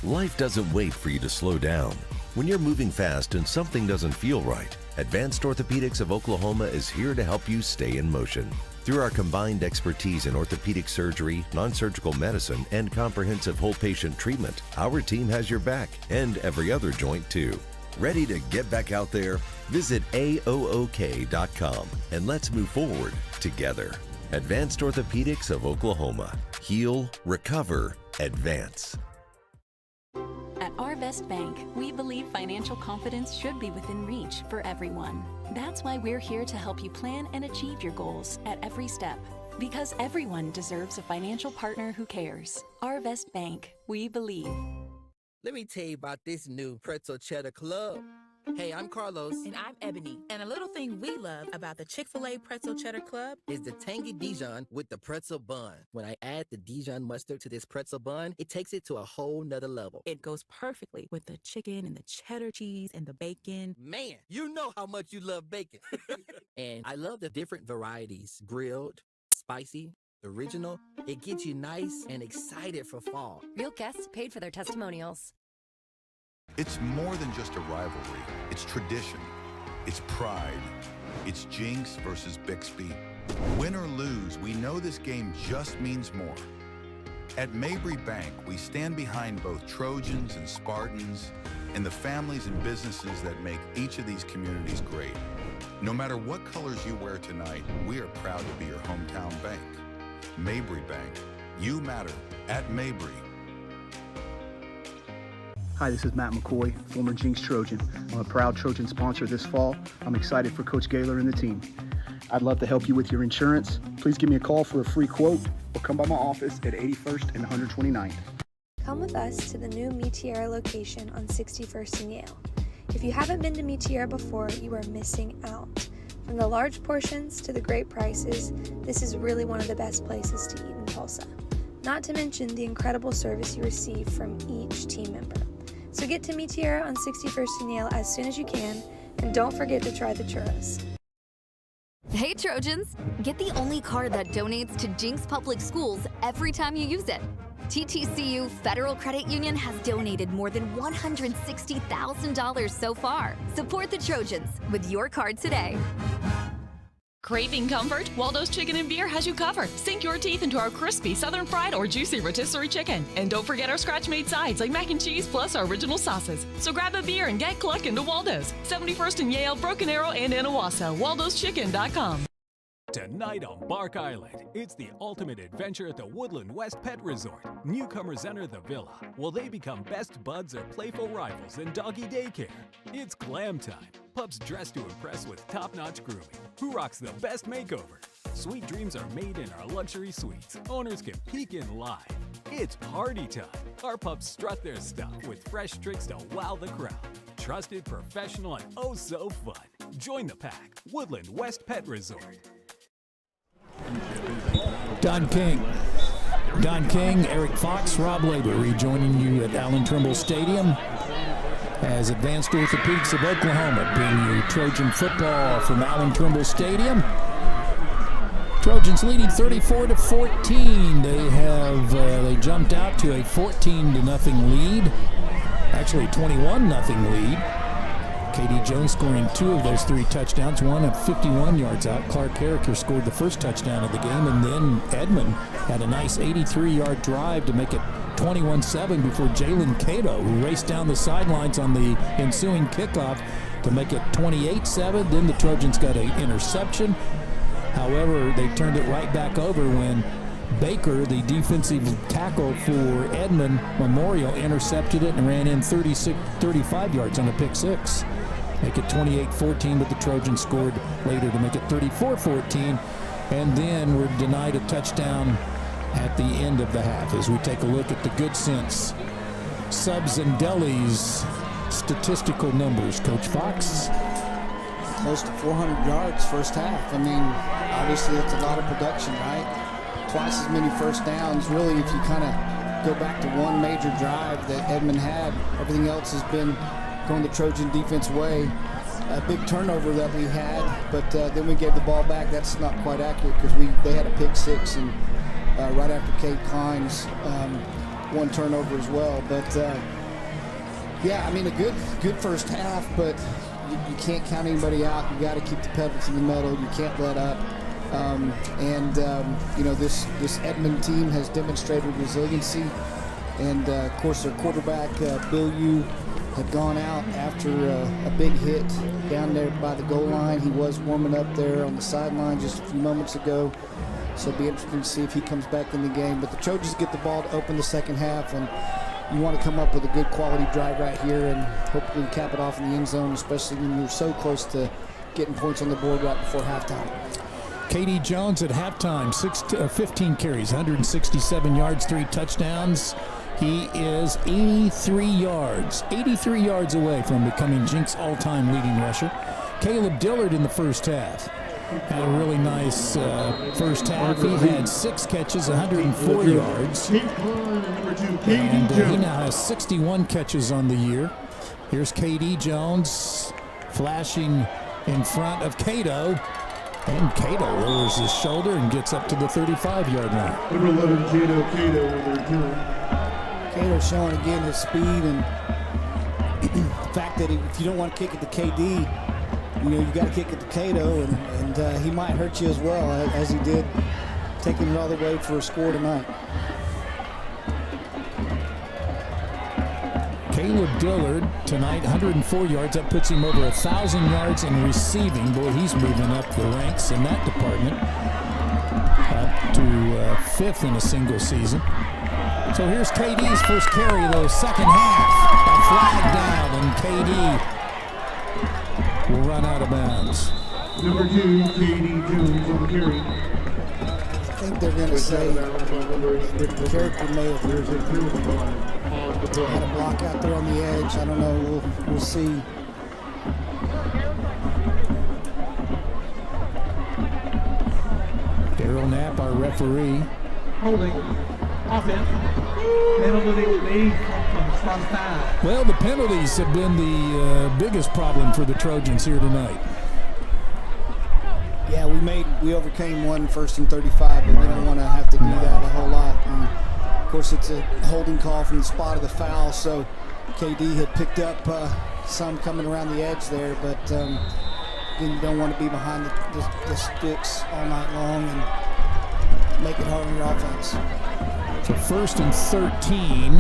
Life doesn't wait for you to slow down. When you're moving fast and something doesn't feel right, Advanced Orthopedics of Oklahoma is here to help you stay in motion. Through our combined expertise in orthopedic surgery, non-surgical medicine, and comprehensive whole patient treatment, our team has your back and every other joint too. Ready to get back out there? Visit AOOK.com and let's move forward together. Advanced Orthopedics of Oklahoma. Heal, recover, advance. At Arvest Bank, we believe financial confidence should be within reach for everyone. That's why we're here to help you plan and achieve your goals at every step. Because everyone deserves a financial partner who cares. Arvest Bank, we believe. Let me tell you about this new pretzel cheddar club. Hey, I'm Carlos. And I'm Ebony. And a little thing we love about the Chick-fil-A Pretzel Cheddar Club is the tangy Dijon with the pretzel bun. When I add the Dijon mustard to this pretzel bun, it takes it to a whole nother level. It goes perfectly with the chicken and the cheddar cheese and the bacon. Man, you know how much you love bacon. And I love the different varieties. Grilled, spicy, original. It gets you nice and excited for fall. Real guests paid for their testimonials. It's more than just a rivalry. It's tradition. It's pride. It's Jenks versus Bixby. Win or lose, we know this game just means more. At Mabry Bank, we stand behind both Trojans and Spartans and the families and businesses that make each of these communities great. No matter what colors you wear tonight, we are proud to be your hometown bank. Mabry Bank. You matter at Mabry. Hi, this is Matt McCoy, former Jenks Trojan. I'm a proud Trojan sponsor this fall. I'm excited for Coach Gaylor and the team. I'd love to help you with your insurance. Please give me a call for a free quote or come by my office at 81st and 129th. Come with us to the new Meteora location on 61st and Yale. If you haven't been to Meteora before, you are missing out. From the large portions to the great prices, this is really one of the best places to eat in Tulsa. Not to mention the incredible service you receive from each team member. So get to Meteora on 61st and Yale as soon as you can, and don't forget to try the churros. Hey Trojans, get the only card that donates to Jenks Public Schools every time you use it. TTCU Federal Credit Union has donated more than $160,000 so far. Support the Trojans with your card today. Craving comfort? Waldo's Chicken and Beer has you covered. Sink your teeth into our crispy southern fried or juicy rotisserie chicken. And don't forget our scratch-made sides like mac and cheese plus our original sauces. So grab a beer and get clucking to Waldo's. 71st and Yale, Broken Arrow, and in Owasso. Waldo'sChicken.com. Tonight on Bark Island, it's the ultimate adventure at the Woodland West Pet Resort. Newcomers enter the villa. Will they become best buds or playful rivals in doggy daycare? It's glam time. Pups dressed to impress with top-notch grooming. Who rocks the best makeover? Sweet dreams are made in our luxury suites. Owners can peek in live. It's party time. Our pups strut their stuff with fresh tricks to wow the crowd. Trusted, professional, and oh so fun. Join the pack. Woodland West Pet Resort. Don King, Eric Fox, Rob Labor rejoining you at Allan Trimble Stadium as Advanced Orthopedics of Oklahoma bring you Trojan football from Allan Trimble Stadium. Trojans leading 34-14. They jumped out to a 14-0 lead, actually 21-0 lead. K.D. Jones scoring 2 of those 3 touchdowns, one at 51 yards out. Clark Herricker scored the first touchdown of the game, and then Edmond had a nice 83-yard drive to make it 21-7 before Jalen Cato, who raced down the sidelines on the ensuing kickoff to make it 28-7. Then the Trojans got an interception. However, they turned it right back over when Baker, the defensive tackle for Edmond Memorial, intercepted it and ran in 35 yards on a pick six. Make it 28-14, but the Trojans scored later to make it 34-14, and then were denied a touchdown at the end of the half. As we take a look at the Good Sense subs and delis statistical numbers, Coach Fox. Close to 400 yards first half. I mean, obviously that's a lot of production, right? Twice as many first downs. Really, if you kind of go back to one major drive that Edmond had, everything else has been going the Trojan defense way. A big turnover that we had, but then we gave the ball back. That's not quite accurate because they had a pick six and right after Cade Klein's one turnover as well. But yeah, I mean, a good first half, but you can't count anybody out. You got to keep the pedal to the metal. You can't let up. You know, this Edmond team has demonstrated resiliency. And of course, their quarterback, Bill Yu, had gone out after a big hit down there by the goal line. He was warming up there on the sideline just a few moments ago. So it'll be interesting to see if he comes back in the game. But the Trojans get the ball to open the second half, and you want to come up with a good quality drive right here and hopefully cap it off in the end zone, especially when you're so close to getting points on the board right before halftime. KD Jones at halftime, 15 carries, 167 yards, 3 touchdowns. He is 83 yards away from becoming Jenks' all-time leading rusher. Caleb Dillard in the first half had a really nice first half. He had 6 catches, 104 yards. And he now has 61 catches on the year. Here's KD Jones flashing in front of Cato. And Cato lowers his shoulder and gets up to the 35-yard line. Number 11, Cato on the return. Cato showing again his speed and the fact that if you don't want to kick it to KD, you know, you got to kick it to Cato, and he might hurt you as well, as he did, taking it all the way for a score tonight. Caleb Dillard tonight, 104 yards. That puts him over 1,000 yards in receiving. Boy, he's moving up the ranks in that department, up to 5th in a single season. So here's KD's first carry, though, second half. A flag down, and KD will run out of bounds. Number 2, KD Jones on the carry. I think they're going to say the character may have had a block out there on the edge. I don't know. We'll see. Daryl Knapp, our referee. Holding. Offense. Penalty lead from front side. Well, the penalties have been the biggest problem for the Trojans here tonight. Yeah, we overcame one 1st and 35, but we don't want to have to do that a whole lot. And of course, it's a holding call from the spot of the foul, so KD had picked up some coming around the edge there, but you don't want to be behind the sticks all night long and make it hard on your offense. So 1st and 13.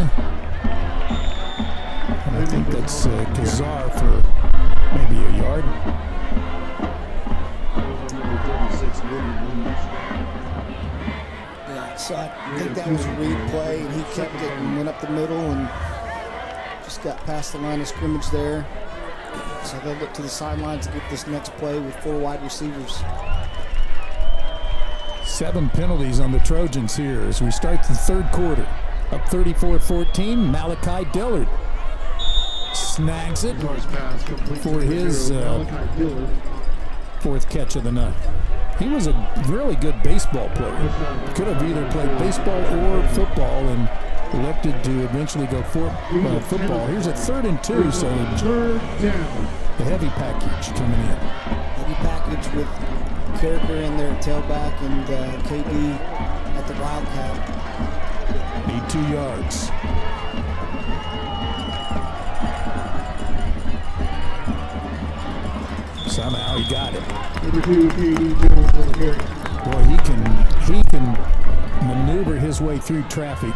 And I think that's Kazar for maybe a yard. Yeah, so I think that was a read play, and he kept it and went up the middle and just got past the line of scrimmage there. So they'll look to the sidelines to get this next play with 4 wide receivers. 7 penalties on the Trojans here as we start the third quarter. Up 34-14, Malachi Dillard snags it for his 4th catch of the night. He was a really good baseball player. Could have either played baseball or football and elected to eventually go for football. Here's a 3rd and 2, so the heavy package coming in. Heavy package with Carricker in there at tailback and KD at the wildcat. Need 2 yards. Somehow he got it. Number 2, KD Jones on the carry. Boy, he can maneuver his way through traffic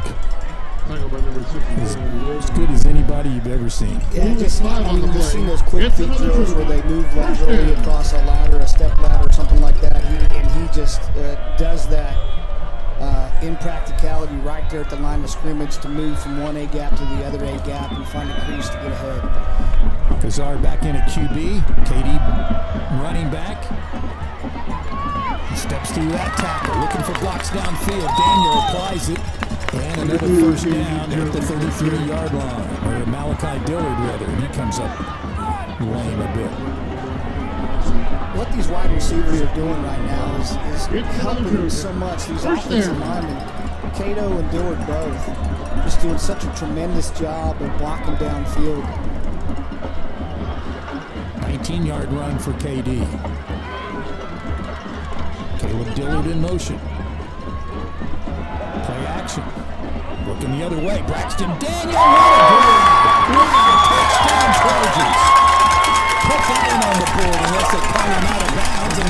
as good as anybody you've ever seen. Yeah, you've seen those quick feet drills where they move laterally across a ladder, a step ladder, or something like that. He just does that in practicality right there at the line of scrimmage to move from one A gap to the other A gap and find a crease to get ahead. Kazar back in at QB. KD running back. He steps through that tackle, looking for blocks downfield. Daniel applies it. And another first down at the 33-yard line. Or Malachi Dillard, rather. And he comes up lame a bit. What these wide receivers are doing right now is helping so much. These offensive linemen, Cato and Dillard both, just doing such a tremendous job of blocking downfield. 19-yard run for KD. Caleb Dillard in motion. Play action. Looking the other way, Braxton Daniel, what a touchdown Trojans. Put that in on the board unless they call him out of bounds, and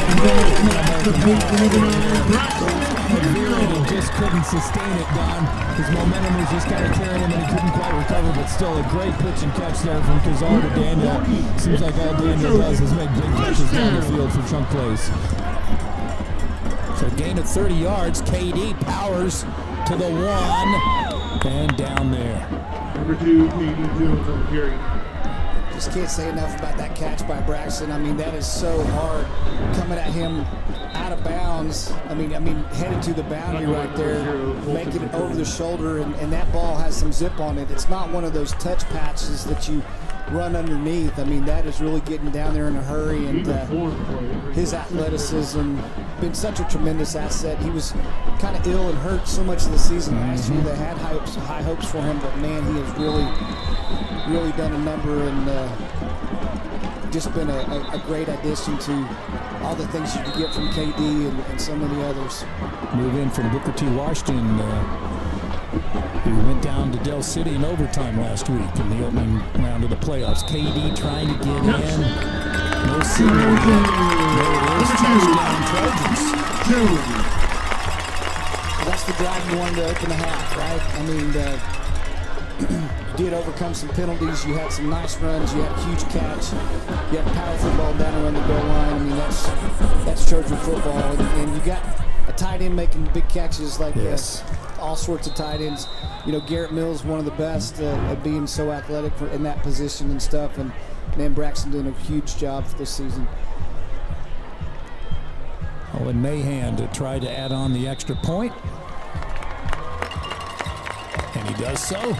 he just couldn't sustain it, Don. His momentum was just kind of carrying him, and he couldn't quite recover, but still a great pitch and catch there from Kazar to Daniel. Seems like all Daniel does is make big catches down the field for chunk plays. So a gain of 30 yards. KD powers to the 1 and down there. Number 2, KD Jones on the carry. Just can't say enough about that catch by Braxton. I mean, that is so hard coming at him out of bounds. I mean, headed to the boundary right there, making it over the shoulder, and that ball has some zip on it. It's not one of those touch patches that you run underneath. I mean, that is really getting down there in a hurry, and his athleticism been such a tremendous asset. He was kind of ill and hurt so much of the season last year. They had high hopes for him, but man, he has really done a number, and just been a great addition to all the things you could get from KD and so many others. Move in from Booker T. Washington, who went down to Del City in overtime last week in the opening round of the playoffs. KD trying to get in. No signal yet. There it is. Touchdown Trojans. That's the drive you wanted to open the half, right? I mean, you did overcome some penalties. You had some nice runs. You had a huge catch. You had power football down around the goal line. I mean, that's Trojan football. And you got a tight end making big catches like all sorts of tight ends. You know, Garrett Mills, one of the best at being so athletic in that position and stuff. And man, Braxton doing a huge job for this season. Owen Mahan to try to add on the extra point. And he does so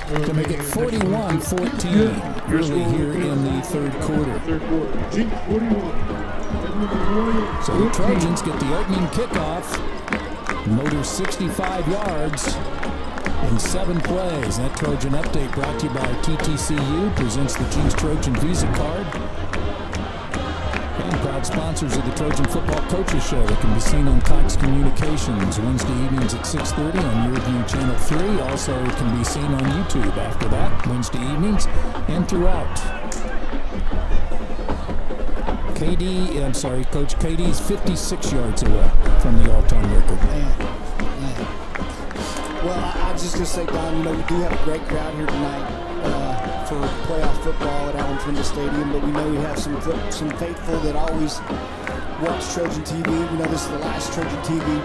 to make it 41-14 early here in the third quarter. So the Trojans get the opening kickoff. Motor 65 yards in 7 plays. That Trojan update brought to you by TTCU, presents the Jenks Trojan Visa card. And proud sponsors of the Trojan Football Coaches Show that can be seen on Cox Communications Wednesday evenings at 6:30 on YourView Channel 3. Also can be seen on YouTube after that, Wednesday evenings and throughout. Coach KD's 56 yards away from the all-time record. Man. Well, I was just going to say, Don, you know, we do have a great crowd here tonight for playoff football at Allan Trimble Stadium, but we know we have some faithful that always watch Trojan TV. We know this is the last Trojan TV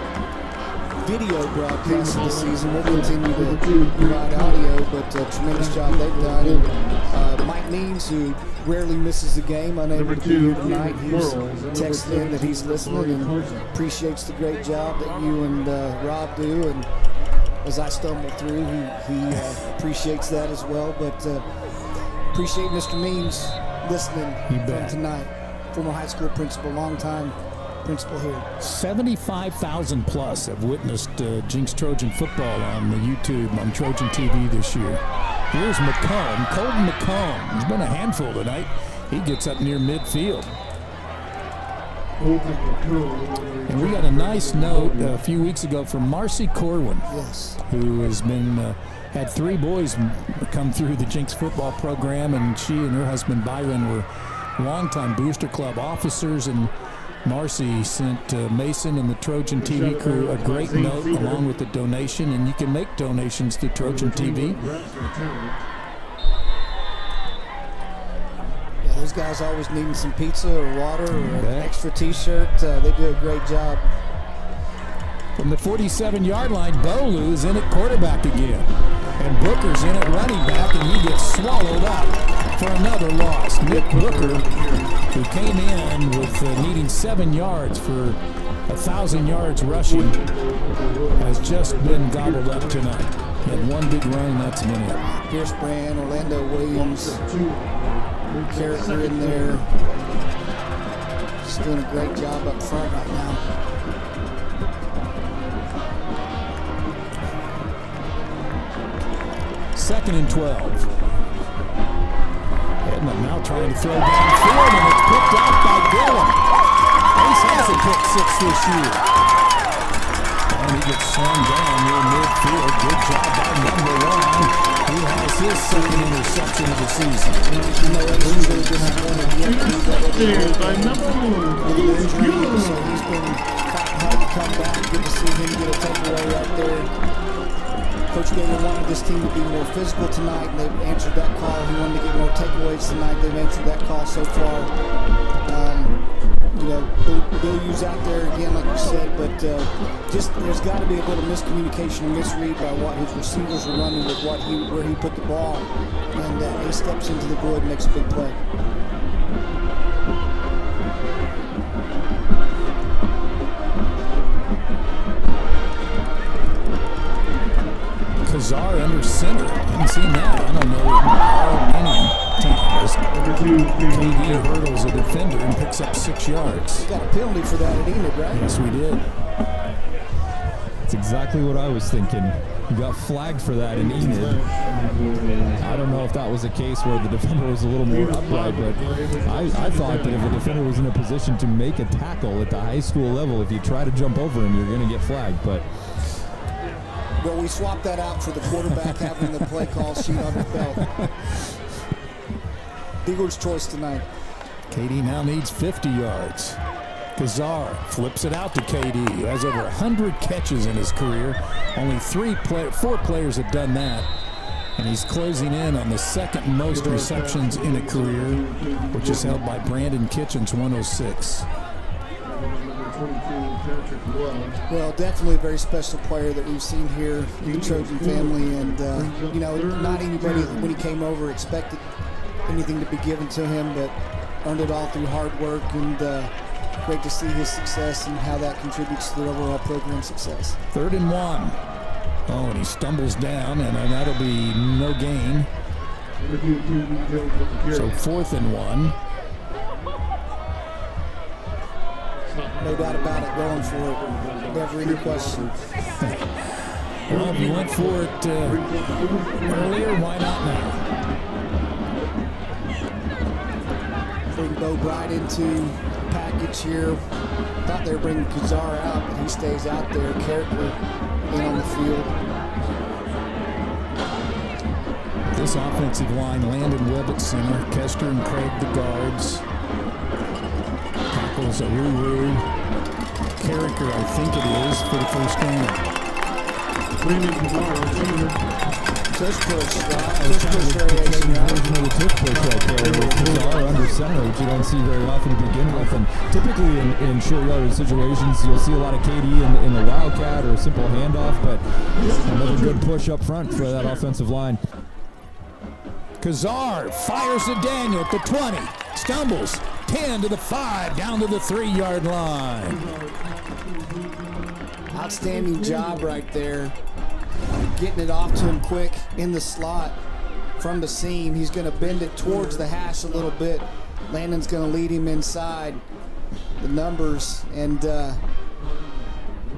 video broadcast of the season. We'll continue to provide audio, but tremendous job they've done. And Mike Means, who rarely misses a game, unable to be here tonight, he's texted in that he's listening and appreciates the great job that you and Rob do. And as I stumble through, he appreciates that as well. But appreciate Mr. Means listening from tonight. Former high school principal, longtime principal here. 75,000 plus have witnessed Jenks Trojan football on the YouTube on Trojan TV this year. Here's McComb, Colton McComb. He's been a handful tonight. He gets up near midfield. And we got a nice note a few weeks ago from Marcy Corwin, who has been had 3 boys come through the Jenks football program, and she and her husband Byron were longtime Booster Club officers. And Marcy sent Mason and the Trojan TV crew a great note along with the donation, and you can make donations to Trojan TV. Yeah, those guys always needing some pizza or water or an extra T-shirt. They do a great job. From the 47-yard line, Bolu's in at quarterback again. And Booker's in at running back, and he gets swallowed up for another loss. Nick Booker, who came in with needing 7 yards for 1,000 yards rushing, has just been gobbled up tonight. He had 1 big run, and that's been it. Pierce Brand, Orlando Williams, character in there. Just doing a great job up front right now. Second and 12. Edmond now trying to throw downfield, and it's picked off by Dillon. Ace has a pick 6 this year. and he gets slung down near midfield. Good job by number 1. He has his second interception of the season. You know, that's usually been one of the injuries by number 1. So he's been fighting hard to come back. Good to see him get a takeaway right there. Coach Gaylor wanted this team to be more physical tonight, and they've answered that call. He wanted to get more takeaways tonight. They've answered that call so far. You know, Bill U's out there again, like you said, but just there's got to be a little miscommunication and misread by what his receivers are running with where he put the ball, and he steps into the void and makes a big play. Kazar under center. Haven't seen that. I don't know how many times. KD hurdles a defender and picks up 6 yards. Got a penalty for that at Enid, right? Yes, we did. That's exactly what I was thinking. You got flagged for that in Enid. I don't know if that was a case where the defender was a little more upright, but I thought that if a defender was in a position to make a tackle at the high school level, if you try to jump over him, you're going to get flagged. But well, we swapped that out for the quarterback having the play call sheet on his belt. Dealer's choice tonight. KD now needs 50 yards. Kazar flips it out to KD, who has over 100 catches in his career. Only 4 players have done that. And he's closing in on the second most receptions in a career, which is held by Brandon Kitchens, 106. Well, definitely a very special player that we've seen here in the Trojan family. And, you know, not anybody when he came over expected anything to be given to him, but earned it all through hard work, and great to see his success and how that contributes to the overall program success. 3rd and 1. Oh, and he stumbles down, and that'll be no gain. So 4th and 1. No doubt about it, going for it. Never any question. Well, if you went for it earlier, why not now? Bring Bo Bright into package here. Thought they were bringing Kazar out, but he stays out there. Character in on the field. This offensive line, Landon Webb at center, Kester and Craig the guards. Tackles Aruru. Character, I think it is, for the first down. Tush push, tush push variation. Version of the tush push right there with Kazar under center, which you don't see very often to begin with. And typically in short yardage situations, you'll see a lot of KD in the Wildcat or a simple handoff, but another good push up front for that offensive line. Kazar fires to Daniel at the 20, stumbles, 10 to the 5, down to the 3-yard line. Outstanding job right there. Getting it off to him quick in the slot from the seam. He's going to bend it towards the hash a little bit. Landon's going to lead him inside the numbers, and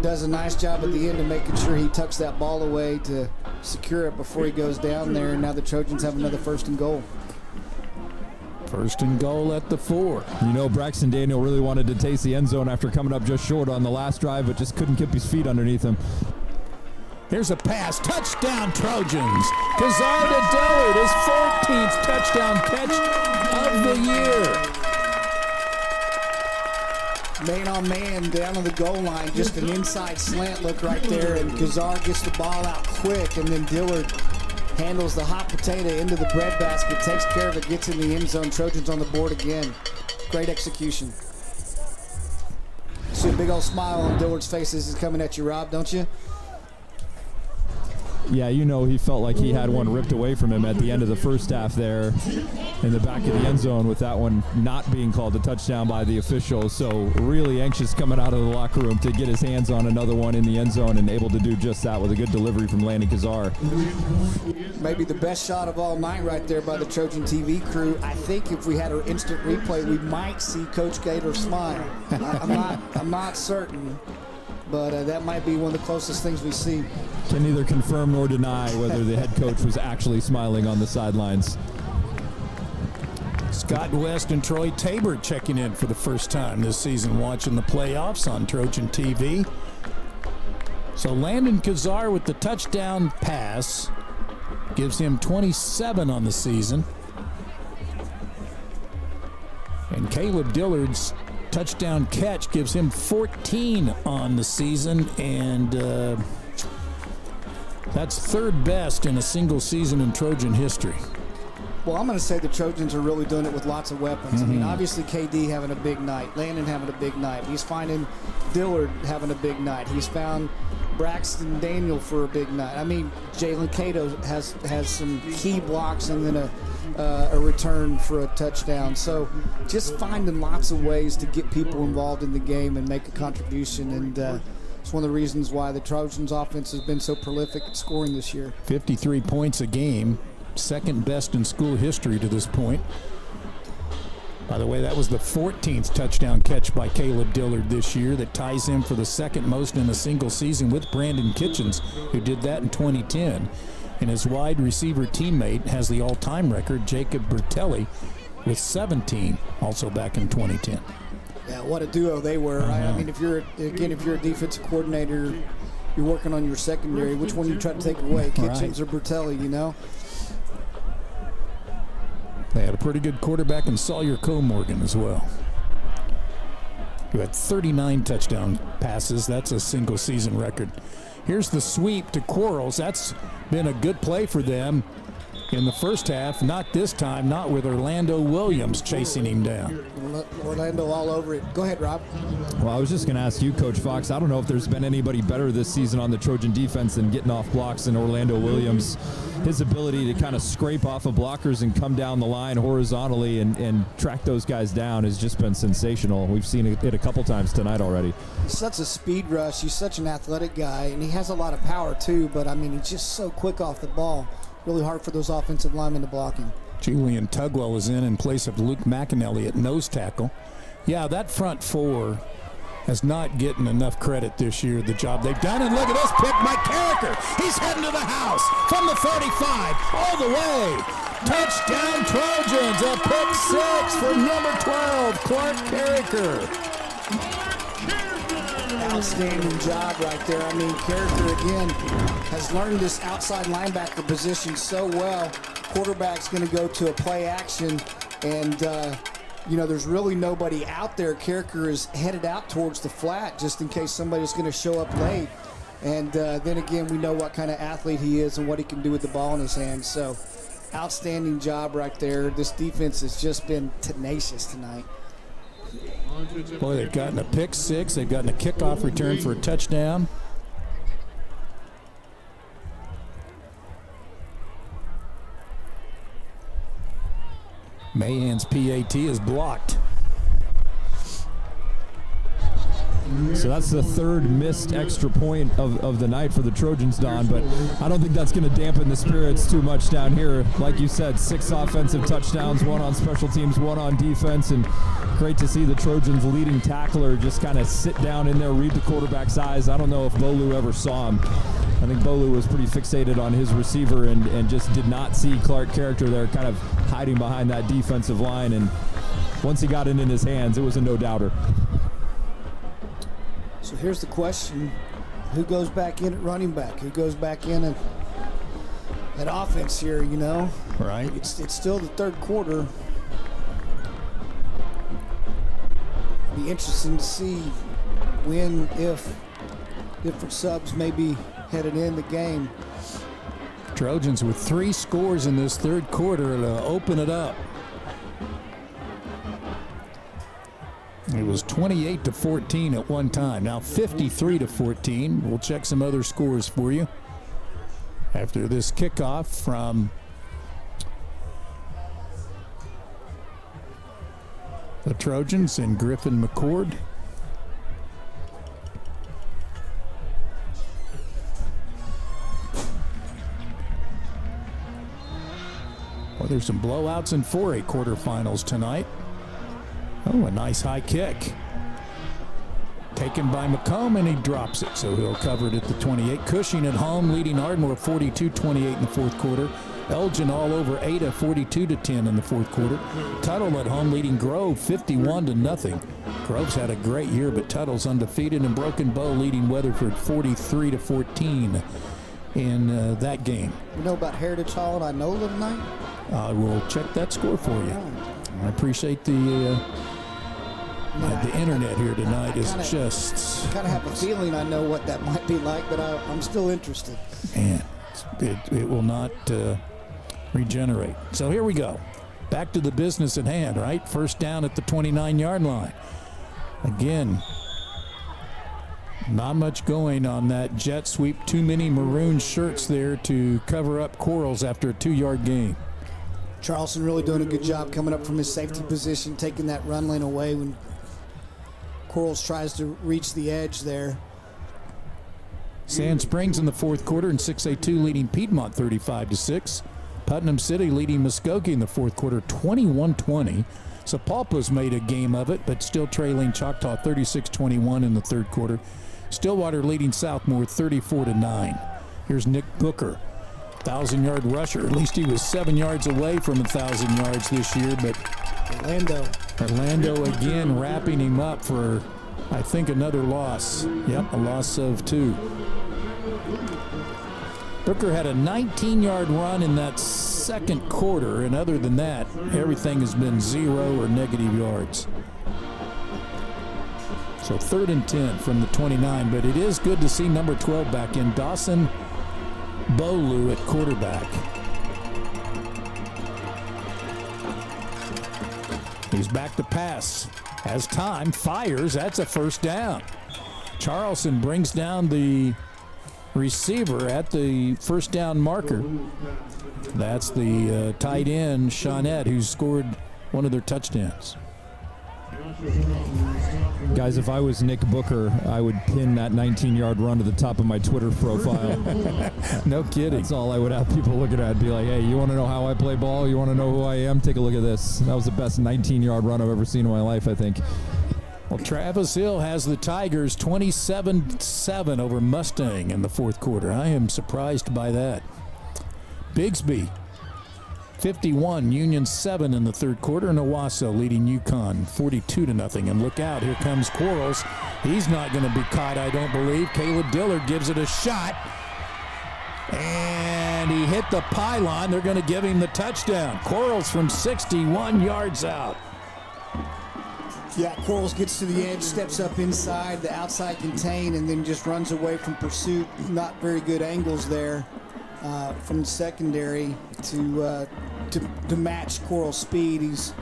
does a nice job at the end of making sure he tucks that ball away to secure it before he goes down there. And now the Trojans have another 1st and goal. 1st and goal at the 4. You know, Braxton Daniel really wanted to taste the end zone after coming up just short on the last drive, but just couldn't keep his feet underneath him. Here's a pass. Touchdown, Trojans. Kazar to Dillard, his 14th touchdown catch of the year. Man on man down on the goal line. Just an inside slant look right there. And Kazar gets the ball out quick. And then Dillard handles the hot potato into the breadbasket. Takes care of it. Gets in the end zone. Trojans on the board again. Great execution. See a big old smile on Dillard's face as he's coming at you, Rob, don't you? Yeah, you know, he felt like he had one ripped away from him at the end of the first half there in the back of the end zone, with that one not being called a touchdown by the officials. So really anxious coming out of the locker room to get his hands on another one in the end zone, and able to do just that with a good delivery from Landon Kazar. Maybe the best shot of all night right there by the Trojan TV crew. I think if we had an instant replay, we might see Coach Gaylor smile. I'm not certain, but that might be one of the closest things we see. Can neither confirm nor deny whether the head coach was actually smiling on the sidelines. Scott West and Troy Tabor checking in for the first time this season, watching the playoffs on Trojan TV. So Landon Kazar with the touchdown pass gives him 27 on the season. And Caleb Dillard's touchdown catch gives him 14 on the season, and that's third best in a single season in Trojan history. Well, I'm going to say the Trojans are really doing it with lots of weapons. I mean, obviously KD having a big night, Landon having a big night. He's finding Dillard having a big night. He's found Braxton Daniel for a big night. I mean, Jalen Cato has some key blocks and then a return for a touchdown. So just finding lots of ways to get people involved in the game and make a contribution. And it's one of the reasons why the Trojans offense has been so prolific at scoring this year. 53 points a game, second best in school history to this point. By the way, that was the 14th touchdown catch by Caleb Dillard this year. That ties him for the second most in a single season with Brandon Kitchens, who did that in 2010. And his wide receiver teammate has the all-time record, Jacob Bertelli, with 17, also back in 2010. Yeah, what a duo they were. I mean, if you're a defensive coordinator, you're working on your secondary. Which one you try to take away, Kitchens or Bertelli, you know? They had a pretty good quarterback in Sawyer Comorgan as well, who had 39 touchdown passes. That's a single season record. Here's the sweep to Quarles. That's been a good play for them in the first half. Not this time, not with Orlando Williams chasing him down. Orlando all over it. Go ahead, Rob. Well, I was just going to ask you, Coach Fox, I don't know if there's been anybody better this season on the Trojan defense than getting off blocks than Orlando Williams. His ability to kind of scrape off of blockers and come down the line horizontally and track those guys down has just been sensational. We've seen it a couple times tonight already. He's such a speed rush. He's such an athletic guy, and he has a lot of power too, but I mean, he's just so quick off the ball. Really hard for those offensive linemen to block him. Julian Tugwell is in place of Luke McAnally at nose tackle. Yeah, that front four is not getting enough credit this year, the job they've done. And look at this pick by Carricker. He's heading to the house from the 35 all the way. Touchdown Trojans, a pick six for number 12, Clark Carricker. Outstanding job right there. I mean, Carricker, again, has learned this outside linebacker position so well. Quarterback's going to go to a play action, and, you know, there's really nobody out there. Carricker is headed out towards the flat just in case somebody's going to show up late. And then again, we know what kind of athlete he is and what he can do with the ball in his hands. So, outstanding job right there. This defense has just been tenacious tonight. Boy, they've gotten a pick six. They've gotten a kickoff return for a touchdown. Mahan's PAT is blocked. So that's the third missed extra point of the night for the Trojans, Don, but I don't think that's going to dampen the spirits too much down here. Like you said, 6 offensive touchdowns, 1 on special teams, 1 on defense, and great to see the Trojans' leading tackler just kind of sit down in there, read the quarterback's eyes. I don't know if Bolu ever saw him. I think Bolu was pretty fixated on his receiver and just did not see Clark Carricker there kind of hiding behind that defensive line, and once he got it in his hands, it was a no-doubter. So here's the question. Who goes back in at running back? Who goes back in at offense here, you know? Right. It's still the third quarter. It'll be interesting to see when, if different subs may be headed in the game. Trojans with 3 scores in this third quarter to open it up. It was 28-14 at one time. Now 53-14. We'll check some other scores for you after this kickoff from the Trojans and Griffin McCord. Well, there's some blowouts in 4A quarterfinals tonight. Oh, a nice high kick. Taken by McComb, and he drops it, so he'll cover it at the 28. Cushing at home, leading Ardmore 42-28 in the fourth quarter. Elgin all over Ada, 42-10 in the fourth quarter. Tuttle at home leading Grove 51-0. Grove's had a great year, but Tuttle's undefeated, and Broken Bow leading Weatherford 43-14 in that game. You know about Heritage Hall and Inola tonight? I will check that score for you. I appreciate the internet here tonight. Is just. I kind of have a feeling I know what that might be like, but I'm still interested. Man, it will not regenerate. So here we go. Back to the business at hand, right? First down at the 29-yard line. Again, not much going on that jet sweep. Too many maroon shirts there to cover up Corals after a 2-yard gain. Charleston really doing a good job coming up from his safety position, taking that run lane away when Corals tries to reach the edge there. Sand Springs in the fourth quarter, and 6A-2 leading Piedmont 35-6. Putnam City leading Muskogee in the fourth quarter 21-20. Sapulpa's made a game of it, but still trailing Choctaw 36-21 in the third quarter. Stillwater leading Southmore 34-9. Here's Nick Booker, 1,000-yard rusher. At least he was 7 yards away from 1,000 yards this year, but Orlando again wrapping him up for, I think, another loss. Yep, a loss of 2. Booker had a 19-yard run in that second quarter, and other than that, everything has been 0 or negative yards. So 3rd and 10 from the 29, but it is good to see number 12 back in. Dawson Bolu at quarterback. He's back to pass. Has time, fires, that's a first down. Charleston brings down the receiver at the first down marker. That's the tight end, Shawnette, who scored one of their touchdowns. Guys, if I was Nick Booker, I would pin that 19-yard run to the top of my Twitter profile. No kidding. That's all I would have people looking at. Be like, hey, you want to know how I play ball? You want to know who I am? Take a look at this. That was the best 19-yard run I've ever seen in my life, I think. Well, Travis Hill has the Tigers 27-7 over Mustang in the fourth quarter. I am surprised by that. Bigsby, 51, Union 7 in the third quarter, and Owasso leading Yukon 42-0. And look out, here comes Quarles. He's not going to be caught, I don't believe. Caleb Dillard gives it a shot, and he hit the pylon. They're going to give him the touchdown. Quarles from 61 yards out. Yeah, Quarles gets to the edge, steps up inside, the outside contain, and then just runs away from pursuit. Not very good angles there from the secondary to match Quarles' speed. He's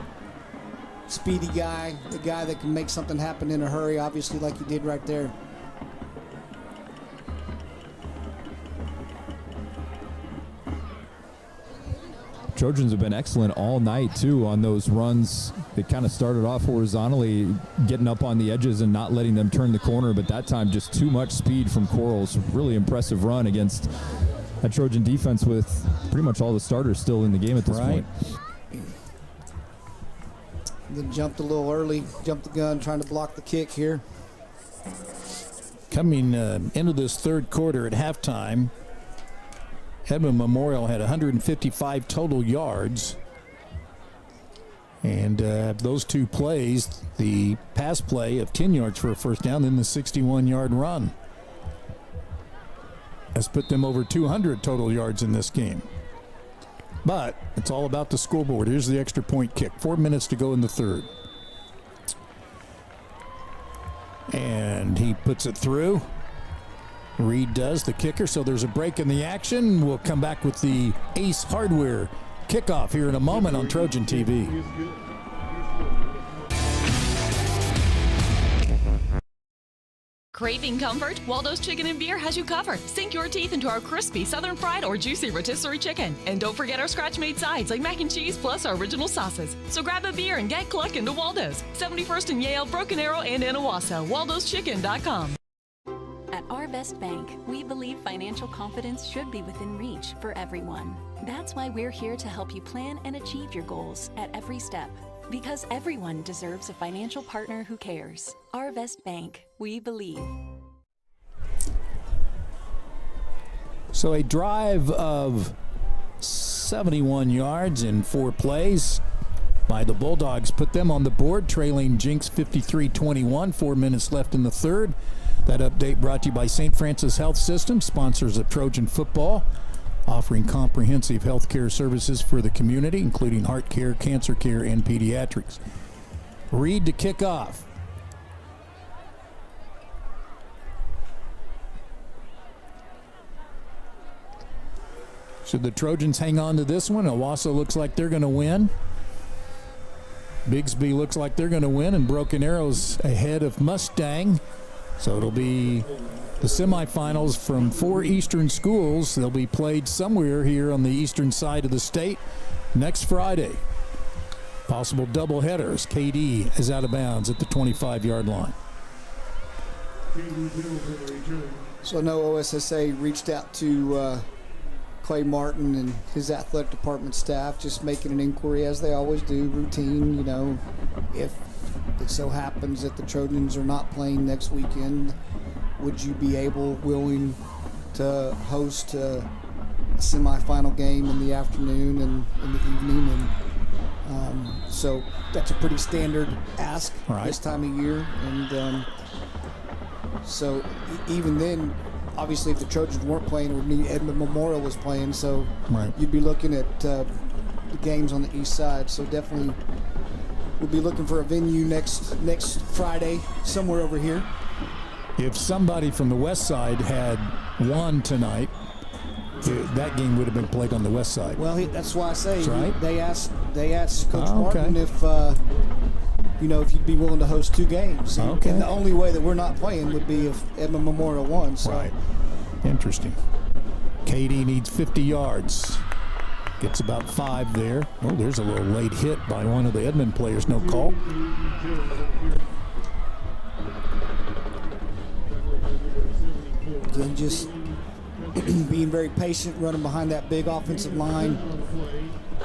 a speedy guy, the guy that can make something happen in a hurry, obviously, like he did right there. Trojans have been excellent all night, too, on those runs. They kind of started off horizontally, getting up on the edges and not letting them turn the corner, but that time just too much speed from Quarles. Really impressive run against a Trojan defense with pretty much all the starters still in the game at this point. Then jumped a little early, jumped the gun, trying to block the kick here. Coming into this third quarter at halftime, Edmond Memorial had 155 total yards. And those two plays, the pass play of 10 yards for a first down, then the 61-yard run, has put them over 200 total yards in this game. But it's all about the scoreboard. Here's the extra point kick. 4 minutes to go in the third. And he puts it through. Reed does, the kicker, so there's a break in the action. We'll come back with the Ace Hardware kickoff here in a moment on Trojan TV. Craving comfort? Waldo's Chicken and Beer has you covered. Sink your teeth into our crispy southern fried or juicy rotisserie chicken. And don't forget our scratch-made sides like mac and cheese plus our original sauces. So grab a beer and get clucking to Waldo's. 71st and Yale, Broken Arrow, and in Owasso. Waldo'sChicken.com. At Our Best Bank, we believe financial confidence should be within reach for everyone. That's why we're here to help you plan and achieve your goals at every step. Because everyone deserves a financial partner who cares. Our Best Bank, we believe. So a drive of 71 yards in 4 plays by the Bulldogs. Put them on the board, trailing Jenks 53-21. 4 minutes left in the third. That update brought to you by St. Francis Health System, sponsors of Trojan football, offering comprehensive health care services for the community, including heart care, cancer care, and pediatrics. Reed to kick off. Should the Trojans hang on to this one? Owasso looks like they're going to win. Bigsby looks like they're going to win, and Broken Arrow's ahead of Mustang. So it'll be the semifinals from 4 Eastern schools. They'll be played somewhere here on the eastern side of the state next Friday. Possible doubleheaders. KD is out of bounds at the 25-yard line. So I know OSSAA reached out to Clay Martin and his athletic department staff, just making an inquiry as they always do, routine, you know, if it so happens that the Trojans are not playing next weekend, would you be willing to host a semifinal game in the afternoon and in the evening? And so that's a pretty standard ask this time of year. And so even then, obviously, if the Trojans weren't playing, it would mean Edmond Memorial was playing. So you'd be looking at the games on the east side. So definitely we'll be looking for a venue next Friday, somewhere over here. If somebody from the west side had won tonight, that game would have been played on the west side. Well, that's why I say that's they asked Coach Martin if if you'd be willing to host 2 games. And the only way that we're not playing would be if Edmond Memorial won. So. Right. Interesting. KD needs 50 yards. Gets about 5 there. Oh, there's a little late hit by one of the Edmond players. No call. Again, just being very patient, running behind that big offensive line.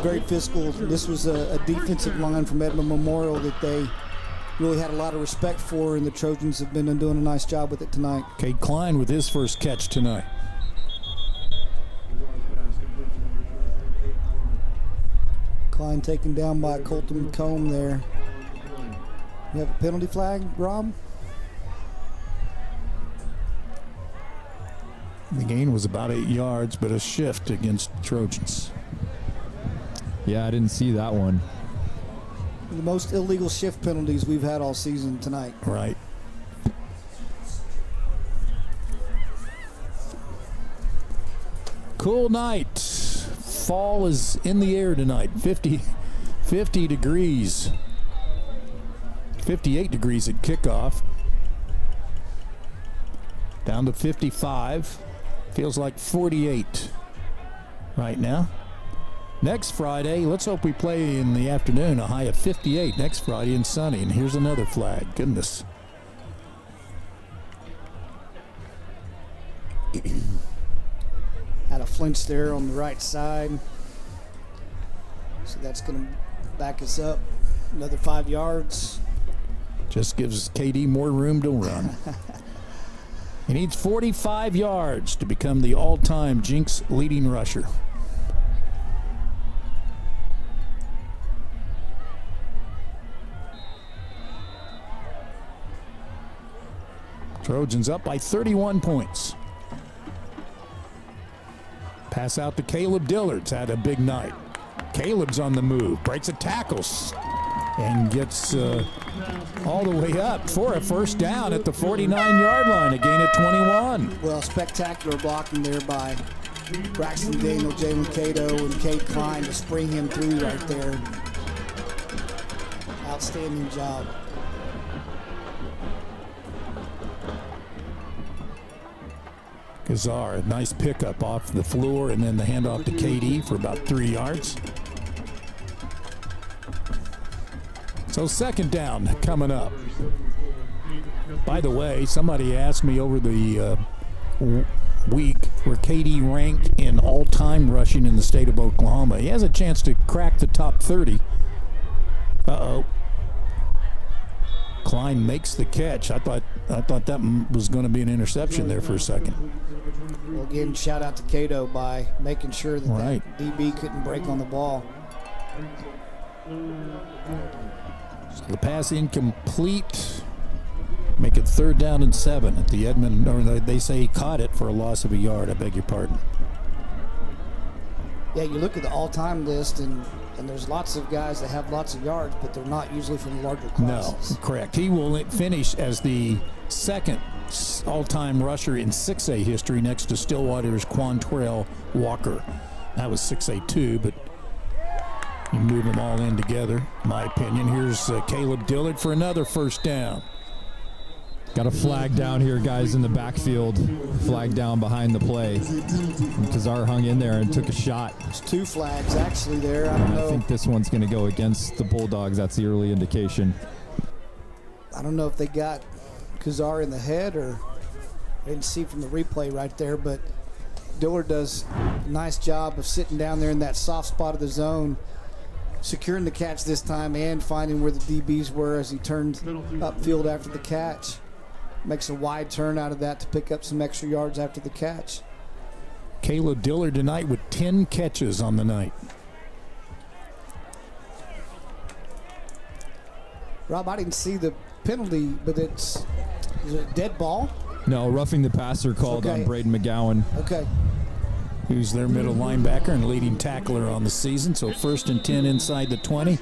Very physical. This was a defensive line from Edmond Memorial that they really had a lot of respect for, and the Trojans have been doing a nice job with it tonight. Cade Klein with his first catch tonight. Klein taken down by Colton McComb there. You have a penalty flag, Rob? The gain was about 8 yards, but a shift against the Trojans. Yeah, I didn't see that one. The most illegal shift penalties we've had all season tonight. Right. Cool night. Fall is in the air tonight. 50 degrees. 58 degrees at kickoff. Down to 55. Feels like 48 right now. Next Friday, let's hope we play in the afternoon, a high of 58 next Friday and sunny. And here's another flag. Goodness. Had a flinch there on the right side. So that's going to back us up another 5 yards. Just gives KD more room to run. He needs 45 yards to become the all-time Jenks leading rusher. Trojans up by 31 points. Pass out to Caleb Dillard's had a big night. Caleb's on the move, breaks a tackle, and gets all the way up for a first down at the 49-yard line, a gain of 21. Well, spectacular blocking there by Braxton Daniel, Jalen Cato, and Cade Klein to spring him through right there. Outstanding job. Kazar, a nice pickup off the floor, and then the handoff to KD for about 3 yards. So second down coming up. By the way, somebody asked me over the week where KD ranked in all-time rushing in the state of Oklahoma. He has a chance to crack the top 30. Uh-oh. Klein makes the catch. I thought I thought that was going to be an interception there for a second. Well, again, shout out to Cato by making sure that that DB couldn't break on the ball. So the pass incomplete. Make it 3rd down and 7 at the Edmond, or they say he caught it for a loss of a yard. I beg your pardon. Yeah, you look at the all-time list, and there's lots of guys that have lots of yards, but they're not usually from the larger classes. No, correct. He will finish as the 2nd all-time rusher in 6A history next to Stillwater's Quantrell Walker. That was 6A2, but you move them all in together, in my opinion. Here's Caleb Dillard for another 1st down. Got a flag down here, guys, in the backfield. Flag down behind the play. Kazar hung in there and took a shot. There's 2 flags actually there. I don't know. I think this one's going to go against the Bulldogs. That's the early indication. I don't know if they got Kazar in the head, or I didn't see from the replay right there, but Dillard does a nice job of sitting down there in that soft spot of the zone, securing the catch this time and finding where the DBs were as he turned upfield after the catch. Makes a wide turn out of that to pick up some extra yards after the catch. Caleb Dillard tonight with 10 catches on the night. Rob, I didn't see the penalty, but is it a dead ball? No, roughing the passer called on Braden McGowan. Okay. Who's their middle linebacker and leading tackler on the season. So 1st and 10 inside the 20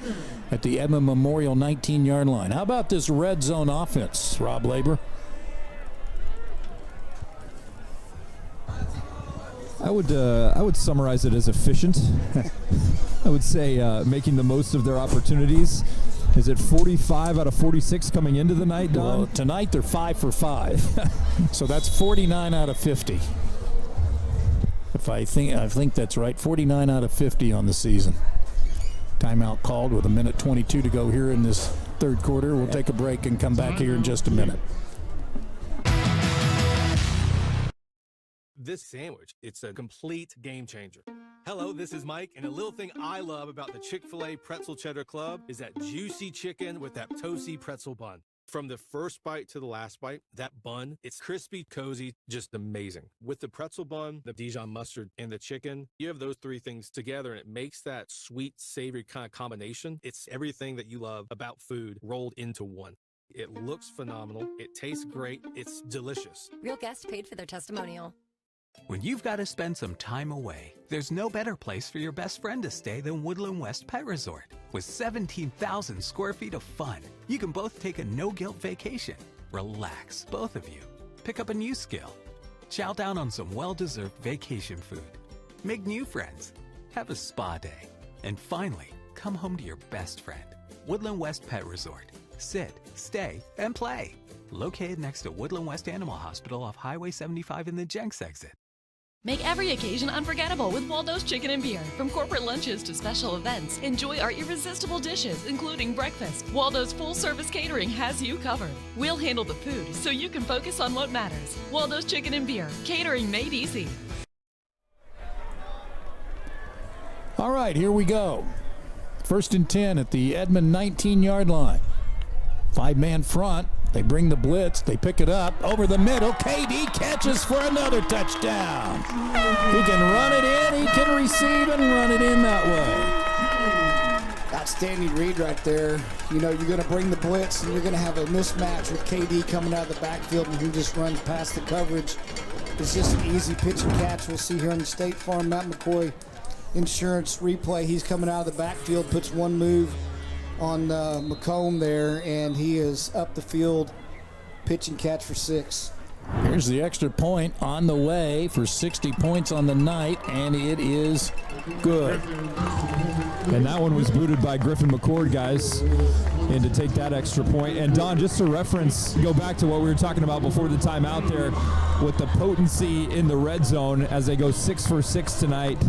at the Edmond Memorial 19-yard line. How about this red zone offense, Rob Labor? I would summarize it as efficient. I would say making the most of their opportunities. Is it 45 out of 46 coming into the night, Don? Well, tonight they're 5 for 5. So that's 49 out of 50. I think that's right. 49 out of 50 on the season. Timeout called with 1:22 to go here in this 3rd quarter. We'll take a break and come back here in just a minute. This sandwich, it's a complete game changer. Hello, this is Mike, and a little thing I love about the Chick-fil-A Pretzel Cheddar Club is that juicy chicken with that toasty pretzel bun. From the first bite to the last bite, that bun, it's crispy, cozy, just amazing. With the pretzel bun, the Dijon mustard, and the chicken, you have those 3 things together, and it makes that sweet, savory kind of combination. It's everything that you love about food rolled into one. It looks phenomenal. It tastes great. It's delicious. Real guest paid for their testimonial. When you've got to spend some time away, there's no better place for your best friend to stay than Woodland West Pet Resort. With 17,000 square feet of fun, you can both take a no-guilt vacation. Relax, both of you. Pick up a new skill. Chow down on some well-deserved vacation food. Make new friends. Have a spa day. And finally, come home to your best friend. Woodland West Pet Resort. Sit, stay, and play. Located next to Woodland West Animal Hospital off Highway 75 in the Jenks exit. Make every occasion unforgettable with Waldo's Chicken and Beer. From corporate lunches to special events, enjoy our irresistible dishes, including breakfast. Waldo's full-service catering has you covered. We'll handle the food so you can focus on what matters. Waldo's Chicken and Beer, catering made easy. All right, here we go. 1st and 10 at the Edmond 19-yard line. 5-man front. They bring the blitz. They pick it up over the middle. KD catches for another touchdown. He can run it in. He can receive and run it in that way. Outstanding read right there. You know, you're going to bring the blitz, and you're going to have a mismatch with KD coming out of the backfield, and he just runs past the coverage. It's just an easy pitch and catch. We'll see here on the State Farm Matt McCoy Insurance replay. He's coming out of the backfield, puts one move on McComb there, and he is up the field, pitch and catch for 6. Here's the extra point on the way for 60 points on the night, and it is good. And that one was booted by Griffin McCord, guys, and to take that extra point. And Don, just to reference, go back to what we were talking about before the timeout there with the potency in the red zone as they go 6 for 6 tonight.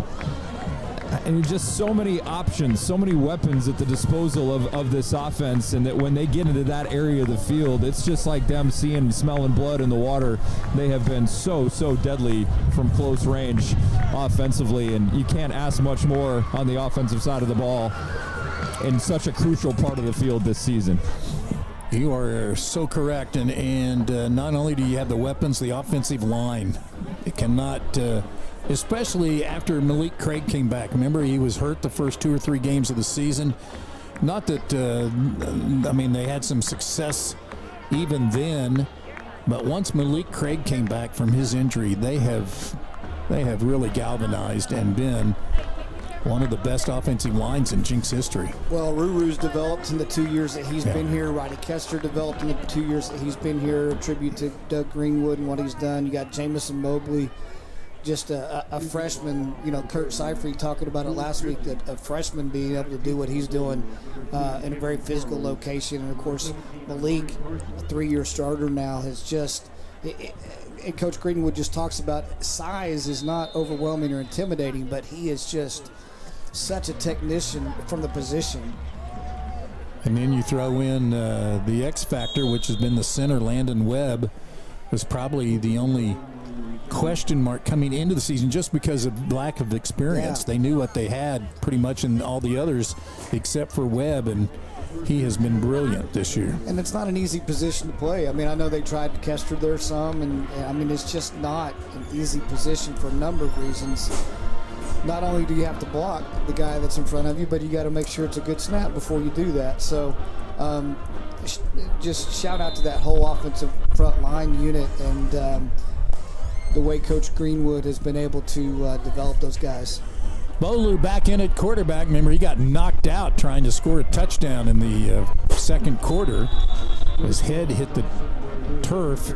And just so many options, so many weapons at the disposal of this offense, and that when they get into that area of the field, it's just like them seeing, smelling blood in the water. They have been so deadly from close range offensively, and you can't ask much more on the offensive side of the ball in such a crucial part of the field this season. You are so correct, and not only do you have the weapons, the offensive line, it cannot, especially after Malik Craig came back. Remember, he was hurt the first 2 or 3 games of the season. Not that, they had some success even then, but once Malik Craig came back from his injury, they have really galvanized and been one of the best offensive lines in Jenks history. Well, Ruru's developed in the 2 years that he's been here. Roddy Kester developed in the 2 years that he's been here. A tribute to Doug Greenwood and what he's done. You got Jamison Mobley, just a freshman. Kurt Seifert talking about it last week, that a freshman being able to do what he's doing in a very physical location. And, of course, Malik, a 3-year starter now, has just and Coach Greenwood just talks about size is not overwhelming or intimidating, but he is just such a technician from the position. And then you throw in the X factor, which has been the center. Landon Webb was probably the only question mark coming into the season just because of lack of experience. Yeah. They knew what they had pretty much in all the others except for Webb, and he has been brilliant this year. And it's not an easy position to play. I know they tried Kester there some, and it's just not an easy position for a number of reasons. Not only do you have to block the guy that's in front of you, but you got to make sure it's a good snap before you do that. So just shout out to that whole offensive front line unit and the way Coach Greenwood has been able to develop those guys. Bolu back in at quarterback. Remember, he got knocked out trying to score a touchdown in the second quarter. His head hit the turf.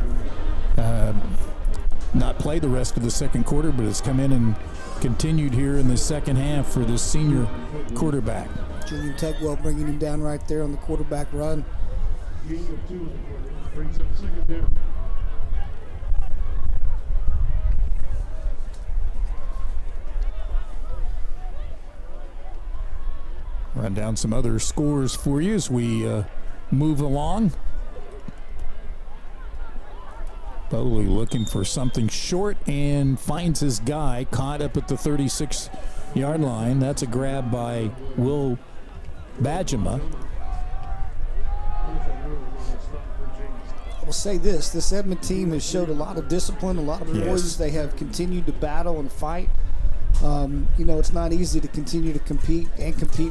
Not play the rest of the second quarter, but has come in and continued here in the second half for this senior quarterback. Julian Tegwell bringing him down right there on the quarterback run. Run down some other scores for you as we move along. Bowley looking for something short and finds his guy caught up at the 36-yard line. That's a grab by Will Bajema. I will say this Edmond team has showed a lot of discipline, a lot of poise. They have continued to battle and fight. It's not easy to continue to compete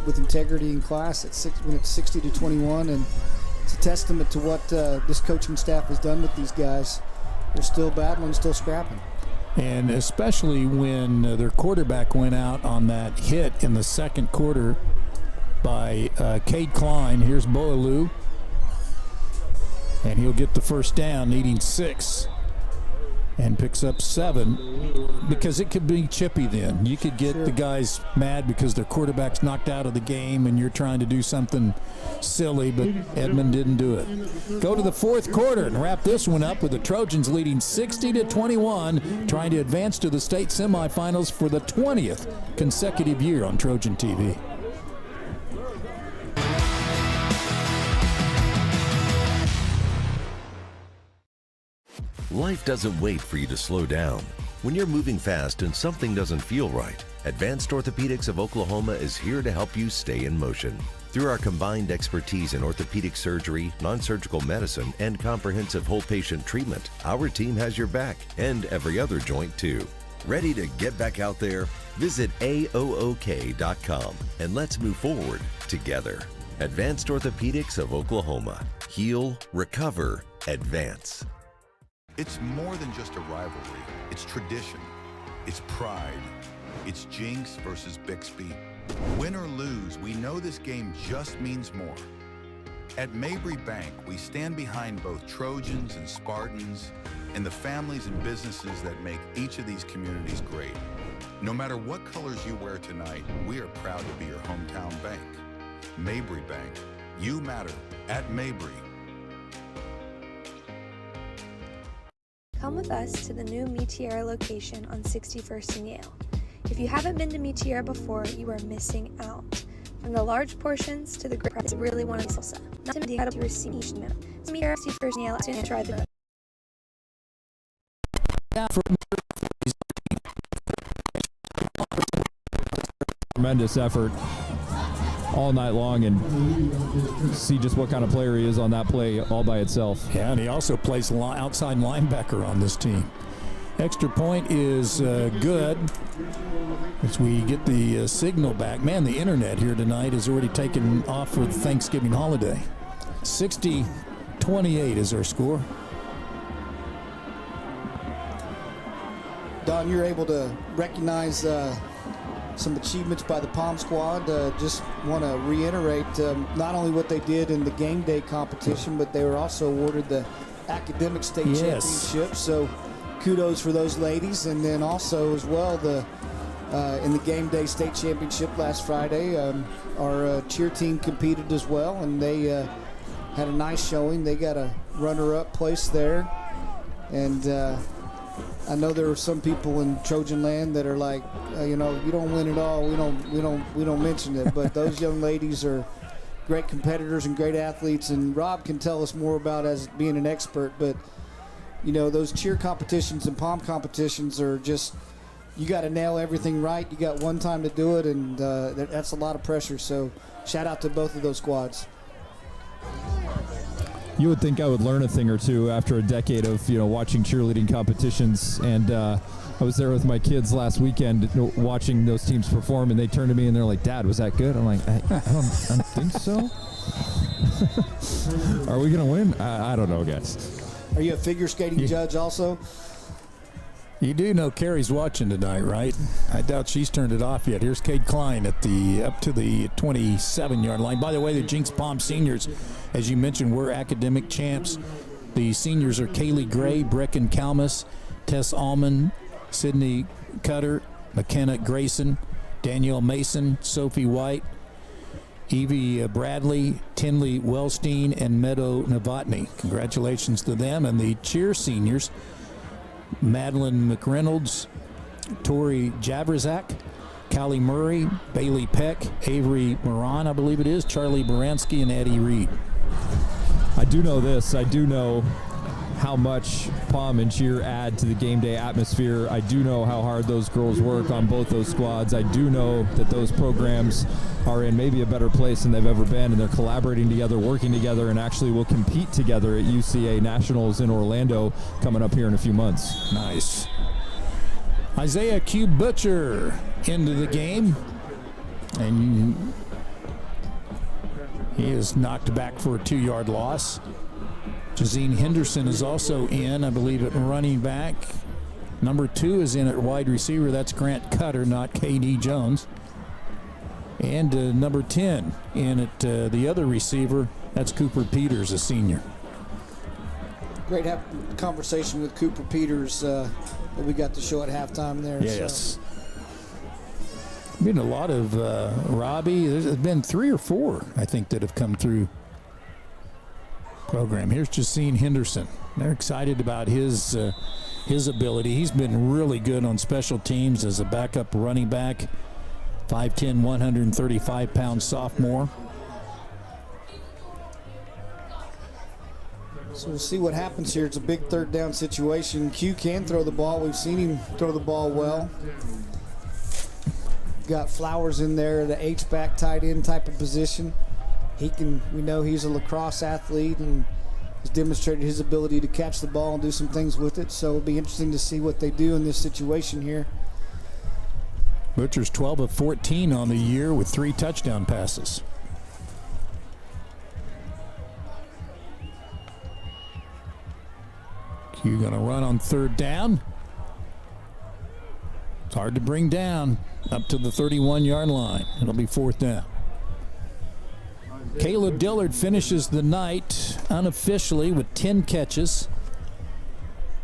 with integrity in class when it's 60-21, and it's a testament to what this coaching staff has done with these guys. They're still battling, still scrapping. And especially when their quarterback went out on that hit in the second quarter by Cade Klein. Here's Boalou, and he'll get the first down, needing 6. And picks up 7, because it could be chippy then. You could get the guys mad because their quarterback's knocked out of the game and you're trying to do something silly, but Edmond didn't do it. Go to the fourth quarter and wrap this one up with the Trojans leading 60-21, trying to advance to the state semifinals for the 20th consecutive year on Trojan TV. Life doesn't wait for you to slow down. When you're moving fast and something doesn't feel right, Advanced Orthopedics of Oklahoma is here to help you stay in motion. Through our combined expertise in orthopedic surgery, non-surgical medicine, and comprehensive whole patient treatment, our team has your back and every other joint too. Ready to get back out there? Visit AOOK.com and let's move forward together. Advanced Orthopedics of Oklahoma. Heal, recover, advance. It's more than just a rivalry. It's tradition. It's pride. It's Jenks versus Bixby. Win or lose, we know this game just means more. At Mabry Bank, we stand behind both Trojans and Spartans and the families and businesses that make each of these communities great. No matter what colors you wear tonight, we are proud to be your hometown bank. Mabry Bank. You matter at Mabry. Come with us to the new Meteora location on 61st and Yale. If you haven't been to Meteora before, you are missing out. From the large portions to the great price, really want to salsa. Not to mention to receive each minute. Meteora 61st and Yale to try the tremendous effort. all night long and see just what kind of player he is on that play all by itself. Yeah, and he also plays outside linebacker on this team. Extra point is good as we get the signal back. Man, the internet here tonight is already taken off for the Thanksgiving holiday. 60-28 is our score. Don, you're able to recognize some achievements by the Palm squad. Just want to reiterate not only what they did in the game day competition, but they were also awarded the academic state championship. So kudos for those ladies. And then also as well, in the game day state championship last Friday, our cheer team competed as well, and they had a nice showing. They got a runner-up place there. And I know there are some people in Trojan land that are like, you don't win it all. We don't mention it. But those young ladies are great competitors and great athletes. And Rob can tell us more about as being an expert. But those cheer competitions and palm competitions are just, you got to nail everything right. You got one time to do it, and that's a lot of pressure. So shout out to both of those squads. You would think I would learn a thing or two after a decade of watching cheerleading competitions, and I was there with my kids last weekend watching those teams perform, and they turned to me and they're like, "Dad, was that good?" I'm like, I don't think so. Are we gonna win? I don't know, guys. Are you a figure skating judge also? You do know Carrie's watching tonight, right? I doubt she's turned it off yet. Here's Cade Klein up to the 27-yard line. By the way, the Jenks Palm seniors, as you mentioned, were academic champs. The seniors are Kaylee Gray, Brecken Kalmus, Tess Allman, Sydney Cutter, McKenna Grayson, Danielle Mason, Sophie White, Evie Bradley, Tinley Wellstein, and Meadow Novotny. Congratulations to them. And the cheer seniors, Madeline McReynolds, Tori Javrzak, Callie Murray, Bailey Peck, Avery Moran, I believe it is, Charlie Baranski, and Addie Reed. I do know this. I do know how much Palm and cheer add to the game day atmosphere. I do know how hard those girls work on both those squads. I do know that those programs are in maybe a better place than they've ever been, and they're collaborating together, working together, and actually will compete together at UCA Nationals in Orlando coming up here in a few months. Nice. Isaiah Q. Butcher into the game, and he is knocked back for a 2-yard loss. Jazine Henderson is also in, I believe, at running back. Number 2 is in at wide receiver. That's Grant Cutter, not K.D. Jones. And number 10 in at the other receiver. That's Cooper Peters, a senior. Great to have a conversation with Cooper Peters that we got to show at halftime there. Yes. Been a lot of Robbie. There's been 3 or 4, I think, that have come through program. Here's Jacine Henderson. They're excited about his ability. He's been really good on special teams as a backup running back. 5'10", 135-pound sophomore. So we'll see what happens here. It's a big third down situation. Q can throw the ball. We've seen him throw the ball well. Got Flowers in there, the H-back tight end type of position. We know he's a lacrosse athlete and has demonstrated his ability to catch the ball and do some things with it. So it'll be interesting to see what they do in this situation here. Butcher's 12 of 14 on the year with 3 touchdown passes. Q gonna run on 3rd down. It's hard to bring down up to the 31-yard line. It'll be 4th down. Caleb Dillard finishes the night unofficially with 10 catches.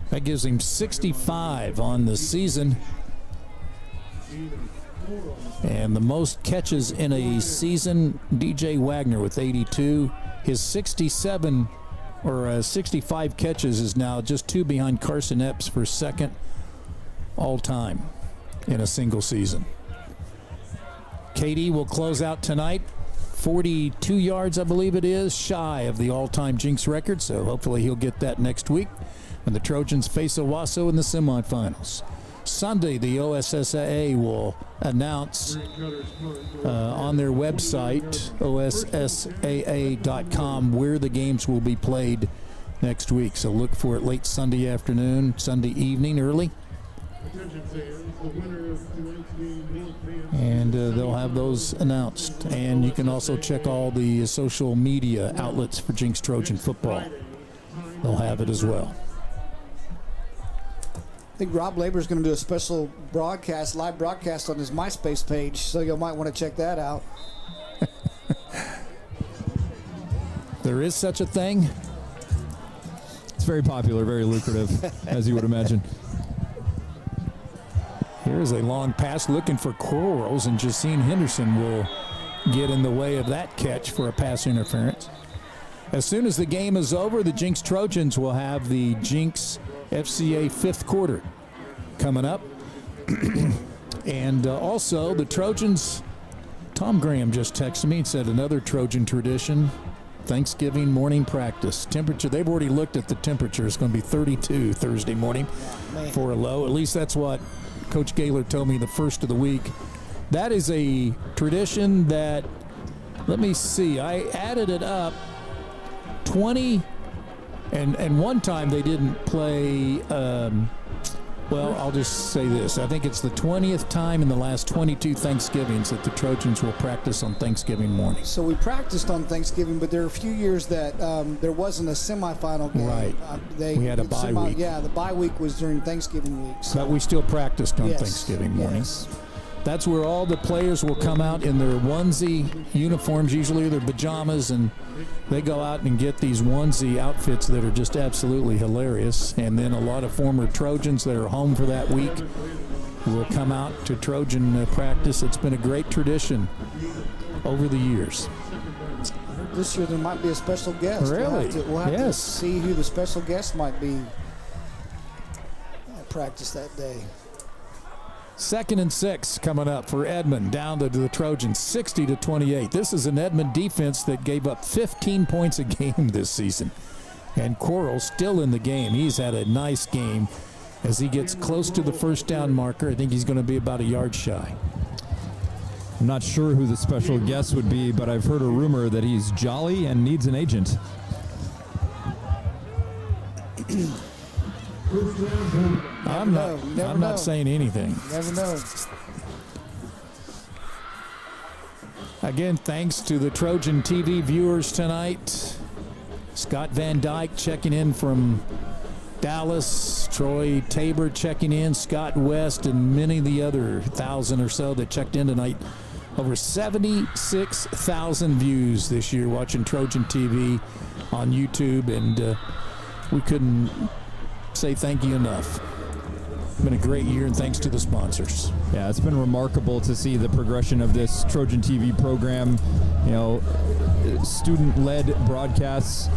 That gives him 65 on the season. And the most catches in a season, DJ Wagner with 82. His 65 catches is now just 2 behind Carson Epps for 2nd all-time in a single season. KD will close out tonight. 42 yards, I believe it is, shy of the all-time Jenks record, so hopefully he'll get that next week when the Trojans face Owasso in the semifinals. Sunday, the OSSAA will announce on their website, OSSAA.com, where the games will be played next week. So look for it late Sunday afternoon, Sunday evening, early. And they'll have those announced. And you can also check all the social media outlets for Jenks Trojan football. They'll have it as well. I think Rob Labor's going to do a special broadcast, live broadcast on his MySpace page, so you might want to check that out. There is such a thing. It's very popular, very lucrative, as you would imagine. Here's a long pass looking for Quarles, and Jacine Henderson will get in the way of that catch for a pass interference. As soon as the game is over, the Jenks Trojans will have the Jenks FCA fifth quarter coming up. And also the Trojans, Tom Graham just texted me and said another Trojan tradition, Thanksgiving morning practice. Temperature, they've already looked at the temperature. It's going to be 32 Thursday morning for a low. At least that's what Coach Gaylor told me the first of the week. That is a tradition that, let me see, I added it up, 20, and one time they didn't play, well, I'll just say this. I think it's the 20th time in the last 22 Thanksgivings that the Trojans will practice on Thanksgiving morning. So we practiced on Thanksgiving, but there are a few years that there wasn't a semifinal game. Right. We had a bye week. Yeah, the bye week was during Thanksgiving week. So. But we still practiced on Yes. Thanksgiving morning. Yes. That's where all the players will come out in their onesie uniforms, usually their pajamas, and they go out and get these onesie outfits that are just absolutely hilarious. And then a lot of former Trojans that are home for that week will come out to Trojan practice. It's been a great tradition over the years. This year there might be a special guest. Really? We'll have to see who the special guest might be at practice that day. 2nd and 6 coming up for Edmond, down to the Trojans, 60-28. This is an Edmond defense that gave up 15 points a game this season. And Quarles still in the game. He's had a nice game. As he gets close to the first down marker, I think he's going to be about a yard shy. I'm not sure who the special guest would be, but I've heard a rumor that he's jolly and needs an agent. I'm not saying anything. Never know. Again, thanks to the Trojan TV viewers tonight. Scott Van Dyke checking in from Dallas, Troy Tabor checking in, Scott West, and many of the other 1,000 or so that checked in tonight. Over 76,000 views this year watching Trojan TV on YouTube, and we couldn't say thank you enough. Been a great year, and thanks to the sponsors. Yeah, it's been remarkable to see the progression of this Trojan TV program. You know, student-led broadcasts,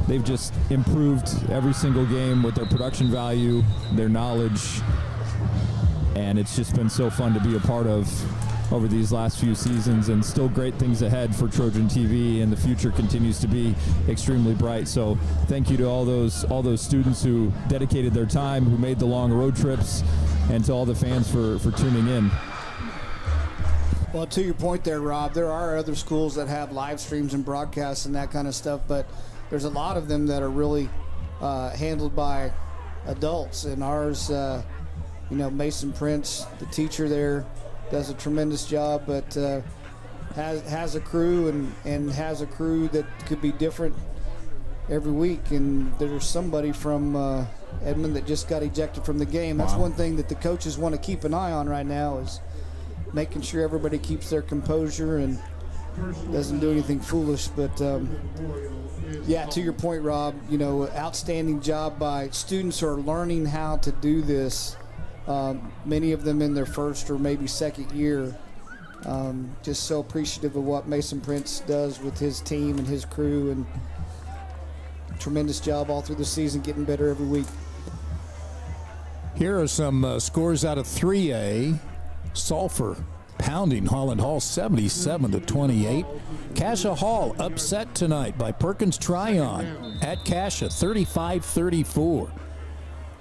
they've just improved every single game with their production value, their knowledge, and it's just been so fun to be a part of over these last few seasons, and still great things ahead for Trojan TV, and the future continues to be extremely bright. So thank you to all those students who dedicated their time, who made the long road trips, and to all the fans for tuning in. Well, to your point there, Rob, there are other schools that have live streams and broadcasts and that kind of stuff, but there's a lot of them that are really handled by adults. And ours, Mason Prince, the teacher there, does a tremendous job, but has a crew and has a crew that could be different every week. And there's somebody from Edmond that just got ejected from the game. That's one thing that the coaches want to keep an eye on right now, is making sure everybody keeps their composure and doesn't do anything foolish. But yeah, to your point, Rob, outstanding job by students who are learning how to do this. Many of them in their first or maybe second year. Just so appreciative of what Mason Prince does with his team and his crew, and tremendous job all through the season, getting better every week. Here are some scores out of 3A. Sulphur pounding Holland Hall 77-28. Cassia Hall upset tonight by Perkins Tryon at Cassia 35-34.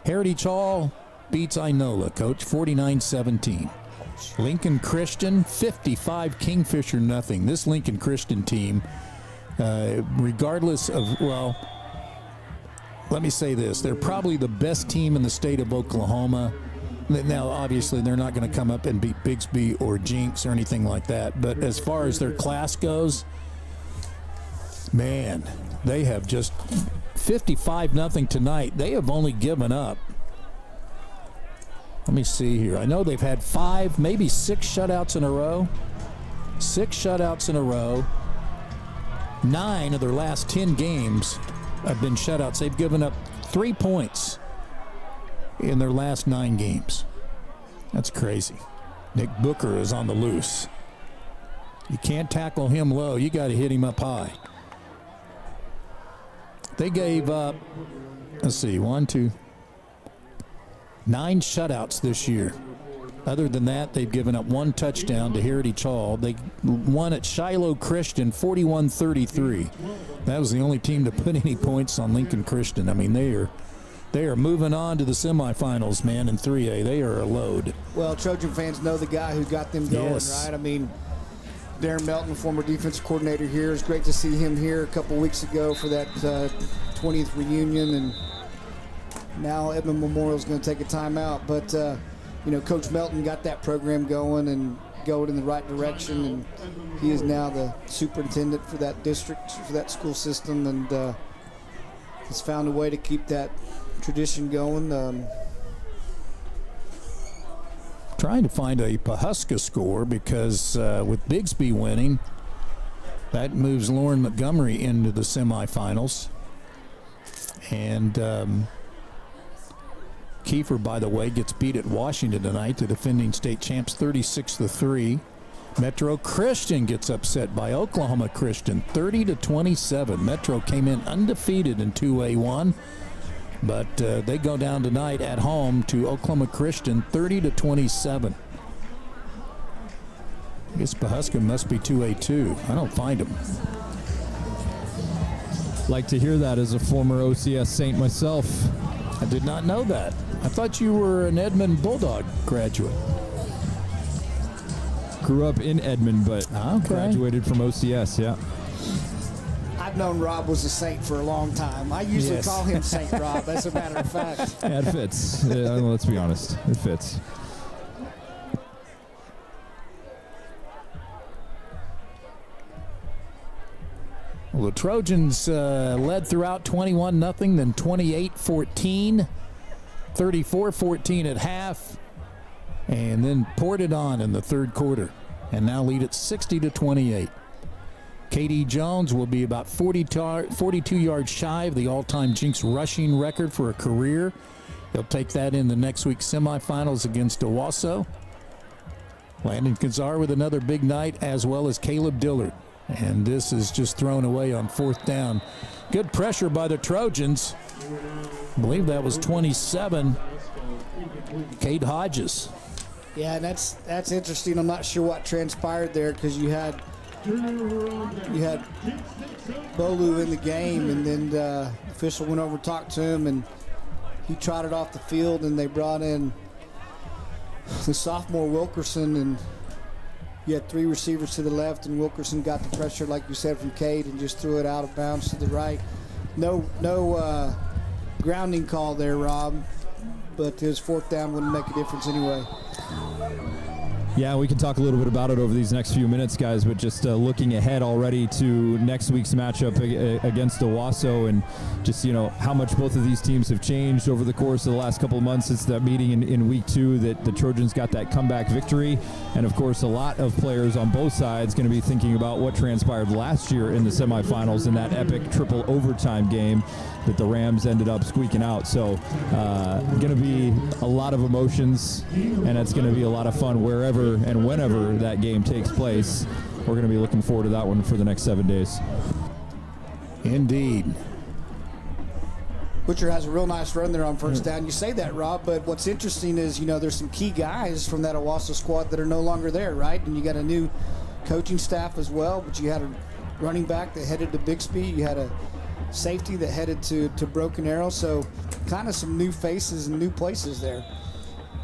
Heritage Hall beats Inola, Coach, 49-17. Lincoln Christian, 55, Kingfisher nothing. This Lincoln Christian team, regardless of, well, let me say this. They're probably the best team in the state of Oklahoma. Now, obviously, they're not going to come up and beat Bixby or Jenks or anything like that. But as far as their class goes, man, they have just 55-0 tonight. They have only given up. Let me see here. I know they've had 5, maybe 6 shutouts in a row. 6 shutouts in a row. 9 of their last 10 games have been shutouts. They've given up 3 points in their last 9 games. That's crazy. Nick Booker is on the loose. You can't tackle him low. You got to hit him up high. They gave up, let's see, 9 shutouts this year. Other than that, they've given up 1 touchdown to Heritage Hall. They won at Shiloh Christian 41-33. That was the only team to put any points on Lincoln Christian. I mean, they are moving on to the semifinals, man, in 3A. They are a load. Well, Trojan fans know the guy who got them going, Yes. right? I mean, Darren Melton, former defensive coordinator here. It's great to see him here a couple weeks ago for that 20th reunion, and now Edmond Memorial is going to take a timeout. But, Coach Melton got that program going and going in the right direction, and he is now the superintendent for that district, for that school system, and has found a way to keep that tradition going. Trying to find a Pawhuska score because with Bigsby winning, that moves Lauren Montgomery into the semifinals. And Kiefer, by the way, gets beat at Washington tonight, the defending state champs, 36-3. Metro Christian gets upset by Oklahoma Christian, 30-27. Metro came in undefeated in 2A1, but they go down tonight at home to Oklahoma Christian, 30-27. I guess Pawhuska must be 2A2. I don't find them. Like to hear that as a former OCS Saint myself. I did not know that. I thought you were an Edmond Bulldog graduate. Grew up in Edmond, but graduated from OCS, yeah. I've known Rob was a Saint for a long time. I usually call him Saint Rob, as a matter of fact. Yeah, it fits. Let's be honest. It fits. Well, the Trojans led throughout 21-0, then 28-14, 34-14 at half, and then poured it on in the third quarter, and now lead at 60-28. KD Jones will be about 42 yards shy of the all-time Jenks rushing record for a career. He'll take that in the next week's semifinals against Owasso. Landon Kazar with another big night, as well as Caleb Dillard. And this is just thrown away on 4th down. Good pressure by the Trojans. I believe that was 27. Cade Hodges. Yeah, and that's interesting. I'm not sure what transpired there because you had Bolu in the game, and then the official went over and talked to him, and he trotted off the field, and they brought in the sophomore Wilkerson, and you had 3 receivers to the left, and Wilkerson got the pressure, like you said, from Cade and just threw it out of bounds to the right. No grounding call there, Rob, but his 4th down wouldn't make a difference anyway. Yeah, we can talk a little bit about it over these next few minutes, guys, but just looking ahead already to next week's matchup against Owasso, and just, how much both of these teams have changed over the course of the last couple of months since that meeting in week 2 that the Trojans got that comeback victory. And, of course, a lot of players on both sides going to be thinking about what transpired last year in the semifinals in that epic triple overtime game that the Rams ended up squeaking out. So going to be a lot of emotions, and it's going to be a lot of fun wherever and whenever that game takes place. We're going to be looking forward to that one for the next 7 days. Indeed. Butcher has a real nice run there on 1st down. You say that, Rob, but what's interesting is, there's some key guys from that Owasso squad that are no longer there, right? And you got a new coaching staff as well, but you had a running back that headed to Bixby. You had a safety that headed to Broken Arrow. So kind of some new faces and new places there.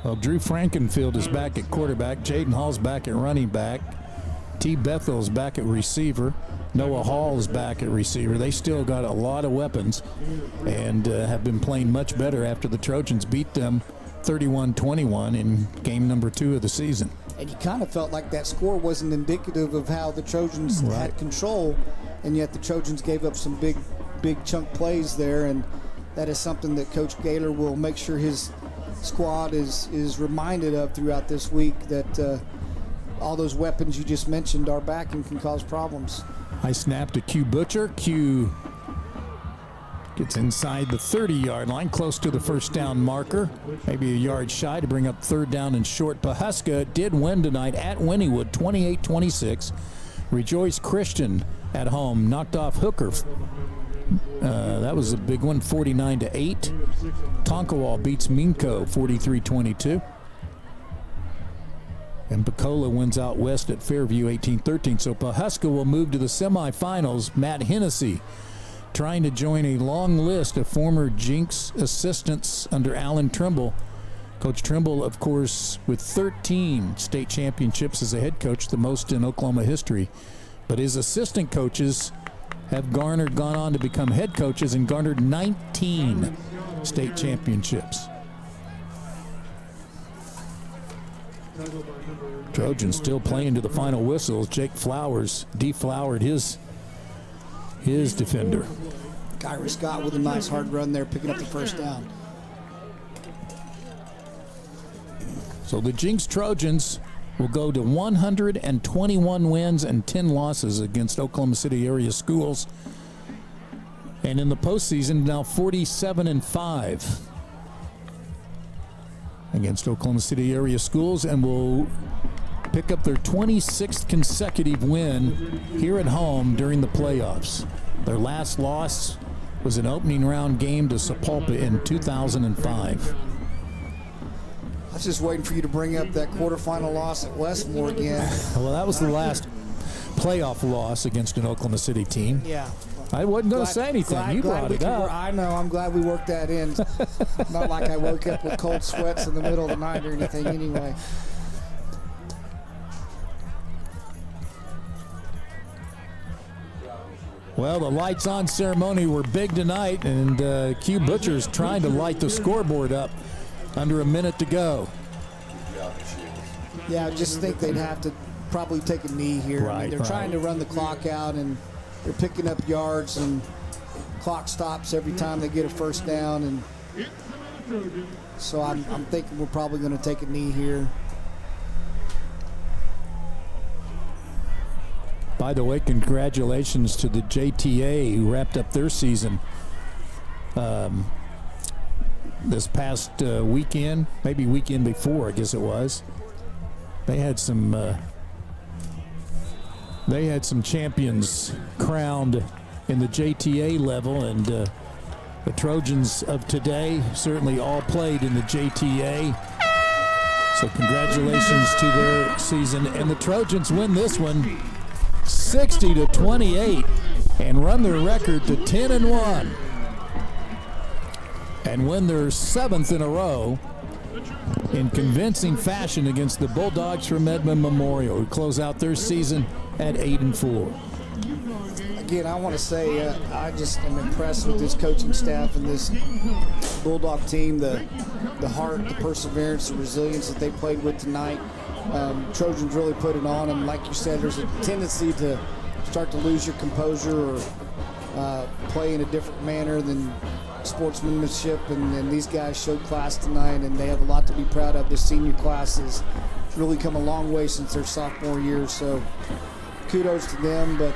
Well, Drew Frankenfield is back at quarterback. Jaden Hall's back at running back. T. Bethel's back at receiver. Noah Hall is back at receiver. They still got a lot of weapons and have been playing much better after the Trojans beat them 31-21 in game number 2 of the season. And you kind of felt like that score wasn't indicative of how the Trojans had control, and yet the Trojans gave up some big chunk plays there, and that is something that Coach Gaylor will make sure his squad is reminded of throughout this week, that all those weapons you just mentioned are back and can cause problems. High snap to Q Butcher. Q gets inside the 30-yard line, close to the first down marker. Maybe a yard shy to bring up third down and short. Pawhuska did win tonight at Wynnewood, 28-26. Rejoice Christian at home knocked off Hooker. That was a big one, 49-8. Tonkawa beats Minko, 43-22. And Bacola wins out west at Fairview, 18-13. So Pawhuska will move to the semifinals. Matt Hennessy trying to join a long list of former Jenks assistants under Allan Trimble. Coach Trimble, of course, with 13 state championships as a head coach, the most in Oklahoma history. But his assistant coaches have gone on to become head coaches and garnered 19 state championships. Trojans still playing to the final whistles. Jake Flowers deflowered his defender. Kyrie Scott with a nice hard run there, picking up the first down. So the Jenks Trojans will go to 121 wins and 10 losses against Oklahoma City area schools. And in the postseason, now 47-5 against Oklahoma City area schools, and will pick up their 26th consecutive win here at home during the playoffs. Their last loss was an opening round game to Sapulpa in 2005. I was just waiting for you to bring up that quarterfinal loss at Westmore again. Well, that was the last playoff loss against an Oklahoma City team. Yeah. I wasn't going to say anything. You brought it up. I know. I'm glad we worked that in. Not like I woke up with cold sweats in the middle of the night or anything anyway. Well, the lights on ceremony were big tonight, and Q Butcher's trying to light the scoreboard up under a minute to go. Yeah, I just think they'd have to probably take a knee here. Right, I mean, they're trying to run the clock out, and they're picking up yards, and clock stops every time they get a first down. And so I'm thinking we're probably going to take a knee here. By the way, congratulations to the JTA who wrapped up their season this past weekend, maybe weekend before, I guess it was. They had some champions crowned in the JTA level, and the Trojans of today certainly all played in the JTA. So congratulations to their season, and the Trojans win this one 60-28 and run their record to 10-1 and win their 7th in a row in convincing fashion against the Bulldogs from Edmond Memorial, who close out their season at 8-4. Again, I want to say I just am impressed with this coaching staff and this Bulldog team, the heart, the perseverance, the resilience that they played with tonight. Trojans really put it on, and like you said, there's a tendency to start to lose your composure or play in a different manner than sportsmanship, and these guys showed class tonight, and they have a lot to be proud of. This senior class has really come a long way since their sophomore year, so kudos to them, but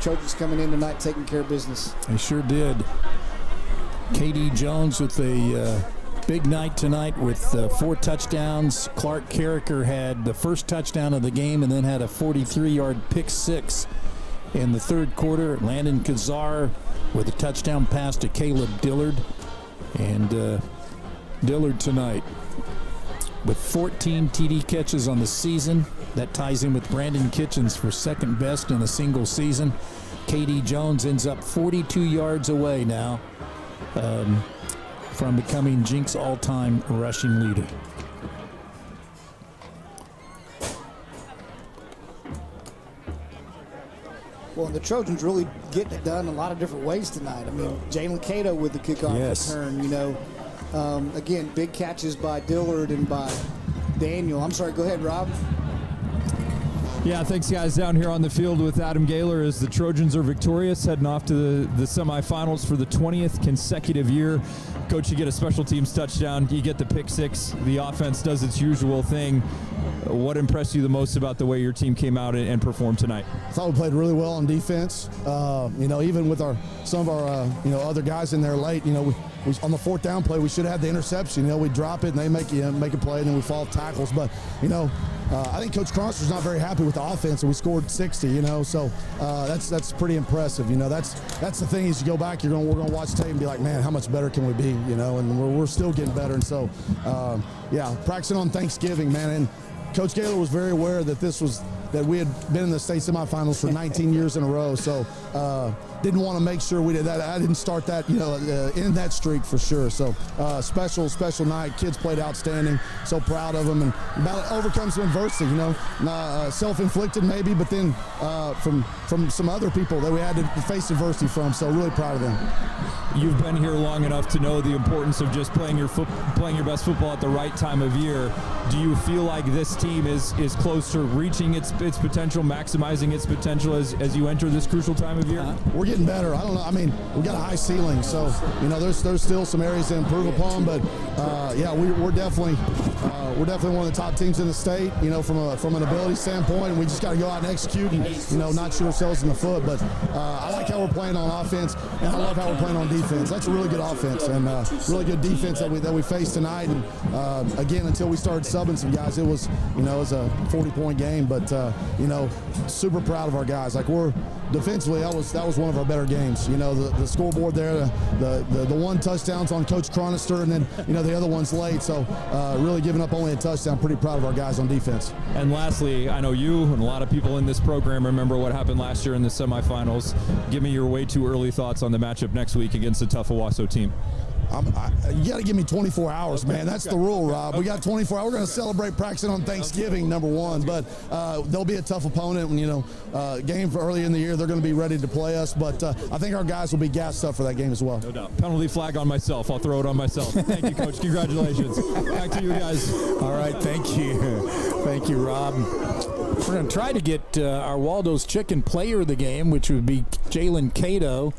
Trojans coming in tonight taking care of business. They sure did. K.D. Jones with a big night tonight with 4 touchdowns. Clark Carricker had the first touchdown of the game and then had a 43-yard pick six in the third quarter. Landon Kazar with a touchdown pass to Caleb Dillard. And Dillard tonight with 14 TD catches on the season. That ties in with Brandon Kitchens for second best in a single season. K.D. Jones ends up 42 yards away now from becoming Jenks' all-time rushing leader. Well, the Trojans really getting it done a lot of different ways tonight. I mean, Jalen Cato with the kickoff return, you know. Again, big catches by Dillard and by Daniel. I'm sorry, go ahead, Rob. Yeah, thanks, guys. Down here on the field with Adam Gaylor as the Trojans are victorious, heading off to the semifinals for the 20th consecutive year. Coach, you get a special teams touchdown. You get the pick six. The offense does its usual thing. What impressed you the most about the way your team came out and performed tonight? I thought we played really well on defense. You know, even with some of our you know, other guys in there late, you know, we on the fourth down play, we should have had the interception. You know, we drop it and they make a play, and then we fall off tackles. But, you know, I think Coach Cronster's not very happy with the offense, and we scored 60, you know, so that's pretty impressive. You know, that's the thing is you go back, we're going to watch tape and be like, man, how much better can we be, you know, and we're still getting better. And so, yeah, practicing on Thanksgiving, man, and Coach Gaylor was very aware that we had been in the state semifinals for 19 years in a row, so didn't want to make sure we did that. I didn't start that, you know, in that streak for sure. So special night. Kids played outstanding. So proud of them, and about to overcome some adversity, you know, self-inflicted maybe, but then from some other people that we had to face adversity from. So really proud of them. You've been here long enough to know the importance of just playing your best football at the right time of year. Do you feel like this team is close to reaching its potential, maximizing its potential as you enter this crucial time of year? We're getting better. I don't know. I mean, we got a high ceiling, so you know, there's still some areas to improve upon. But yeah, we're definitely one of the top teams in the state. You know, from an ability standpoint, and we just got to go out and execute, and you know, not shoot ourselves in the foot. But I like how we're playing on offense, and I love how we're playing on defense. That's a really good offense and really good defense that we faced tonight. And again, until we started subbing some guys, it was a 40-point game. But you know, super proud of our guys. Like we're defensively, that was one of our better games. You know, the scoreboard there, the one touchdowns on Coach Chronister, and then you know the other one's late. So really giving up only a touchdown. Pretty proud of our guys on defense. And lastly, I know you and a lot of people in this program remember what happened last year in the semifinals. Give me your way too early thoughts on the matchup next week against a tough Owasso team. You got to give me 24 hours, man. That's the rule, Rob. We got 24 hours. We're going to celebrate practicing on Thanksgiving, number one. But they'll be a tough opponent. And, you know, game for early in the year, they're going to be ready to play us. But I think our guys will be gassed up for that game as well. No doubt. Penalty flag on myself. I'll throw it on myself. Thank you, Coach. Congratulations. Back to you guys. All right. Thank you. Thank you, Rob. We're going to try to get our Waldo's Chicken player of the game, which would be Jalen Cato.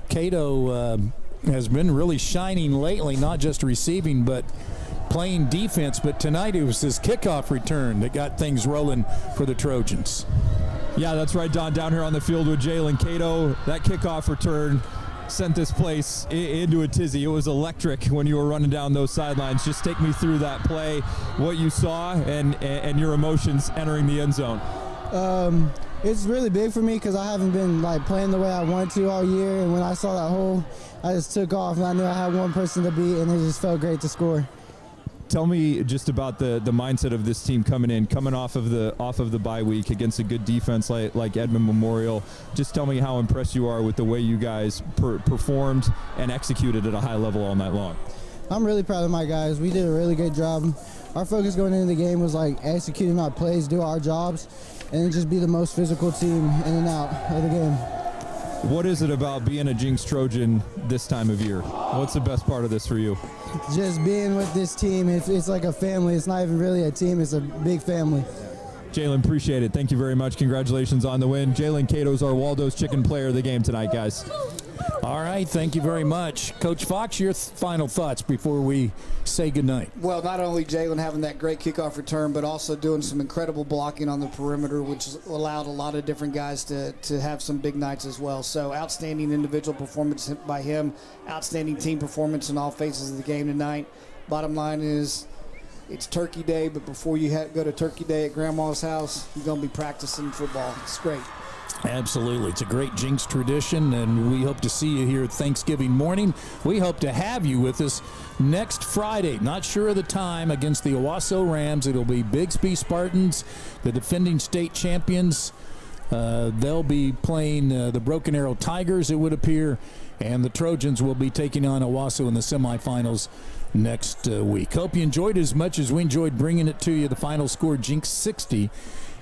Cato has been really shining lately, not just receiving, but playing defense. But tonight it was his kickoff return that got things rolling for the Trojans. Yeah, that's right, Don. Down here on the field with Jalen Cato. That kickoff return sent this place into a tizzy. It was electric when you were running down those sidelines. Just take me through that play, what you saw, and your emotions entering the end zone. It's really big for me because I haven't been like playing the way I wanted to all year, and when I saw that hole, I just took off, and I knew I had one person to beat, and it just felt great to score. Tell me just about the mindset of this team coming off of the bye week against a good defense like Edmond Memorial. Just tell me how impressed you are with the way you guys performed and executed at a high level all night long. I'm really proud of my guys. We did a really good job. Our focus going into the game was like executing our plays, do our jobs, and then just be the most physical team in and out of the game. What is it about being a Jenks Trojan this time of year? What's the best part of this for you? Just being with this team. It's like a family. It's not even really a team. It's a big family. Jalen, appreciate it. Thank you very much. Congratulations on the win. Jalen Cato's our Waldo's Chicken player of the game tonight, guys. All right, thank you very much. Coach Fox, your final thoughts before we say goodnight. Well, not only Jalen having that great kickoff return, but also doing some incredible blocking on the perimeter, which allowed a lot of different guys to have some big nights as well. So outstanding individual performance by him, outstanding team performance in all phases of the game tonight. Bottom line is, it's Turkey Day, but before you go to Turkey Day at Grandma's house, you're going to be practicing football. It's great. Absolutely. It's a great Jenks tradition, and we hope to see you here Thanksgiving morning. We hope to have you with us next Friday. Not sure of the time, against the Owasso Rams. It'll be Bixby Spartans, the defending state champions. They'll be playing the Broken Arrow Tigers, it would appear, and the Trojans will be taking on Owasso in the semifinals next week. Hope you enjoyed it as much as we enjoyed bringing it to you. The final score, Jenks 60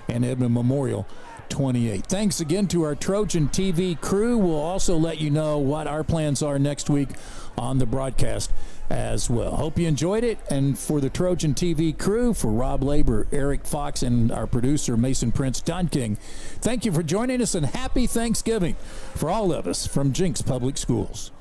and Edmond Memorial 28. Thanks again to our Trojan TV crew. We'll also let you know what our plans are next week on the broadcast as well. Hope you enjoyed it. And for the Trojan TV crew, for Rob Labor, Eric Fox, and our producer, Mason Prince, Don King, thank you for joining us, and happy Thanksgiving for all of us from Jenks Public Schools.